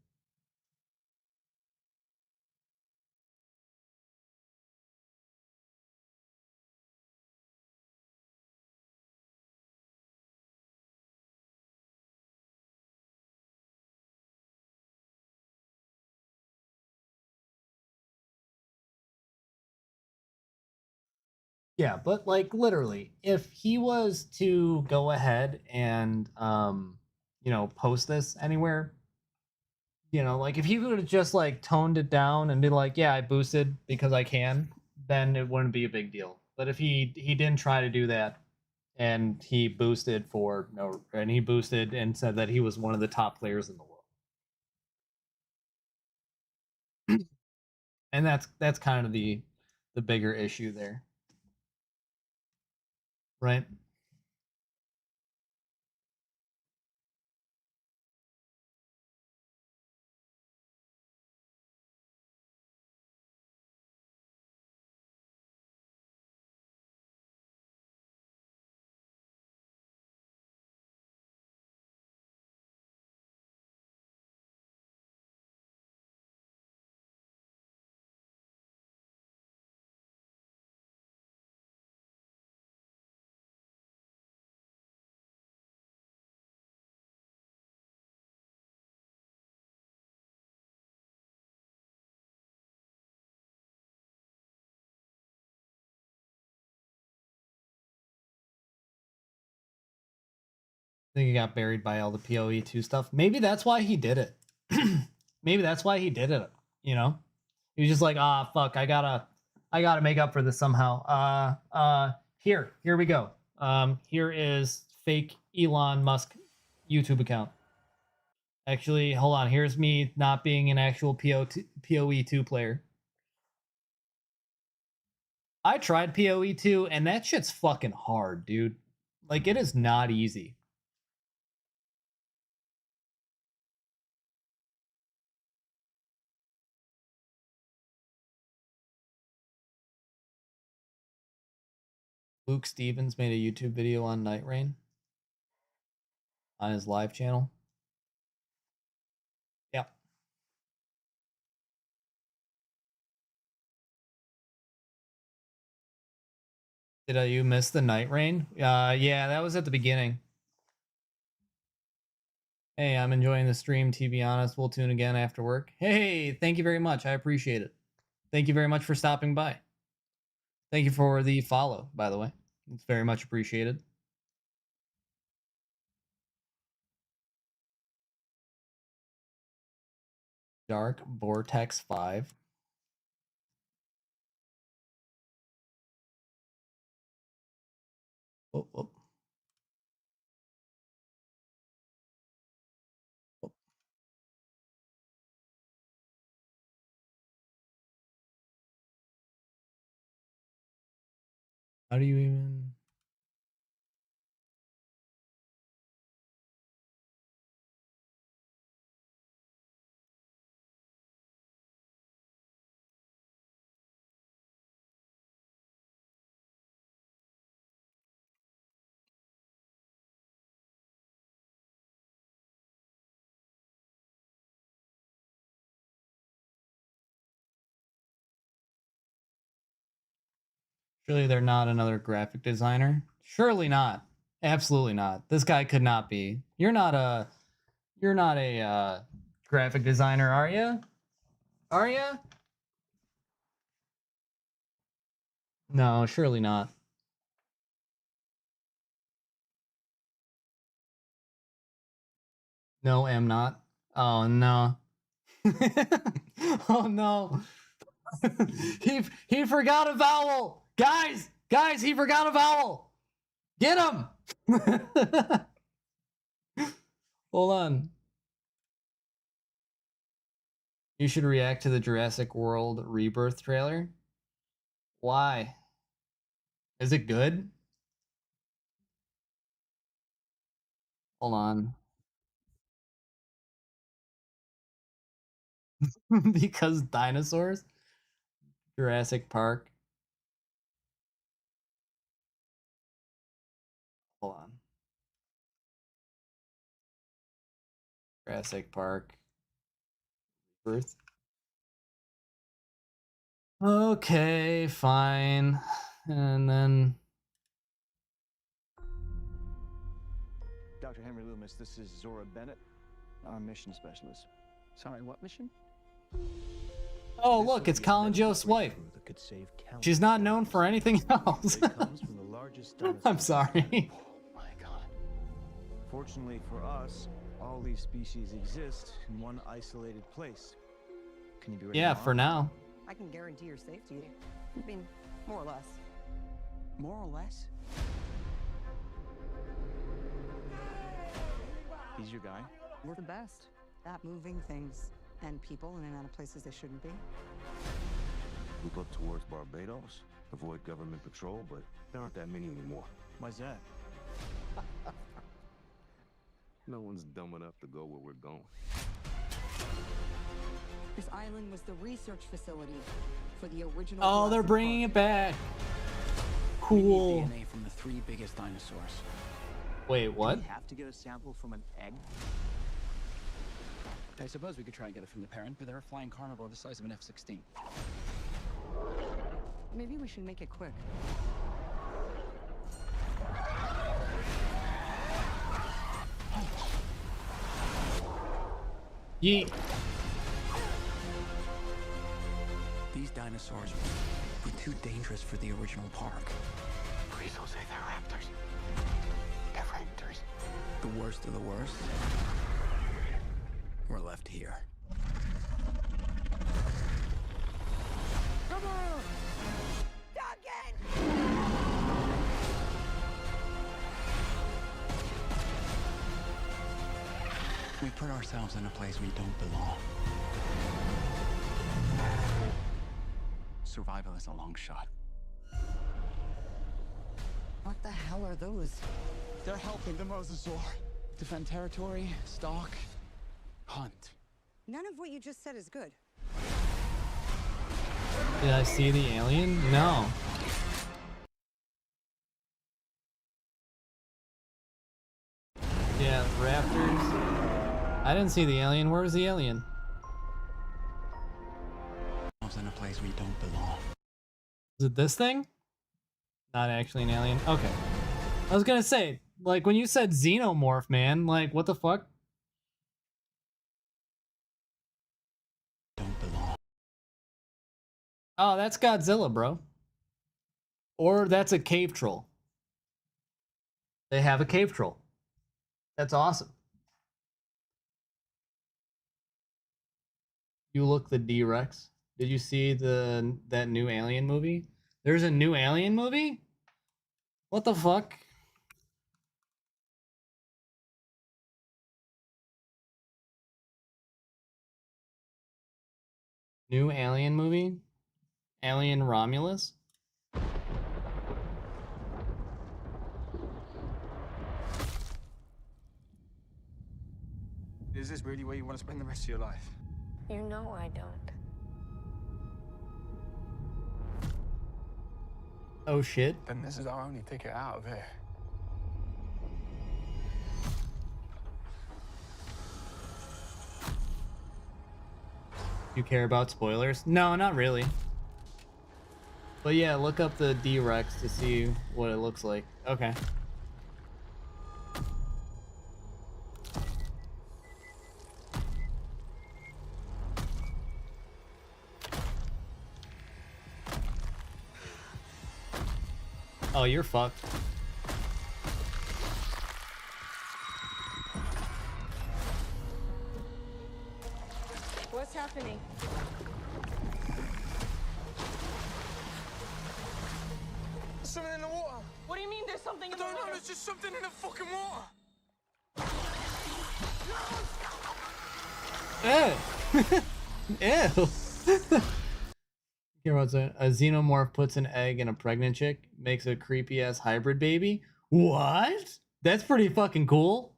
Yeah, but like literally, if he was to go ahead and post this anywhere, like if he would have just like toned it down and be like, yeah, I boosted because I can, then it wouldn't be a big deal. But if he didn't try to do that, and he boosted and said that he was one of the top players in the world. And that's kind of the bigger issue there. Right? I think he got buried by all the PoE2 stuff. Maybe that's why he did it. Maybe that's why he did it, He was just like, fuck, I gotta make up for this somehow. Here we go. Here is fake Elon Musk YouTube account. Actually, hold on. Here's me not being an actual PoE2 player. I tried PoE2 and that shit's fucking hard, dude. Like, it is not easy. Luke Stevens made a YouTube video on Nightreign on his live channel. Yep. Did you miss the Nightreign? Yeah, that was at the beginning. Hey, I'm enjoying the stream, to be honest. We'll tune again after work. Hey, thank you very much. I appreciate it. Thank you very much for stopping by. Thank you for the follow, by the way. It's very much appreciated. Dark Vortex 5. Oh. How do you even? Surely they're not another graphic designer. Surely not. Absolutely not. This guy could not be. You're not a graphic designer, are you? Are you? No, surely not. No, am not. Oh no. Oh no. he forgot a vowel. Guys, he forgot a vowel. Get him. Hold on. You should react to the Jurassic World Rebirth trailer. Why? Is it good? Hold on. Because dinosaurs? Jurassic Park. Hold on. Jurassic Park. Rebirth. Okay, fine. And then Dr. Henry Loomis, this is Zora Bennett, our mission specialist. Sorry, what mission? oh, look, it's Colin Jost's wife. She's not known for anything else. I'm sorry. Oh my God. Fortunately for us, all these species exist in one isolated place. Can you be ready Yeah, tomorrow? for now. I can guarantee your safety. I mean, more or less. More or less? He's your guy? We're the best at moving things and people in and out of places they shouldn't be. Move up towards Barbados, avoid government patrol, but there aren't that many anymore. Why's that? No one's dumb enough to go where we're going. This island was the research facility for the original. Oh, they're bringing it back. Cool. We need DNA from the 3 biggest dinosaurs. Wait, what? Do we have to get a sample from an egg? I suppose we could try and get it from the parent, but they're a flying carnivore the size of an F-16. Maybe we should make it quick. Yeet. These dinosaurs were too dangerous for the original park. Please don't say they're raptors. They're raptors. The worst of the worst were left here. Come on! Duncan! We put ourselves in a place we don't belong. Survival is a long shot. What the hell are those? They're helping the mosasaur defend territory, stalk, hunt. None of what you just said is good. Did I see the alien? No. Yeah, raptors. I didn't see the alien. Where was the alien? In a place we don't belong. Is it this thing? Not actually an alien. Okay. I was gonna say, like, when you said xenomorph, man, like, what the fuck? Don't belong. Oh, that's Godzilla, bro. Or that's a cave troll. They have a cave troll. That's awesome. You look the D-Rex. Did you see that new Alien movie? There's a new Alien movie? What the fuck? New Alien movie? Alien Romulus? Is this really where you want to spend the rest of your life? You know I don't. Oh shit. Then this is our only ticket out of here. You care about spoilers? No, not really. But yeah, look up the D-Rex to see what it looks like. Okay. Oh, you're fucked. What's happening? There's something in the water. What do you mean there's something in I the don't know, water? there's just something in the fucking water. Ew. Here, what's a xenomorph puts an egg in a pregnant chick, makes a creepy ass hybrid baby? What? That's pretty fucking cool.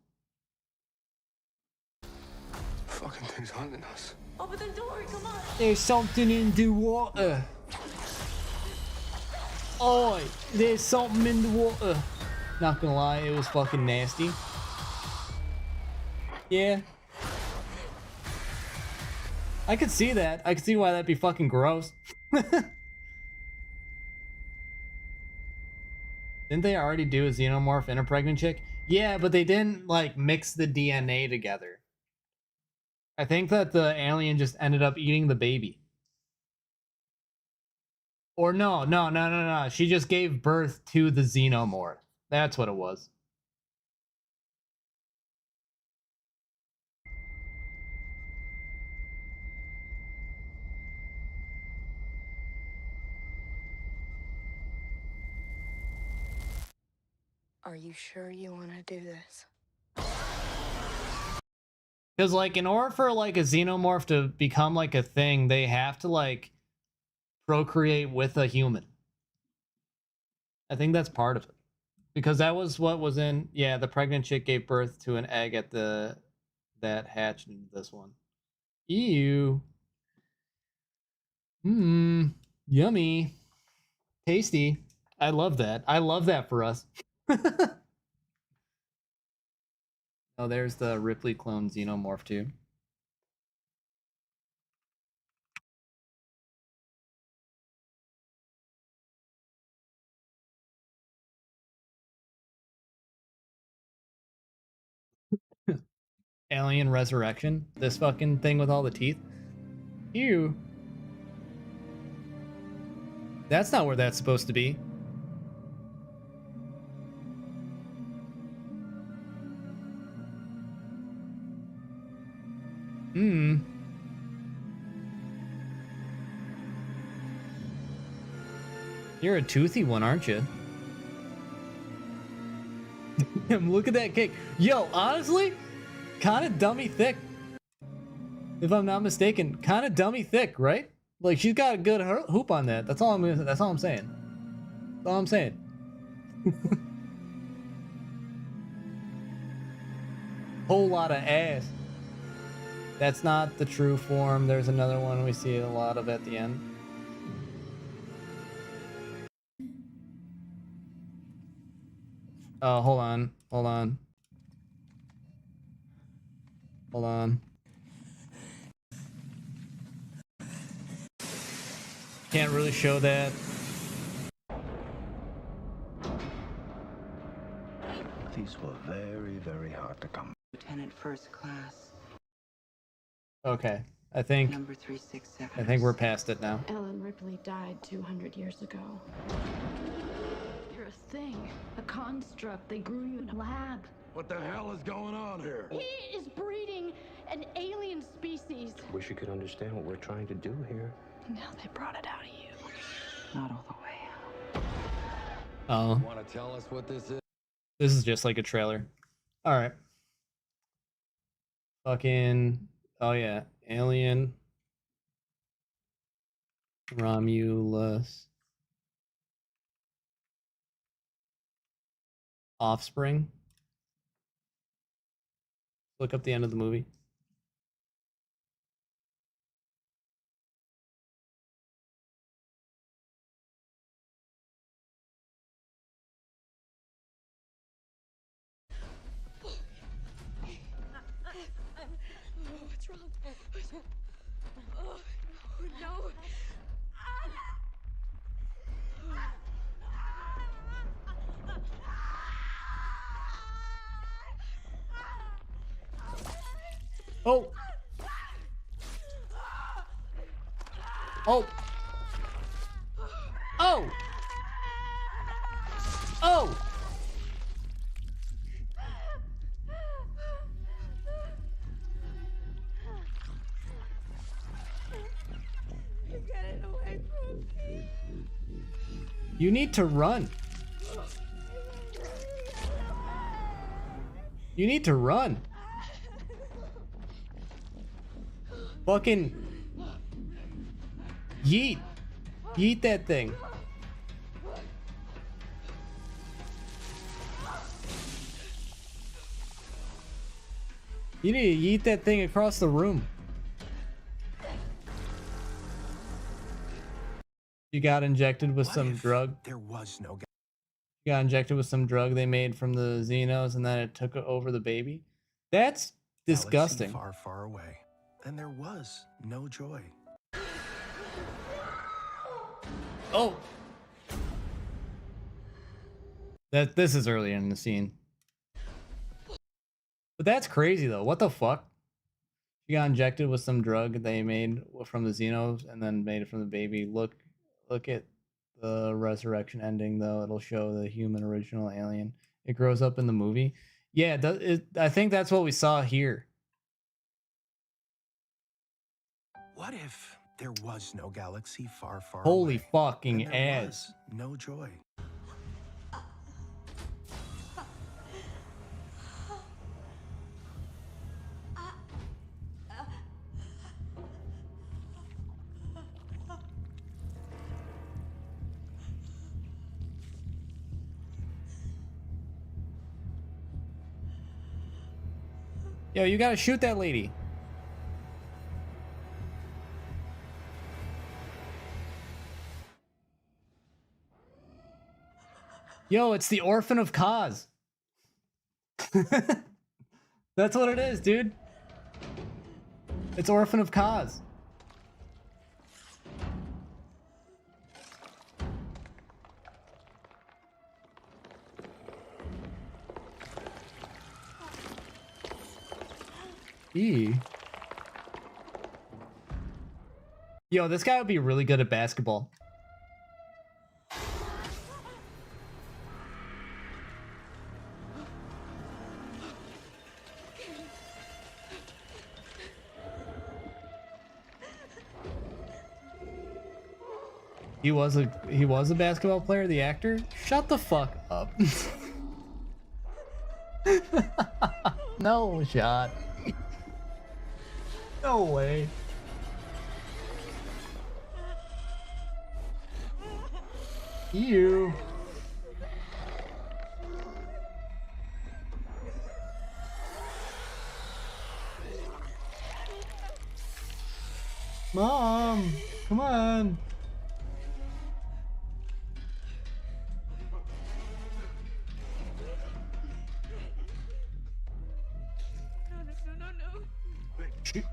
Fucking thing's hunting us. Open the door, come on. There's something in the water. Oi, there's something in the water. Not gonna lie, it was fucking nasty. Yeah. I could see that. I could see why that'd be fucking gross. Didn't they already do a xenomorph in a pregnant chick? Yeah, but they didn't, like, mix the DNA together. I think that the alien just ended up eating the baby. Or no. She just gave birth to the xenomorph. That's what it was. Are you sure you want to do this? Because, like, in order for, like, a xenomorph to become, like, a thing, they have to, like, procreate with a human. I think that's part of it. Because that was what was in... Yeah, the pregnant chick gave birth to an egg at the... that hatched into this one. Ew. Mmm. Yummy. Tasty. I love that. I love that for us. Oh, there's the Ripley clone xenomorph too. Alien Resurrection. This fucking thing with all the teeth. Ew. That's not where that's supposed to be. Hmm. You're a toothy one, aren't you? Look at that cake. Yo, honestly, kind of dummy thick. If I'm not mistaken, kind of dummy thick, right? Like, she's got a good hoop on that. That's all I'm saying. That's all I'm saying. Whole lot of ass. That's not the true form. There's another one we see a lot of at the end. Oh, hold on. Can't really show that. These were very, very hard to come. Lieutenant First Class. Okay. I think Number 367. I think we're past it now. Ellen Ripley died 200 years ago. You're a thing, a construct. They grew you in a lab. What the hell is going on here? He is breeding an alien species. Wish you could understand what we're trying to do here. Now they brought it out of you. Not all the way. Oh. Want to tell us what this is? This is just like a trailer. All right. Fucking. Oh yeah. Alien. Romulus. Offspring. Look up the end of the movie. Oh. Oh. Oh. Oh. Get it away from me. You need to run. You need to run. Fucking yeet. Yeet that thing. You need to yeet that thing across the room. You got injected with some drug. There was no. You got injected with some drug they made from the Xenos, and then it took over the baby. That's disgusting. Far, far away, and there was no joy. Oh. This is earlier in the scene. But that's crazy though. What the fuck? She got injected with some drug they made from the Xenos and then made it from the baby. Look at the resurrection ending though. It'll show the human original alien. It grows up in the movie. Yeah, I think that's what we saw here. What if there was no galaxy far, far Holy away? fucking And there ass. was no joy. Yo, you gotta shoot that lady. Yo, it's the Orphan of Kaz. That's what it is, dude. It's Orphan of Kaz. Yo, this guy would be really good at basketball. He was a basketball player, the actor? Shut the fuck up. No shot. No way. You. Mom, come on. Shoot.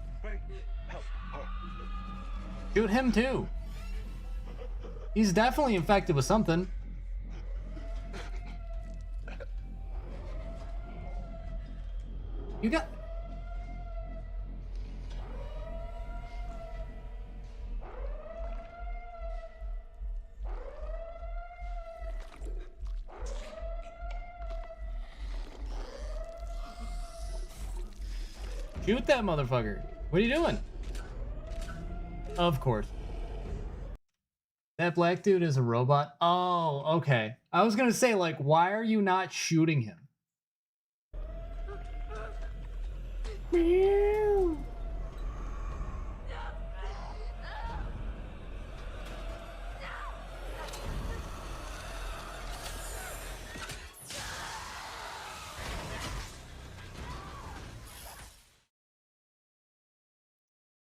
Shoot him too. He's definitely infected with something. You got... Shoot that motherfucker. What are you doing? Of course. That black dude is a robot? Oh, okay. I was gonna say, like, why are you not shooting him?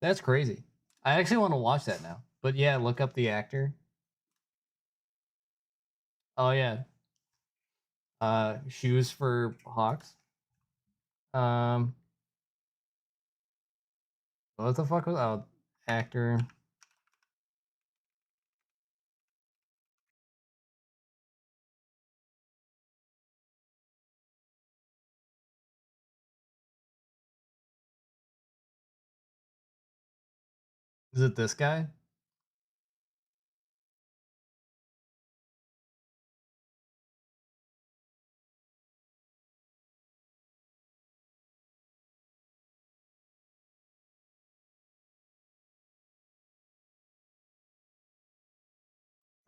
That's crazy. I actually want to watch that now. But yeah, look up the actor. Oh yeah. Shoes for Hawks. What the fuck was actor? Is it this guy?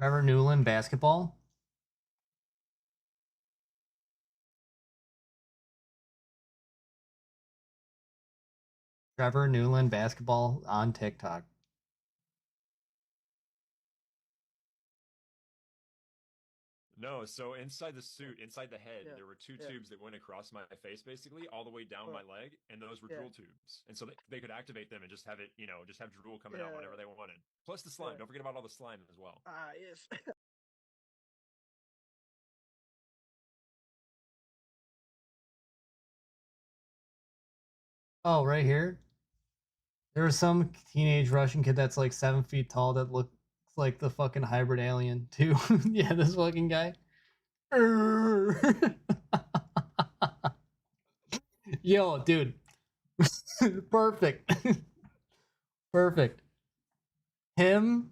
Trevor Newland basketball? Trevor Newland basketball on TikTok. No, so inside the suit, inside the head, there were two tubes that went across my face, basically, all the way down my leg, and those were drool tubes. And so they could activate them and just have it, just have drool coming out whenever they wanted. Plus the slime. Don't forget about all the slime as well. Ah, yes. Oh, right here. There was some teenage Russian kid that's like 7 feet tall that looks like the fucking hybrid alien too. Yeah, this fucking guy. Yo, dude. Perfect. Perfect. Him,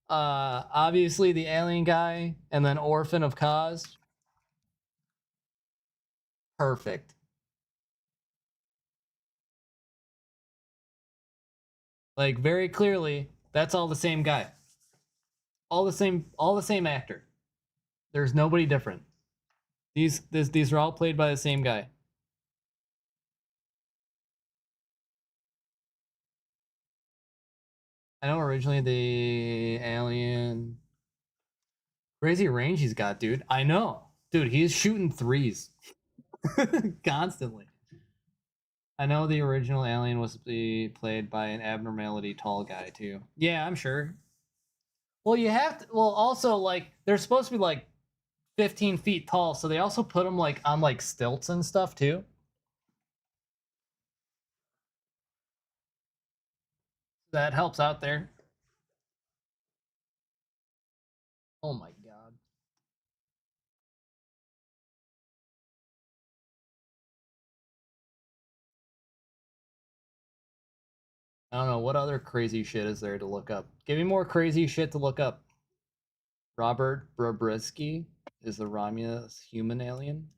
obviously the alien guy, and then Orphan of Cause. Perfect. Like very clearly, that's all the same guy. All the same actor. There's nobody different. These are all played by the same guy. I know originally the alien crazy range he's got, dude. I know. Dude, he's shooting threes constantly. I know the original alien was played by an abnormality tall guy too. Yeah, I'm sure. Well, you have to. Well, also like they're supposed to be like 15 feet tall, so they also put them like on like stilts and stuff too. That helps out there. Oh my god. I don't know what other crazy shit is there to look up. Give me more crazy shit to look up. Robert Brobrisky is the Romulus human alien.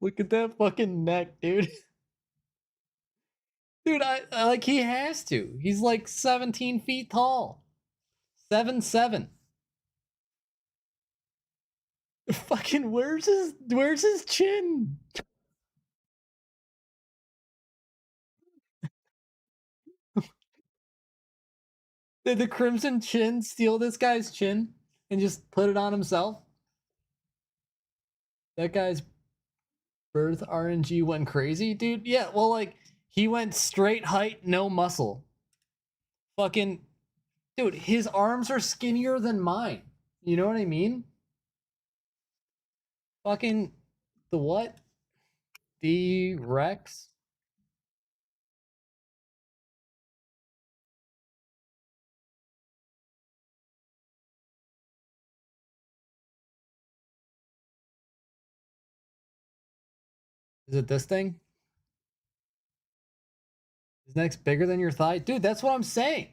Look at that fucking neck, dude. Dude, I like he has to. He's like 17 feet tall. 7'7". Fucking where's his chin? Did the Crimson Chin steal this guy's chin and just put it on himself? That guy's birth RNG went crazy, dude. Yeah, well, like he went straight height, no muscle. Fucking dude, his arms are skinnier than mine. You know what I mean? Fucking the what? The Rex? Is it this thing? His neck's bigger than your thigh? Dude, that's what I'm saying.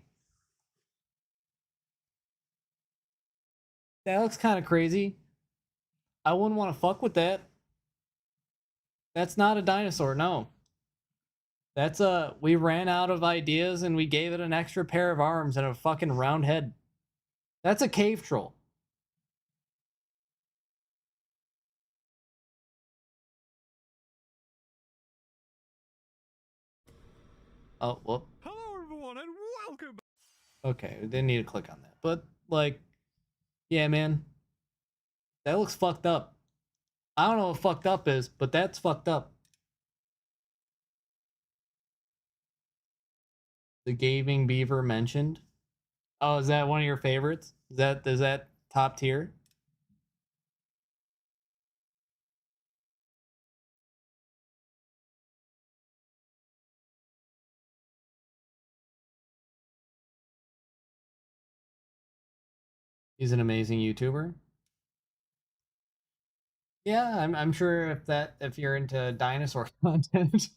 That looks kind of crazy. I wouldn't want to fuck with that. That's not a dinosaur, no. That's we ran out of ideas and we gave it an extra pair of arms and a fucking round head. That's a cave troll. Oh, well. Hello, everyone, and welcome. Okay, we didn't need to click on that. But, like, yeah, man. That looks fucked up. I don't know what fucked up is, but that's fucked up. The Gaving Beaver mentioned. Oh, is that one of your favorites? Is that top tier? He's an amazing YouTuber. Yeah, I'm sure if you're into dinosaur content.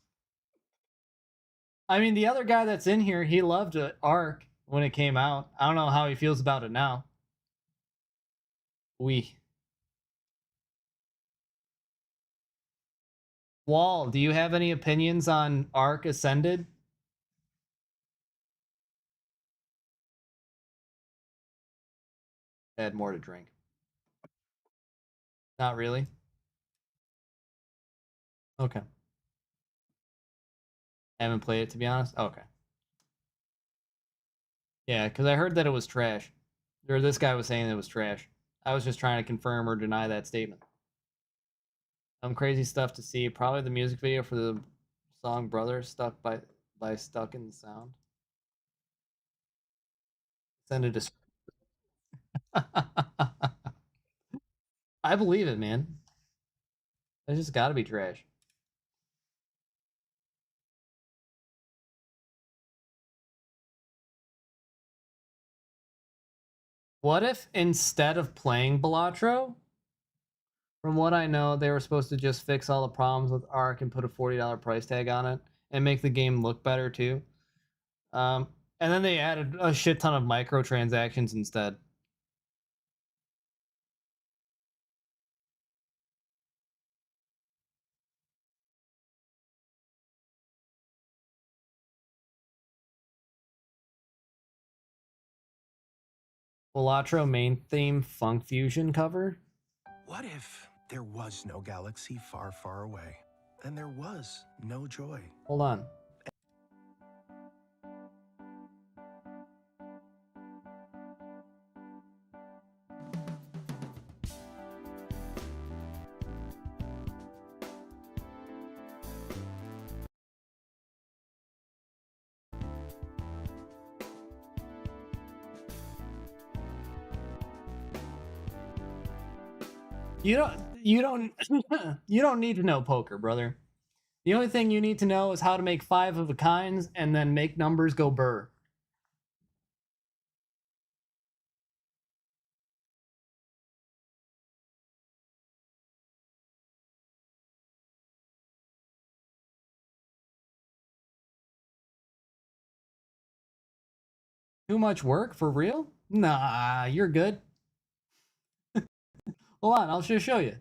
I mean, the other guy that's in here, he loved Ark when it came out. I don't know how he feels about it now. Wall, do you have any opinions on Ark Ascended? Add more to drink. Not really. Okay. I haven't played it, to be honest. Okay. Yeah, because I heard that it was trash. Or this guy was saying it was trash. I was just trying to confirm or deny that statement. Some crazy stuff to see. Probably the music video for the song Brother Stuck by Stuck in the Sound. Send it to I believe it, man. It's just gotta be trash. What if instead of playing Balatro, from what I know, they were supposed to just fix all the problems with Ark and put a $40 price tag on it and make the game look better too. And then they added a shit ton of microtransactions instead. Balatro main theme Funk Fusion cover. What if there was no galaxy far, far away, and there was no joy? Hold on. You don't you don't need to know poker, brother. The only thing you need to know is how to make 5 of a kinds and then make numbers go burr. Too much work for real? Nah, you're good. Hold on, I'll just show you.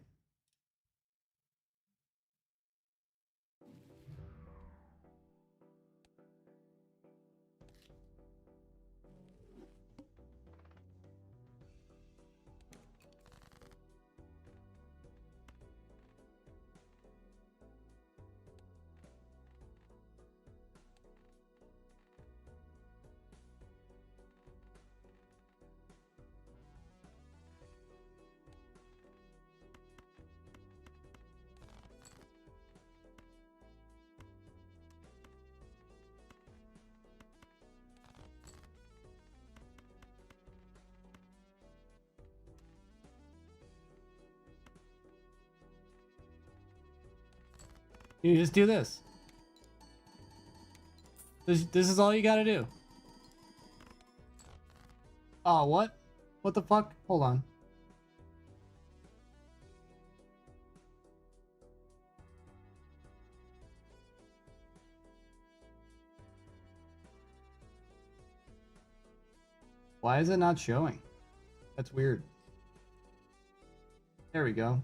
You just do this. This is all you gotta do. Oh, what? What the fuck? Hold on. Why is it not showing? That's weird. There we go.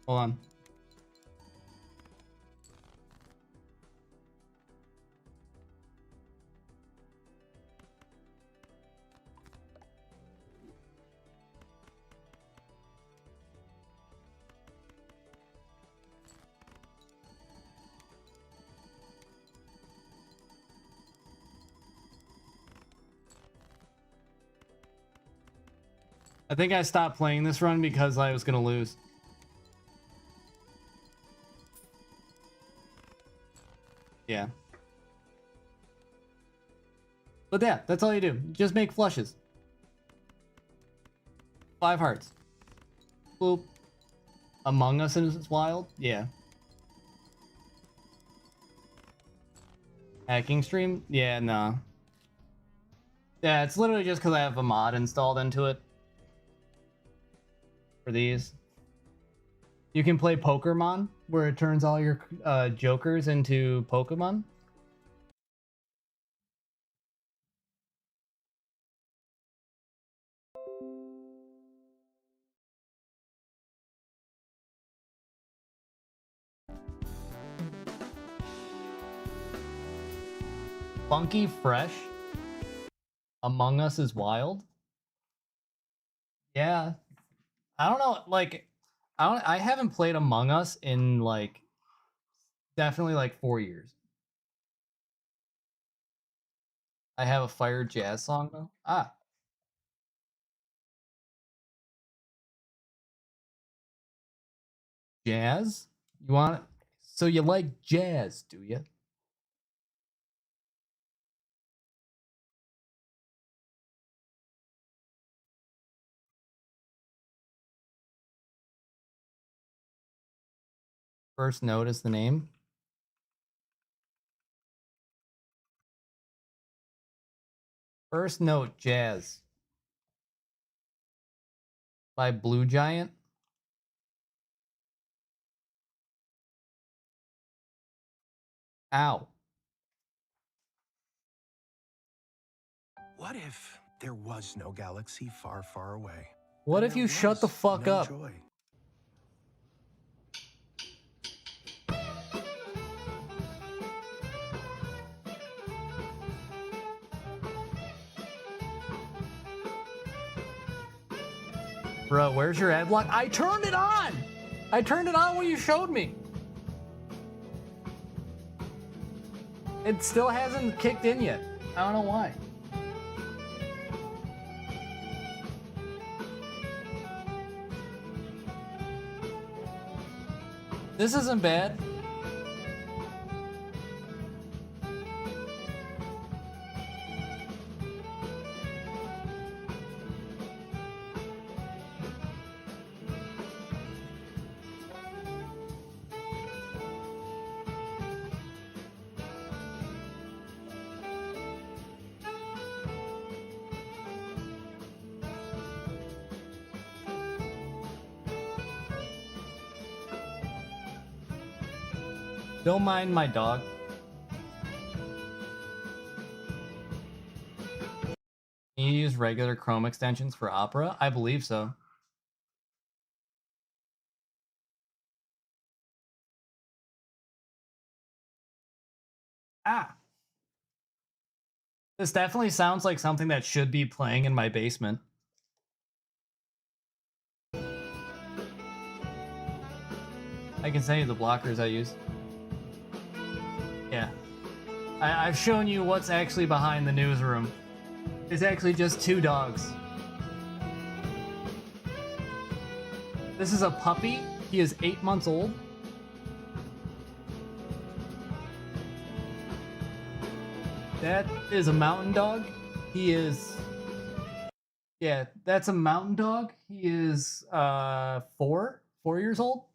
Hold on. I think I stopped playing this run because I was gonna lose. Yeah. But yeah, that's all you do. Just make flushes. 5 hearts. Boop. Among Us is wild? Yeah. Hacking stream? Yeah, no. Yeah, it's literally just because I have a mod installed into it. For these. You can play Pokemon, where it turns all your jokers into Pokemon. Funky Fresh. Among Us is wild. Yeah. I don't know, like I haven't played Among Us in like definitely like 4 years. I have a fire jazz song though. Ah. Jazz? You want so you like jazz, do you? First Note is the name. First Note Jazz by Blue Giant. Ow. What if there was no galaxy far, far away? What And if there you shut the was fuck no up? joy? Bro, where's your ad block? I turned it on! I turned it on when you showed me. It still hasn't kicked in yet. I don't know why. This isn't bad. Don't mind my dog. Can you use regular Chrome extensions for Opera? I believe so. Ah. This definitely sounds like something that should be playing in my basement. I can send you the blockers I use. Yeah. I've shown you what's actually behind the newsroom. It's actually just 2 dogs. This is a puppy. He is 8 months old. That is a mountain dog. He is... Yeah, that's a mountain dog. He is 4 years old.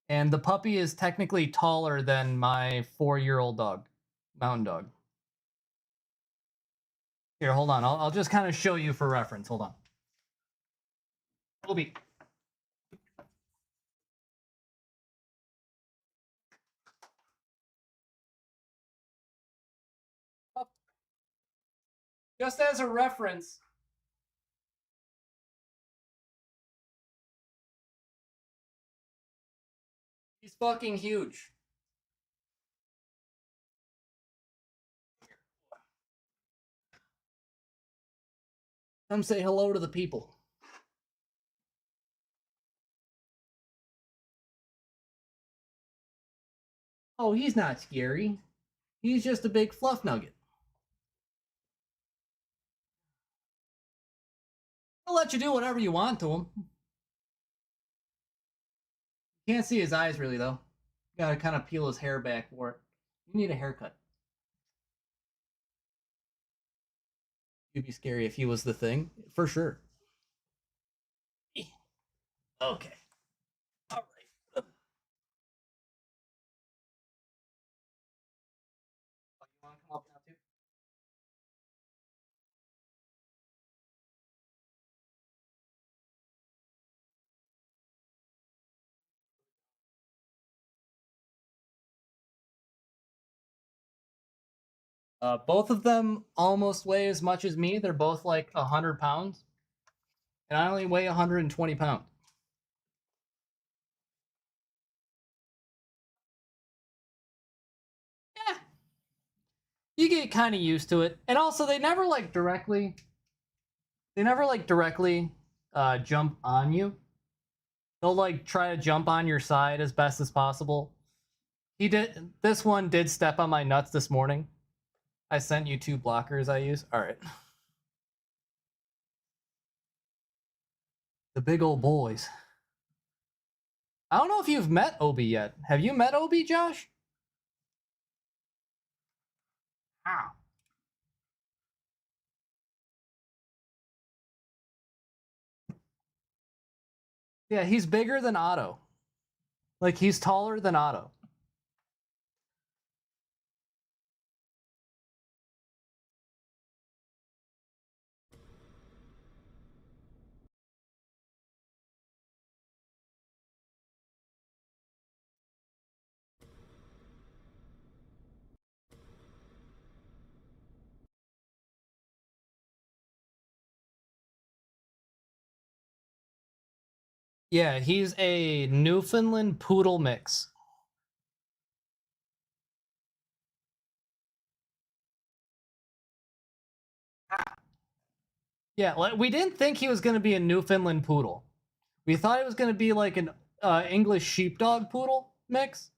And the puppy is technically taller than my 4-year-old dog, mountain dog. Here, hold on. I'll just kind of show you for reference. Hold on. Obi. Just as a reference. He's fucking huge. Come say hello to the people. Oh, he's not scary. He's just a big fluff nugget. I'll let you do whatever you want to him. Can't see his eyes really, though. You gotta kind of peel his hair back for it. You need a haircut. You'd be scary if he was the thing, for sure. Okay. All right. You want to come up now too? Both of them almost weigh as much as me. They're both like 100 pounds. And I only weigh 120 pounds. Yeah. You get kind of used to it. And also, they never like directly jump on you. They'll like try to jump on your side as best as possible. This one did step on my nuts this morning. I sent you 2 blockers I use. All right. The big old boys. I don't know if you've met Obi yet. Have you met Obi, Josh? Ow. Yeah, he's bigger than Otto. Like, he's taller than Otto. Yeah, he's a Newfoundland poodle mix. Yeah, we didn't think he was going to be a Newfoundland poodle. We thought it was going to be like an English sheepdog poodle mix.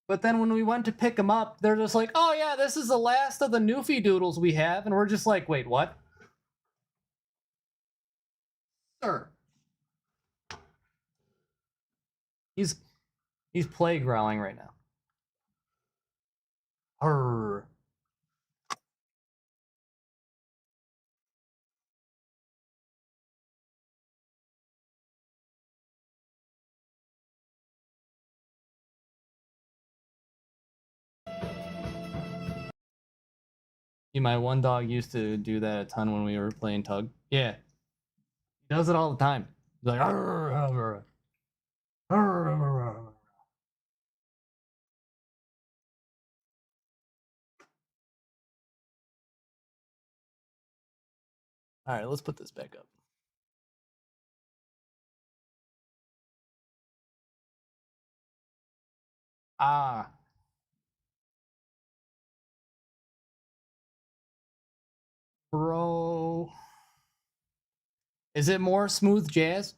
But then when we went to pick him up, they're just like, oh yeah, this is the last of the Newfie doodles we have. And we're just like, wait, what? Sir. He's play growling right now. Arr. My one dog used to do that a ton when we were playing tug. Yeah. He does it all the time. He's like, arr, arr, arr, arr, arr. All right, let's put this back up. Ah. Bro. Is it more smooth jazz?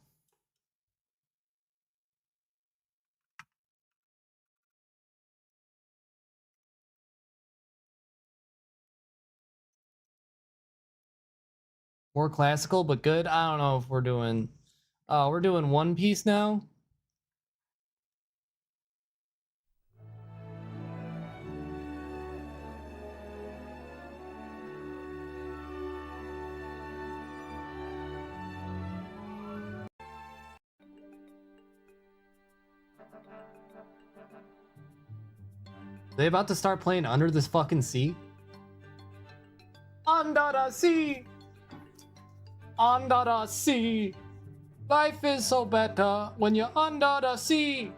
More classical, but good? I don't know if we're doing One Piece now. They about to start playing Under This Fucking Sea? Under the sea! Under the sea! Life is so better when you're under the sea!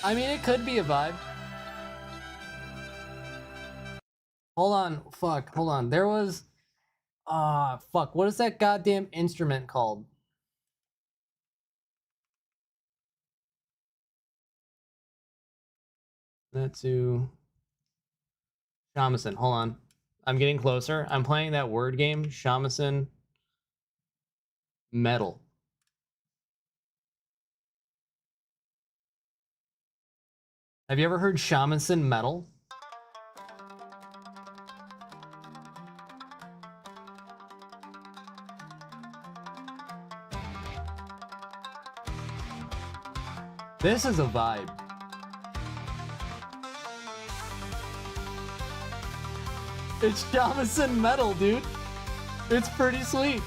I mean, it could be a vibe. Hold on, fuck, hold on. There was... fuck, what is that goddamn instrument called? Natsu... Shamisen, hold on. I'm getting closer. I'm playing that word game, Shamisen Metal. Have you ever heard Shamisen Metal? This is a vibe. It's Shamisen Metal, dude. It's pretty sweet.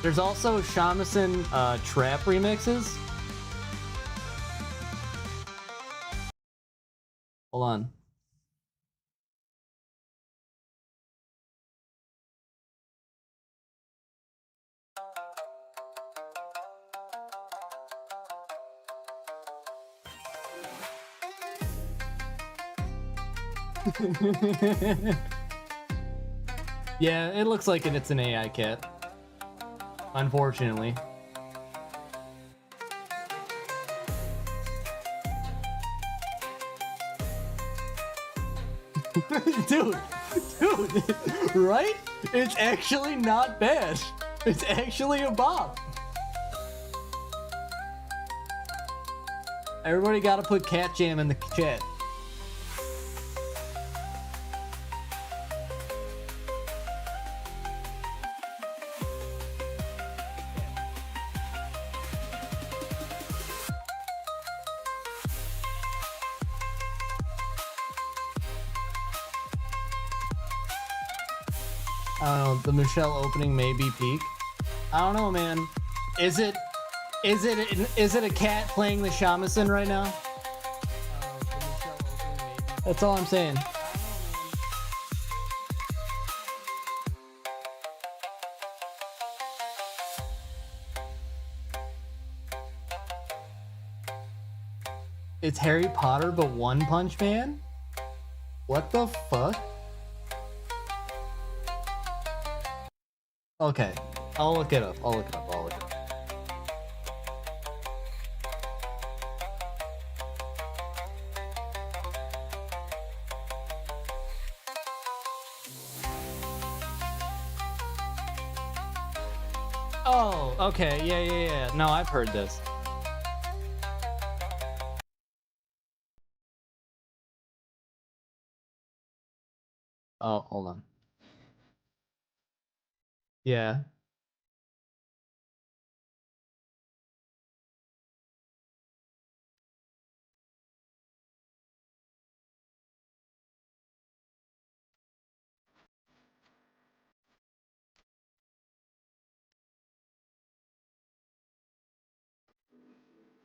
There's also Shamisen trap remixes. Hold on. Yeah, it looks like it's an AI cat. Unfortunately. dude, right? It's actually not bad. It's actually a bop. Everybody gotta put Cat Jam in the chat. I don't know, the Michelle opening may be peak. I don't know, man. Is it a cat playing the shamisen right now? That's all I'm saying. It's Harry Potter but One Punch Man? What the fuck? Okay, I'll look it up. I'll look it up. Oh, okay. Yeah. No, I've heard this. Oh, hold on. Yeah.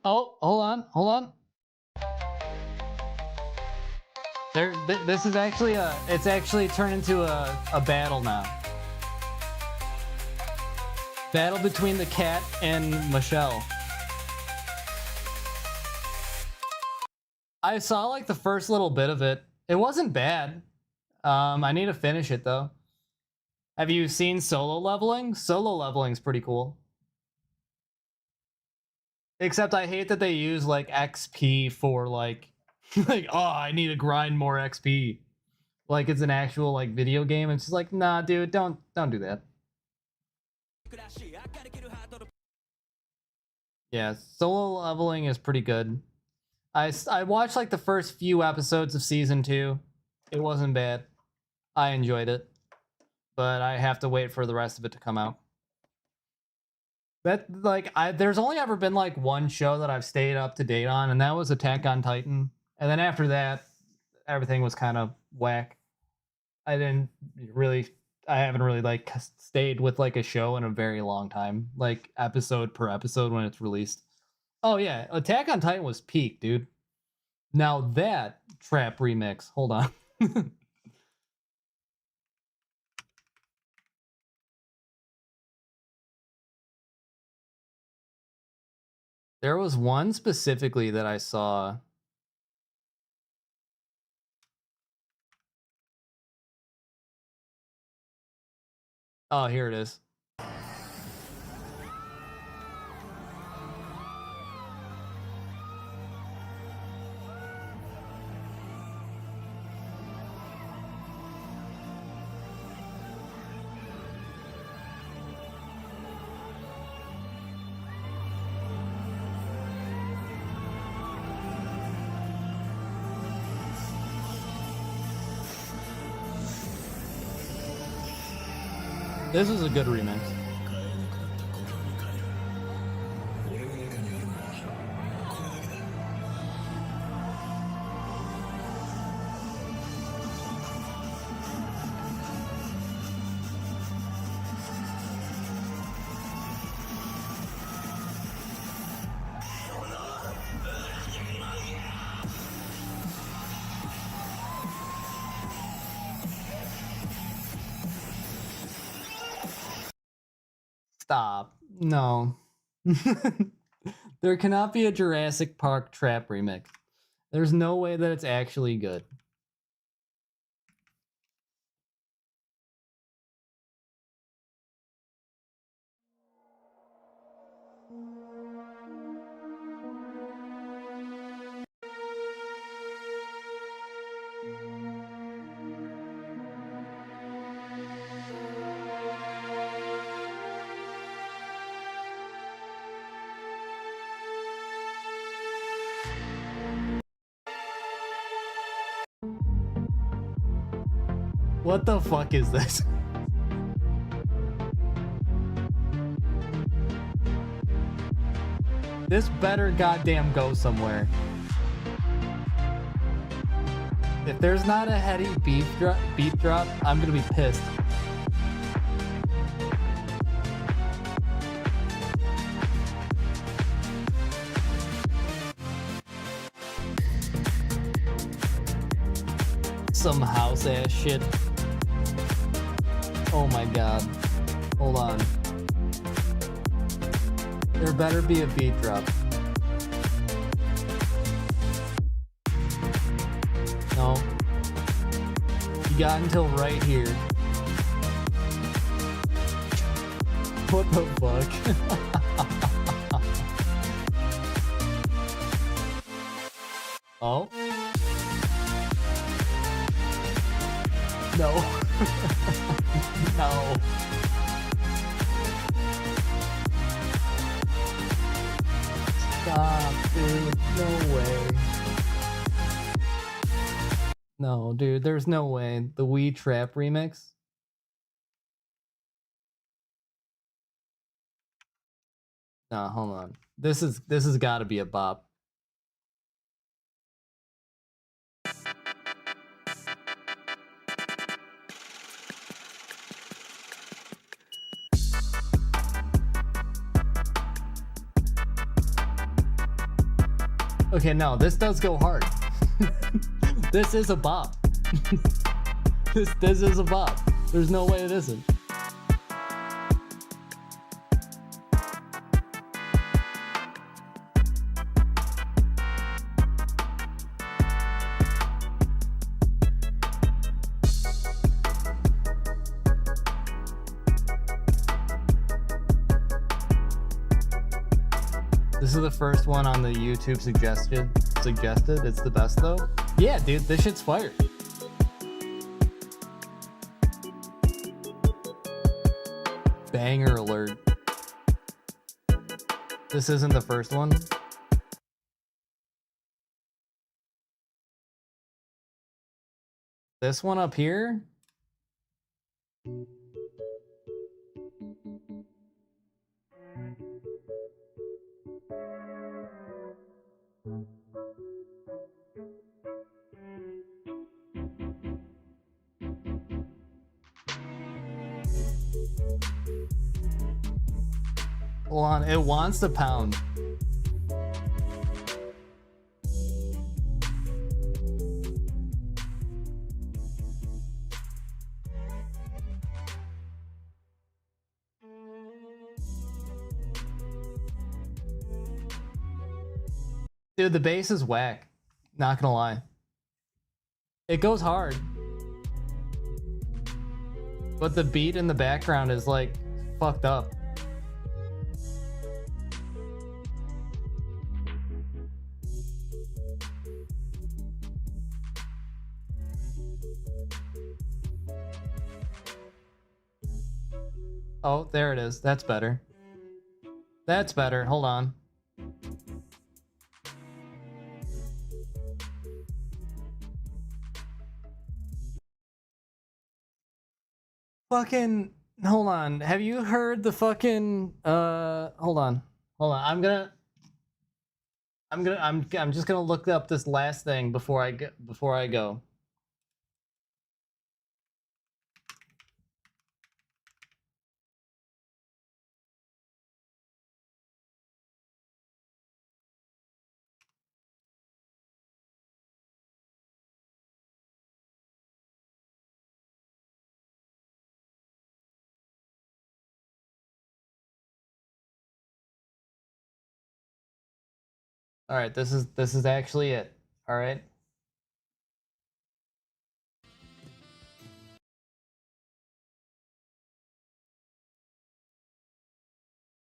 Oh, hold on. This is actually it's actually turned into a battle now. Battle between the cat and Michelle. I saw like the first little bit of it. It wasn't bad. I need to finish it though. Have you seen Solo Leveling? Solo Leveling's pretty cool. Except I hate that they use like XP for like like, oh, I need to grind more XP. Like it's an actual like video game. It's just like, nah, dude, don't do that. Yeah, Solo Leveling is pretty good. I watched like the first few episodes of season 2. It wasn't bad. I enjoyed it. But I have to wait for the rest of it to come out. That like there's only ever been like one show that I've stayed up to date on, and that was Attack on Titan. And then after that, everything was kind of whack. I haven't really like stayed with like a show in a very long time, like episode per episode when it's released. Oh yeah, Attack on Titan was peak, dude. Now that trap remix, hold on. There was one specifically that I saw. Oh, here it is. This was a good remix. Stop. No. There cannot be a Jurassic Park trap remix. There's no way that it's actually good. What the fuck is this? This better goddamn go somewhere. If there's not a heady beat drop, I'm gonna be pissed. Some house ass shit. Oh my god. Hold on. There better be a beat drop. No. You got until right here. What the fuck? Oh? No. No. Stop, dude. No way. No, dude, there's no way. The Wii Trap remix? Nah, hold on. This has gotta be a bop. Okay, no, this does go hard. This is a bop. This is a bop. There's no way it isn't. This is the first one on the YouTube suggested. It's the best though. Yeah, dude, this shit's fire. Banger alert. This isn't the first one. This one up here. Hold on, it wants to pound. Dude, the bass is whack. Not gonna lie. It goes hard. But the beat in the background is like fucked up. Oh, there it is. That's better. That's better. Hold on. Fucking hold on. Have you heard the fucking hold on. I'm just gonna look up this last thing before I go. All right, this is actually it. All right.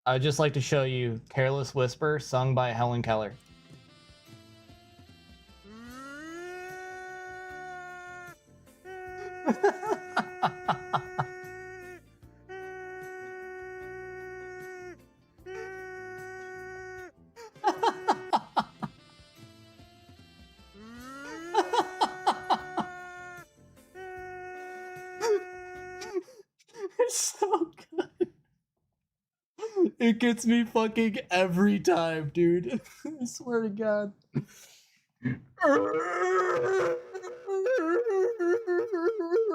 I'd just like to show you Careless Whisper sung by Helen Keller. It's so good. It gets me fucking every time, dude. I swear to God.